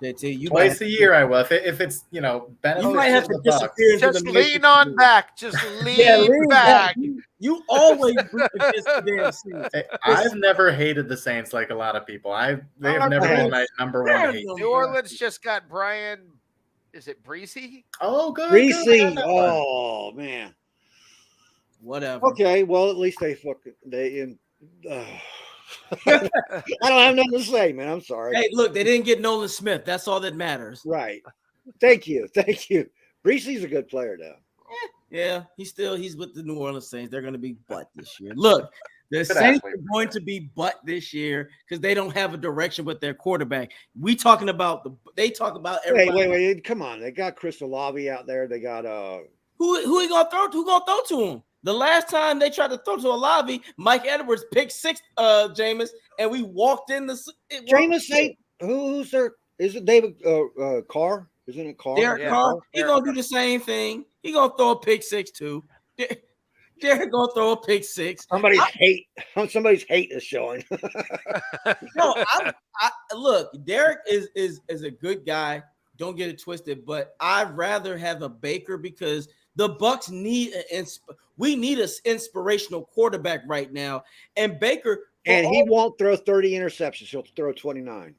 JT, you might Twice a year, I will. If it's beneficial might have to to the Bucs. disappear into Just the lean Matrix. on back. Just Yeah, lean lean back. back. You always root against the damn Saints. I've never hated the Saints like a lot of people. They have never been my number one hate. New Orleans just got Brian. Is it Breesy? Oh, good. Greasy. Oh man. Whatever. Okay, well at least they I don't have nothing to say, man. I'm sorry. Hey, look, they didn't get Nolan Smith. That's all that matters. Right. Thank you. Breesy's a good player now. Yeah, he's with the New Orleans Saints. They're going to be butt this year. Look, the Saints are going to be butt this year because they don't have a direction with their quarterback. They talk about everybody. Wait. Come on. They got Chris Olave out there. They got who he gonna throw? Who gonna throw to him? The last time they tried to throw to Olave, Mike Edwards picked 6, Jameis, and we walked in the Jameis ain't who's there? Is it David Carr? Isn't it Carr? Derek Carr. He's gonna do the same thing. He gonna throw a pick 6 too. Derek gonna throw a pick 6. Somebody's hate is showing. No, look, Derek is a good guy. Don't get it twisted, but I'd rather have a Baker because the Bucs need we need an inspirational quarterback right now, and Baker. And he won't throw 30 interceptions. He'll throw 29.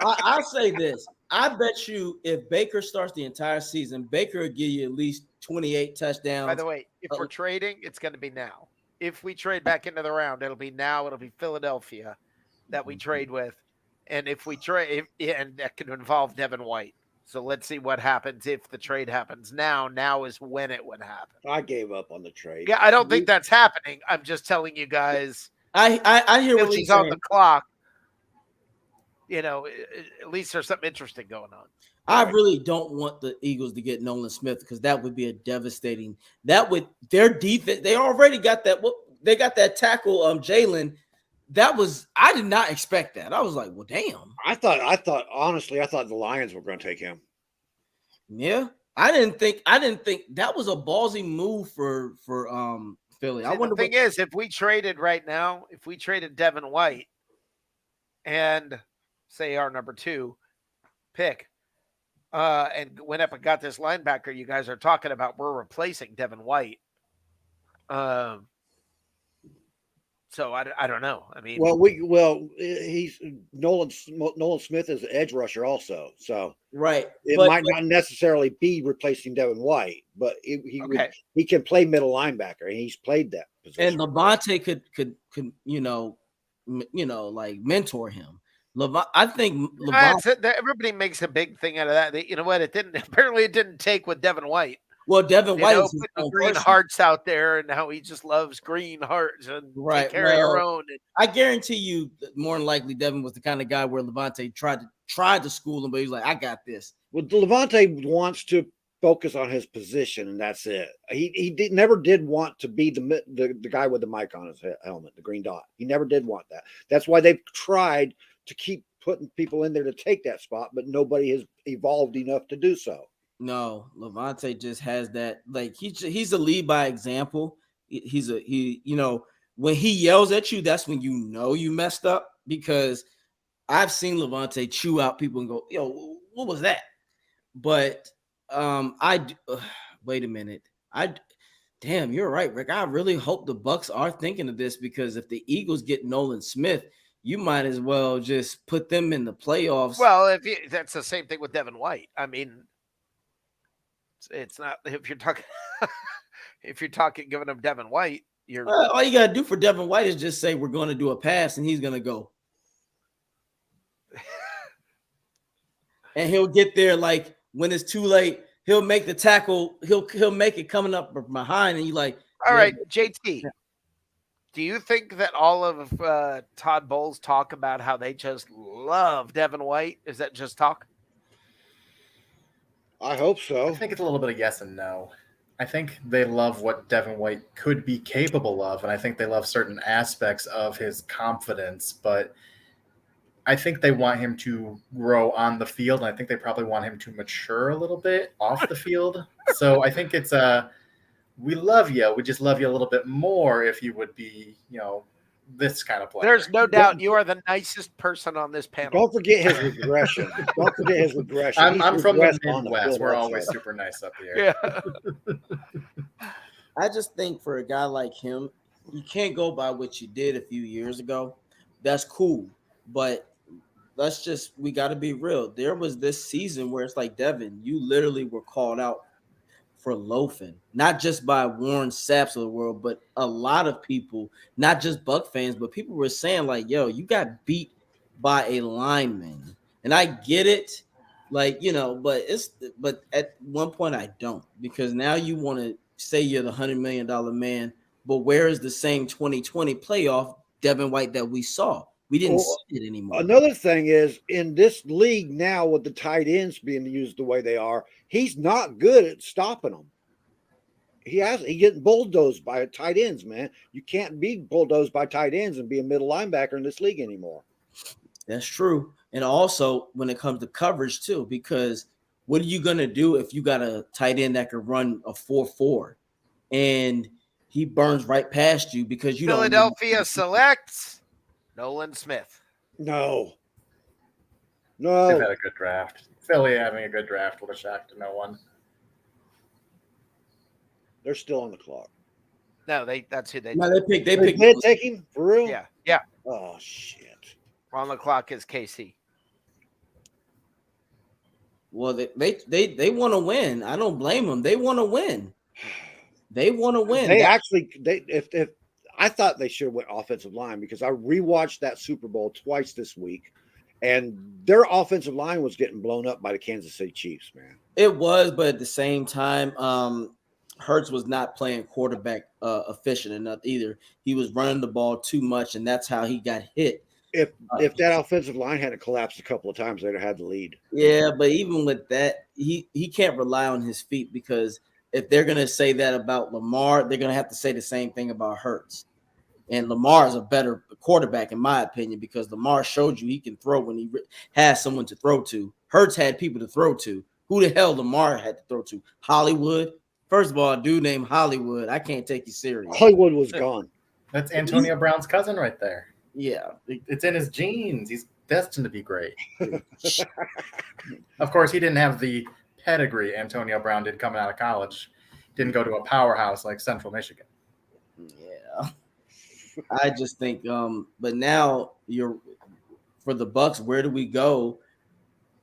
I'll say this. I bet you if Baker starts the entire season, Baker will give you at least 28 touchdowns. By the way, if we're trading, it's going to be now. If we trade back into the round, it'll be now. It'll be Philadelphia that we trade with. And if we trade, and that could involve Devin White. So let's see what happens if the trade happens now. Now is when it would happen. I gave up on the trade. Yeah, I don't think that's happening. I'm just telling you guys. I hear what you're saying. On the clock. At least there's something interesting going on. I really don't want the Eagles to get Nolan Smith because that would be a devastating. Their defense. They already got that. They got that tackle, Jalen. I did not expect that. I was like, well, damn. I thought honestly, the Lions were going to take him. Yeah. I didn't think that was a ballsy move for Philly. The thing is, if we traded right now, if we traded Devin White and say our number 2 pick, and went up and got this linebacker you guys are talking about, we're replacing Devin White. So I don't know. I mean, he's Nolan Smith is an edge rusher also, so right. It might not necessarily be replacing Devin White, but he can play middle linebacker, and he's played that position. And Levante could like mentor him. I think everybody makes a big thing out of that. You know what? It didn't take with Devin White. Well, Devin White is putting green hearts out there, and how he just loves green hearts and take care of your own. I guarantee you, more than likely, Devin was the kind of guy where Levante tried to school him, but he's like, "I got this." Well, Levante wants to focus on his position, and that's it. He never did want to be the guy with the mic on his helmet, the green dot. He never did want that. That's why they've tried to keep putting people in there to take that spot, but nobody has evolved enough to do so. No, Levante just has that. Like he's a lead by example. When he yells at you, that's when you know you messed up, because I've seen Levante chew out people and go, "Yo, what was that?" But wait a minute. Damn, you're right, Rick. I really hope the Bucs are thinking of this, because if the Eagles get Nolan Smith, you might as well just put them in the playoffs. Well, that's the same thing with Devin White. I mean, it's not if you're talking giving him Devin White, all you gotta do for Devin White is just say we're going to do a pass and he's going to go, and he'll get there like when it's too late. He'll make the tackle. He'll make it coming up behind, and you like. All right, JT. Do you think that all of Todd Bowles' talk about how they just love Devin White, is that just talk? I hope so. I think it's a little bit of yes and no. I think they love what Devin White could be capable of, and I think they love certain aspects of his confidence, but I think they want him to grow on the field, and I think they probably want him to mature a little bit off the field. So I think it's we love you. We just love you a little bit more if you would be, this kind of player. There's no doubt you are the nicest person on this panel. Don't forget his regression. Don't forget his regression. I'm from the regressed on Midwest. field We're also. always super nice up here. Yeah. I just think for a guy like him, you can't go by what you did a few years ago. That's cool, but we got to be real. There was this season where it's like, Devin, you literally were called out for loafing, not just by Warren Saps of the world, but a lot of people, not just Buck fans, but people were saying like, yo, you got beat by a lineman. And I get it, but at one point I don't, because now you want to say you're the $100 million man, but where is the same 2020 playoff Devin White that we saw? We didn't see it anymore. Another thing is, in this league now, with the tight ends being used the way they are, he's not good at stopping them. He getting bulldozed by tight ends, man. You can't be bulldozed by tight ends and be a middle linebacker in this league anymore. That's true. And also when it comes to coverage too, because what are you going to do if you got a tight end that could run a 4.4 and he burns right past you because you Philadelphia selects Nolan Smith. No. They've had a good draft. Philly having a good draft with a shock to no one. They're still on the clock. No, that's who they. No, they picked. They did take him for real. Yeah. Oh shit. On the clock is KC. Well, they want to win. I don't blame them. They want to win. They want to win. If I thought they should have went offensive line, because I rewatched that Super Bowl twice this week, and their offensive line was getting blown up by the Kansas City Chiefs, man. It was, but at the same time, Hurts was not playing quarterback efficient enough either. He was running the ball too much, and that's how he got hit. If that offensive line hadn't collapsed a couple of times, they'd have had the lead. Yeah, but even with that, he can't rely on his feet, because if they're going to say that about Lamar, they're going to have to say the same thing about Hurts. And Lamar is a better quarterback, in my opinion, because Lamar showed you he can throw when he has someone to throw to. Hurts had people to throw to. Who the hell Lamar had to throw to? Hollywood? First of all, a dude named Hollywood. I can't take you serious. Hollywood was gone. That's Antonio Brown's cousin right there. Yeah. It's in his genes. He's destined to be great. Of course, he didn't have the pedigree Antonio Brown did coming out of college. Didn't go to a powerhouse like Central Michigan. Yeah. I just think but now for the Bucs, where do we go?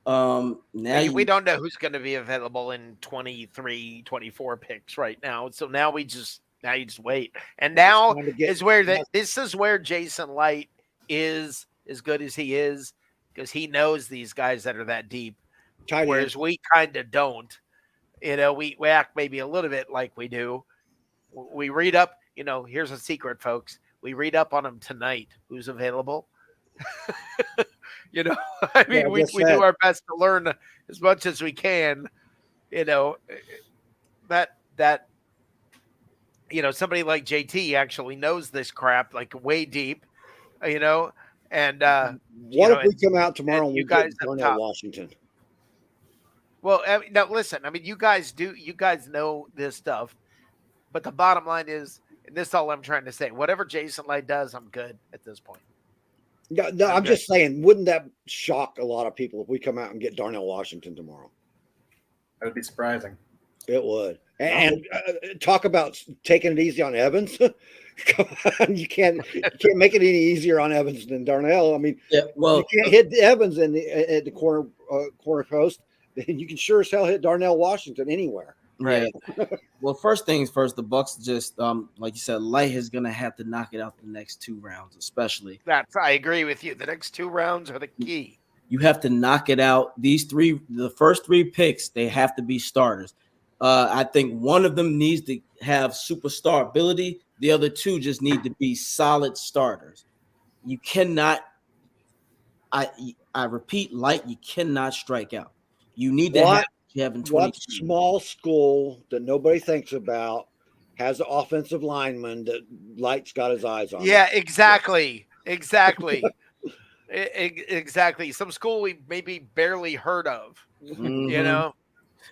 Now we don't know who's going to be available in 23, 24 picks right now. So now you just wait. And now this is where Jason Light is as good as he is, because he knows these guys that are that deep. Whereas we kind of don't. We act maybe a little bit like we do. We read up, here's a secret, folks. We read up on him tonight. Who's available? We do our best to learn as much as we can. That somebody like JT actually knows this crap like way deep. And what if we come out tomorrow and we guys get Darnell Washington? Well, now listen. You guys know this stuff, but the bottom line is, and this is all I'm trying to say. Whatever Jason Light does, I'm good at this point. No, I'm just saying, wouldn't that shock a lot of people if we come out and get Darnell Washington tomorrow? That would be surprising. It would. And talk about taking it easy on Evans. Come on, you can't make it any easier on Evans than Darnell. I mean, you can't hit Evans at the corner post. Then you can sure as hell hit Darnell Washington anywhere. Right. Well, first things first, the Bucs just like you said, Light is gonna have to knock it out the next 2 rounds, especially. I agree with you. The next 2 rounds are the key. You have to knock it out. The first 3 picks, they have to be starters. I think one of them needs to have superstar ability. The other 2 just need to be solid starters. You cannot. I repeat, Light. You cannot strike out. You need to have. What small school that nobody thinks about has an offensive lineman that Light's got his eyes on? Yeah, exactly. Exactly. Some school we maybe barely heard of,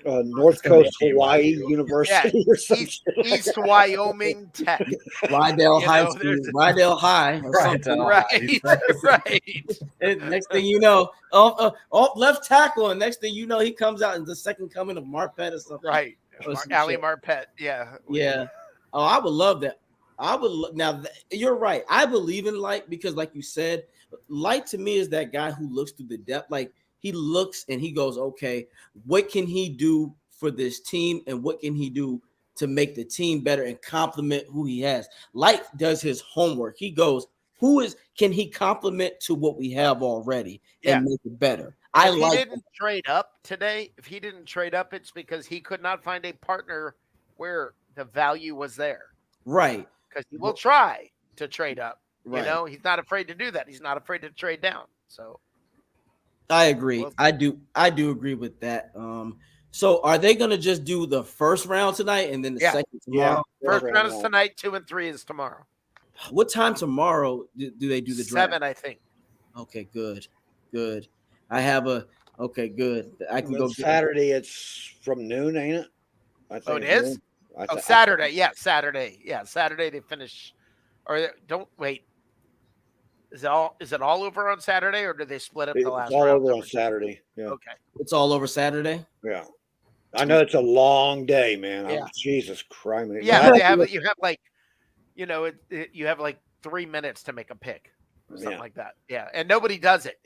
North gonna be Coast a Hawaii TYU. University or some East, shit like East that. Wyoming Tech. Rydell You High know, School, there's- Rydell High, or Right, something. Right, right, And next thing you know, left tackle, and next thing you know, he comes out in the second coming of Marpet or something. right. Or some Ali shit. Marpet, yeah. Yeah. Oh, I would love that. You're right. I believe in Light because, like you said, Light to me is that guy who looks through the depth. Like he looks and he goes, okay, what can he do for this team, and what can he do to make the team better and complement who he has? Light does his homework. He goes, can he complement to what we have already Yeah. and make it better? And I if he like didn't trade up today, if he didn't trade up, it's because he could not find a partner where the value was there. right. Because he will try to trade up. Right. You know, he's not afraid to do that. He's not afraid to trade down. So I agree. Well- I do agree with that. So are they gonna just do the first round tonight and then the Yeah. second Yeah. tomorrow? first round is tonight, 2 and 3 is tomorrow. What time tomorrow do they do the draft? 7, I think. Okay, good. I have a good. I can go get Saturday. It's from noon, ain't it? I think Oh, it it's is? noon. Oh, Saturday. Yeah, Saturday. Yeah, Saturday they finish. Or don't wait. Is it all over on Saturday, or do they split up the It's last all round? over on Saturday. Yeah, Okay. It's all over Saturday. yeah. I know it's a long day, man. Yeah. Jesus Christ. Yeah, you have like, you know, you have like 3 minutes to make a pick, or something Yeah. like that. Yeah, and nobody does it.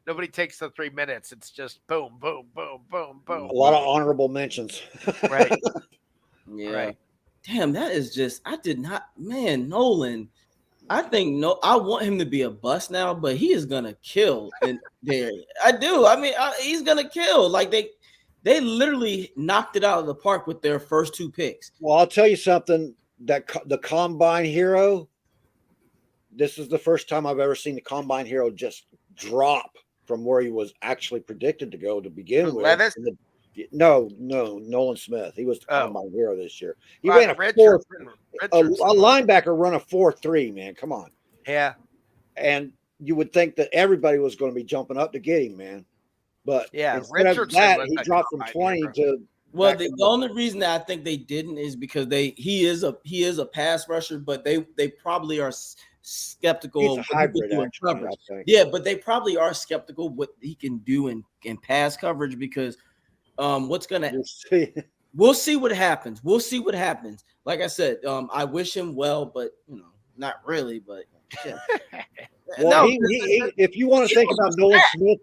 Nobody takes the 3 minutes. It's just boom, boom, boom, boom, boom. a lot of honorable mentions. Right. Yeah. Right. Damn, that is just. I did not. Man, Nolan. I think I want him to be a bust now, but he is gonna kill in there. I do. I mean, he's gonna kill. Like they literally knocked it out of the park with their first 2 picks. Well, I'll tell you something. The Combine Hero. This is the first time I've ever seen the Combine Hero just drop from where he was actually predicted to go to begin with. Levis? No, Nolan Smith. He was the Oh. Combine Hero this year. He ran a Richardson. linebacker run a 4.3. Man, come on. Yeah. And you would think that everybody was going to be jumping up to get him, man. But Yeah, instead of Richardson that, was he the dropped from Combine 20 hero. to. Well, back the to- only reason that I think they didn't is because he is a pass rusher, but they probably are skeptical. He's of a what he hybrid, can do in actually, coverage. I think. Yeah, but they probably are skeptical what he can do in pass coverage because what's gonna We'll see. we'll see what happens. We'll see what happens. Like I said, I wish him well, but not really. But yeah. Well, No, he if you want to think about Nolan Smith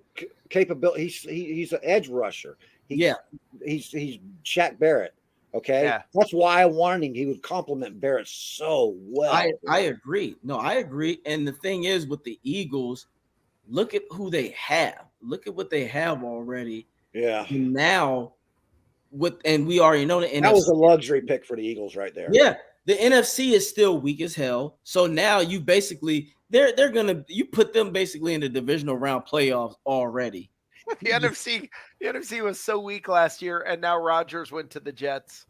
capability, he's an edge rusher. He's Shaq Barrett. Okay, Yeah. that's why I wanted him. He would complement Barrett so well. I agree. No, I agree. And the thing is, with the Eagles, look at who they have. Look at what they have already. Yeah, And now, we already know the NFC. that was a luxury pick for the Eagles right there. Yeah, the NFC is still weak as hell. So now you basically they're gonna put them basically in the divisional round playoffs already. The NFC was so weak last year, and now Rodgers went to the Jets.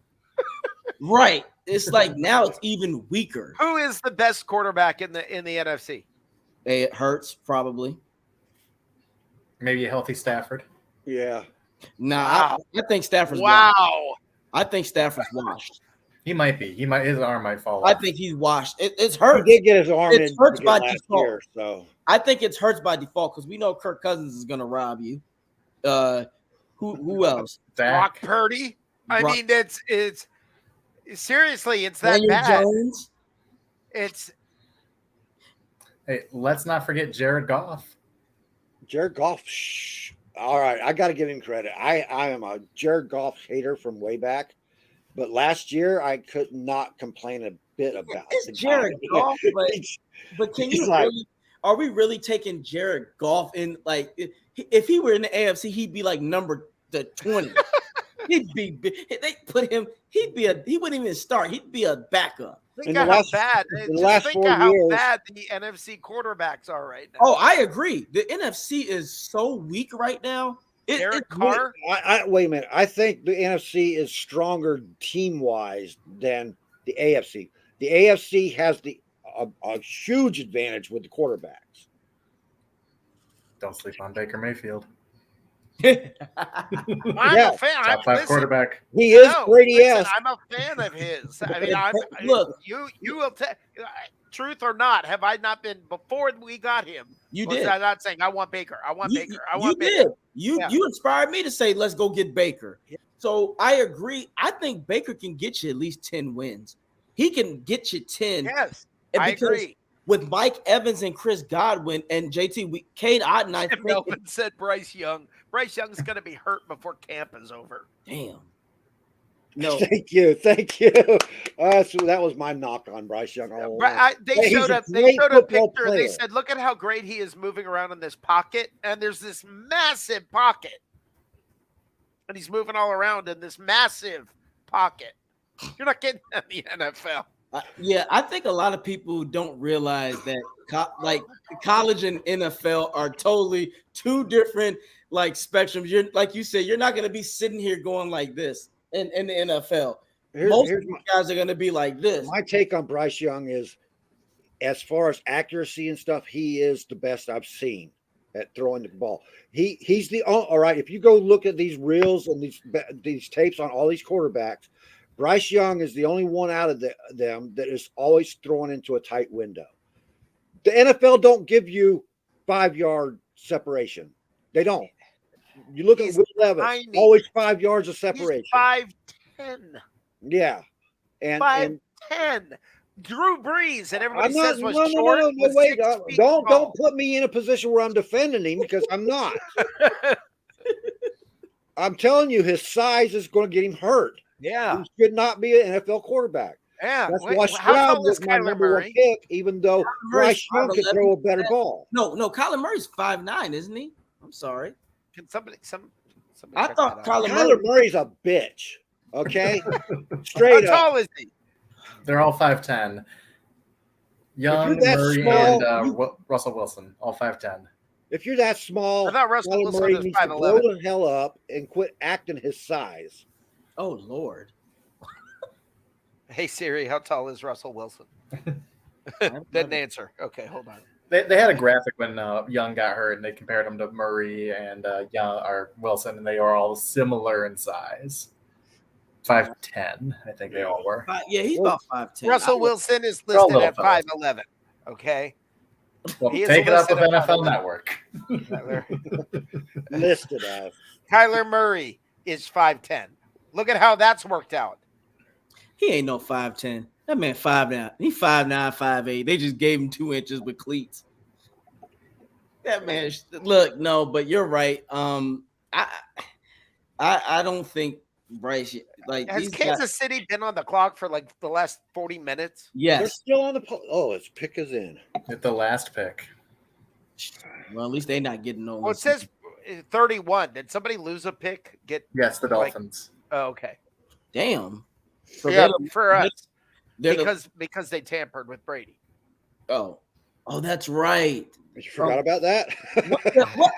Right. It's like now it's even weaker. Who is the best quarterback in the NFC? It hurts probably. Maybe a healthy Stafford. Yeah. Nah, Wow. I think Stafford's washed. Wow. I think Stafford's washed. He might be. His arm might fall I off. think he's washed. It's He hurt. did get his arm It in hurts again by last default. year, so I think it's hurts by default because we know Kirk Cousins is gonna rob you. Who else? Dak. Brock Purdy. I Brock- mean, it's seriously, it's that Daniel bad. Jones. It's Hey, let's not forget Jared Goff. Jared Goff. All right, I got to give him credit. I am a Jared Goff hater from way back, but last year I could not complain a bit about the It's Jared guy. Goff, but can He's you like- really? Are we really taking Jared Goff in? Like, if he were in the AFC, he'd be like number 20. He'd be. They put him. He wouldn't even start. He'd be a backup. think In of the how last- bad. in the Just last think 4 of how years- bad the NFC quarterbacks are right now. Oh, I agree. The NFC is so weak right now. Derek Carr. Wait a minute. I think the NFC is stronger team wise than the AFC. The AFC has a huge advantage with the quarterbacks. Don't sleep on Baker Mayfield. I'm Yeah. a fan. Top five Listen, quarterback. He is no, Brady-esque. listen, I'm a fan of his. I mean, Look, you will tell. Truth or not, have I not been before we got him? you Was did. I not saying I want Baker? I want Baker. I You want did. Baker. You inspired me to say let's go get Baker. So I agree. I think Baker can get you at least 10 wins. He can get you 10. Yes, And I because agree. with Mike Evans and Chris Godwin and JT, Cade Otton, I Jim think. Melvin said Bryce Young. Bryce Young's going to be hurt before camp is over. Damn. No, Thank you. So that was my knock on Bryce Young. All along. They Hey, showed he's a up. They great showed a football picture. They player. said, "Look at how great he is moving around in this pocket." And there's this massive pocket, and he's moving all around in this massive pocket. You're not getting that in the NFL. yeah, I think a lot of people don't realize that college and NFL are totally two different spectrums. You're like you said, you're not going to be sitting here going like this in the NFL. Most of these guys are going to be like this. My take on Bryce Young is, as far as accuracy and stuff, he is the best I've seen at throwing the ball. He's the all right. If you go look at these reels and these tapes on all these quarterbacks, Bryce Young is the only one out of them that is always throwing into a tight window. The NFL don't give you 5-yard separation. They don't. You look at Will Levis, tiny. always 5 yards of separation. He's 5'10". Yeah. And 5'10". Drew Brees, and everybody I'm not, says was no, short. no, was wait. 6 feet Don't tall. put me in a position where I'm defending him, because I'm not. I'm telling you, his size is going to get him hurt. Yeah. He should not be an NFL quarterback. Yeah. That's Wait, why how Stroud tall is was my Kyler number one Murray? pick, even though Bryce Young could 5'11". throw a better ball. No, Kyler Murray's 5'9", isn't he? I'm sorry. Can somebody I check thought that out? Kyler Murray's a bitch. Okay, straight How up. tall is he? They're all 5'10". Young, you're that Murray, small, and Russell Wilson, all 5'10". If you're that small, I thought Russell Kyler Wilson Murray was needs to blow 5'11". the hell up and quit acting his size. Oh Lord. Hey Siri, how tall is Russell Wilson? Didn't answer. Okay, hold on. They had a graphic when Young got hurt, and they compared him to Murray and Young or Wilson, and they are all similar in size. 5'10", I think they all were. Yeah, he's about 5'10". Russell Wilson is They're all listed little at fellas. 5'11". Okay. Well, He is take it up with listed at NFL 5'11". Network. Listed as. Kyler Murray is 5'10". Look at how that's worked out. He ain't no 5'10". That man 5'9". He 5'9", 5'8". They just gave him 2 inches with cleats. That man, look, no, but you're right. I don't think Bryce Has Kansas City been on the clock for like the last 40 minutes? They're Yes. still on the his pick is in. At the last pick. Well, at least they're not getting no. Well, it says 31. Did somebody lose a pick? Yes, the Dolphins. Oh, okay. Damn. So Yeah, they're- for us. they're the- Because they tampered with Brady. oh, that's right. You forgot about that?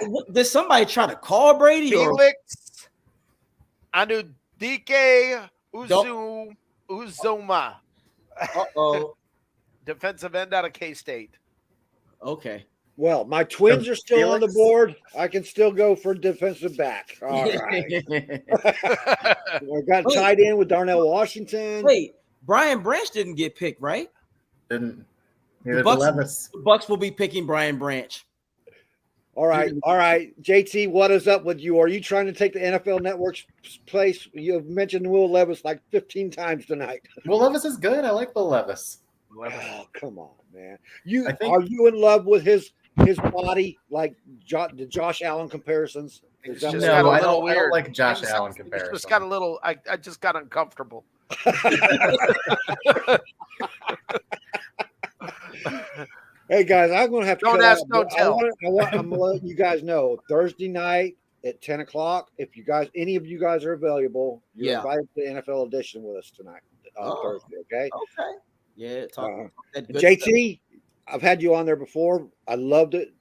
What, did somebody try to call Brady? Or? Felix Anudike Uzuma, Uh-oh. defensive end out of K-State. Okay. Well, my Twins are still on the Felix? board. I can still go for defensive back. All right. I got tied in with Darnell Washington. Wait, Brian Branch didn't get picked, right? Didn't. Neither Bucs- did Levis. The Bucs will be picking Brian Branch. All right. JT, what is up with you? Are you trying to take the NFL Network's place? You've mentioned Will Levis like 15 times tonight. Will Levis is good. I like Will Levis. Oh, come on, man. I Are you in love with his body, like the Josh Allen comparisons? It's Is that just what- got a No, I little don't weird. like Josh It's Allen just- comparison. It's just got a little. I just got uncomfortable. Hey guys, I'm going to have to. Don't cut ask, out, don't but tell. I'm going to let you guys know Thursday night at 10 o'clock. If any of you guys are available, you're Yeah. invited to the NFL edition with us tonight on Oh. Thursday. Okay. Okay. Yeah, talk that good JT, I've had you on there before. I loved it.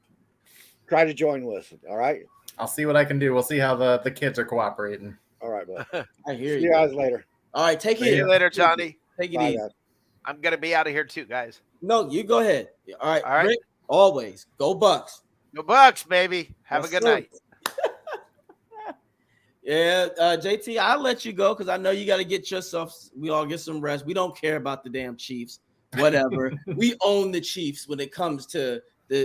Try to join with us. All right. I'll see what I can do. We'll see how the kids are cooperating. All right, bud. stuff. I hear See you you. guys later. All right, take See you it. later, Johnny. Take it Bye, easy. guys. I'm gonna be out of here too, guys. No, you go ahead. All right. All right. Rick, always go Bucks. Go Bucks, baby. Have Yes, a good sir. night. Yeah, JT, I'll let you go because I know you got to get yourself. We all get some rest. We don't care about the damn Chiefs. Whatever. We own the Chiefs when it comes to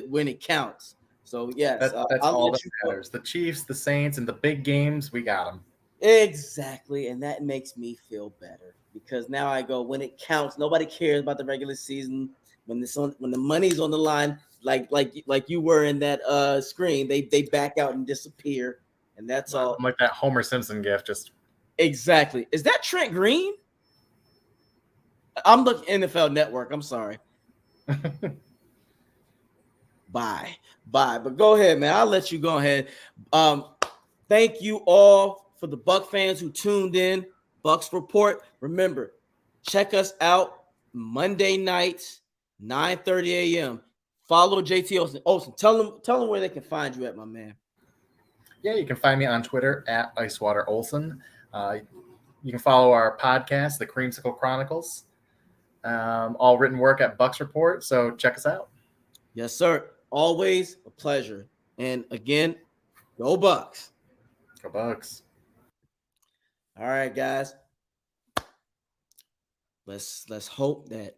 when it counts. So yes, That's I'll all let that you matters. The Chiefs, the Saints, and the big games, we got them. Exactly, and that makes me feel better because now I go when it counts. Nobody cares about the regular season when the money's on the line, like you were in that screen. They back out and disappear, and that's all. I'm like that Homer Simpson gif. Just Exactly. Is that Trent Green? I'm looking NFL Network. I'm sorry. Bye. But go ahead, man. I'll let you go ahead. Thank you all for the Buck fans who tuned in. Bucks Report. Remember, check us out Monday nights, 9:30 a.m. Follow JT Olsen. Olsen, tell them where they can find you at, my man. Yeah, you can find me on Twitter at Icewater Olsen. You can follow our podcast, The Creamsicle Chronicles. All written work at Bucks Report. So check us out. Yes, sir. Always a pleasure. And again, go Bucks. Go Bucks. All right, guys. Let's hope that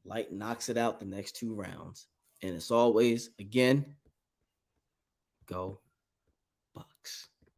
Light knocks it out the next 2 rounds. And it's always, again, go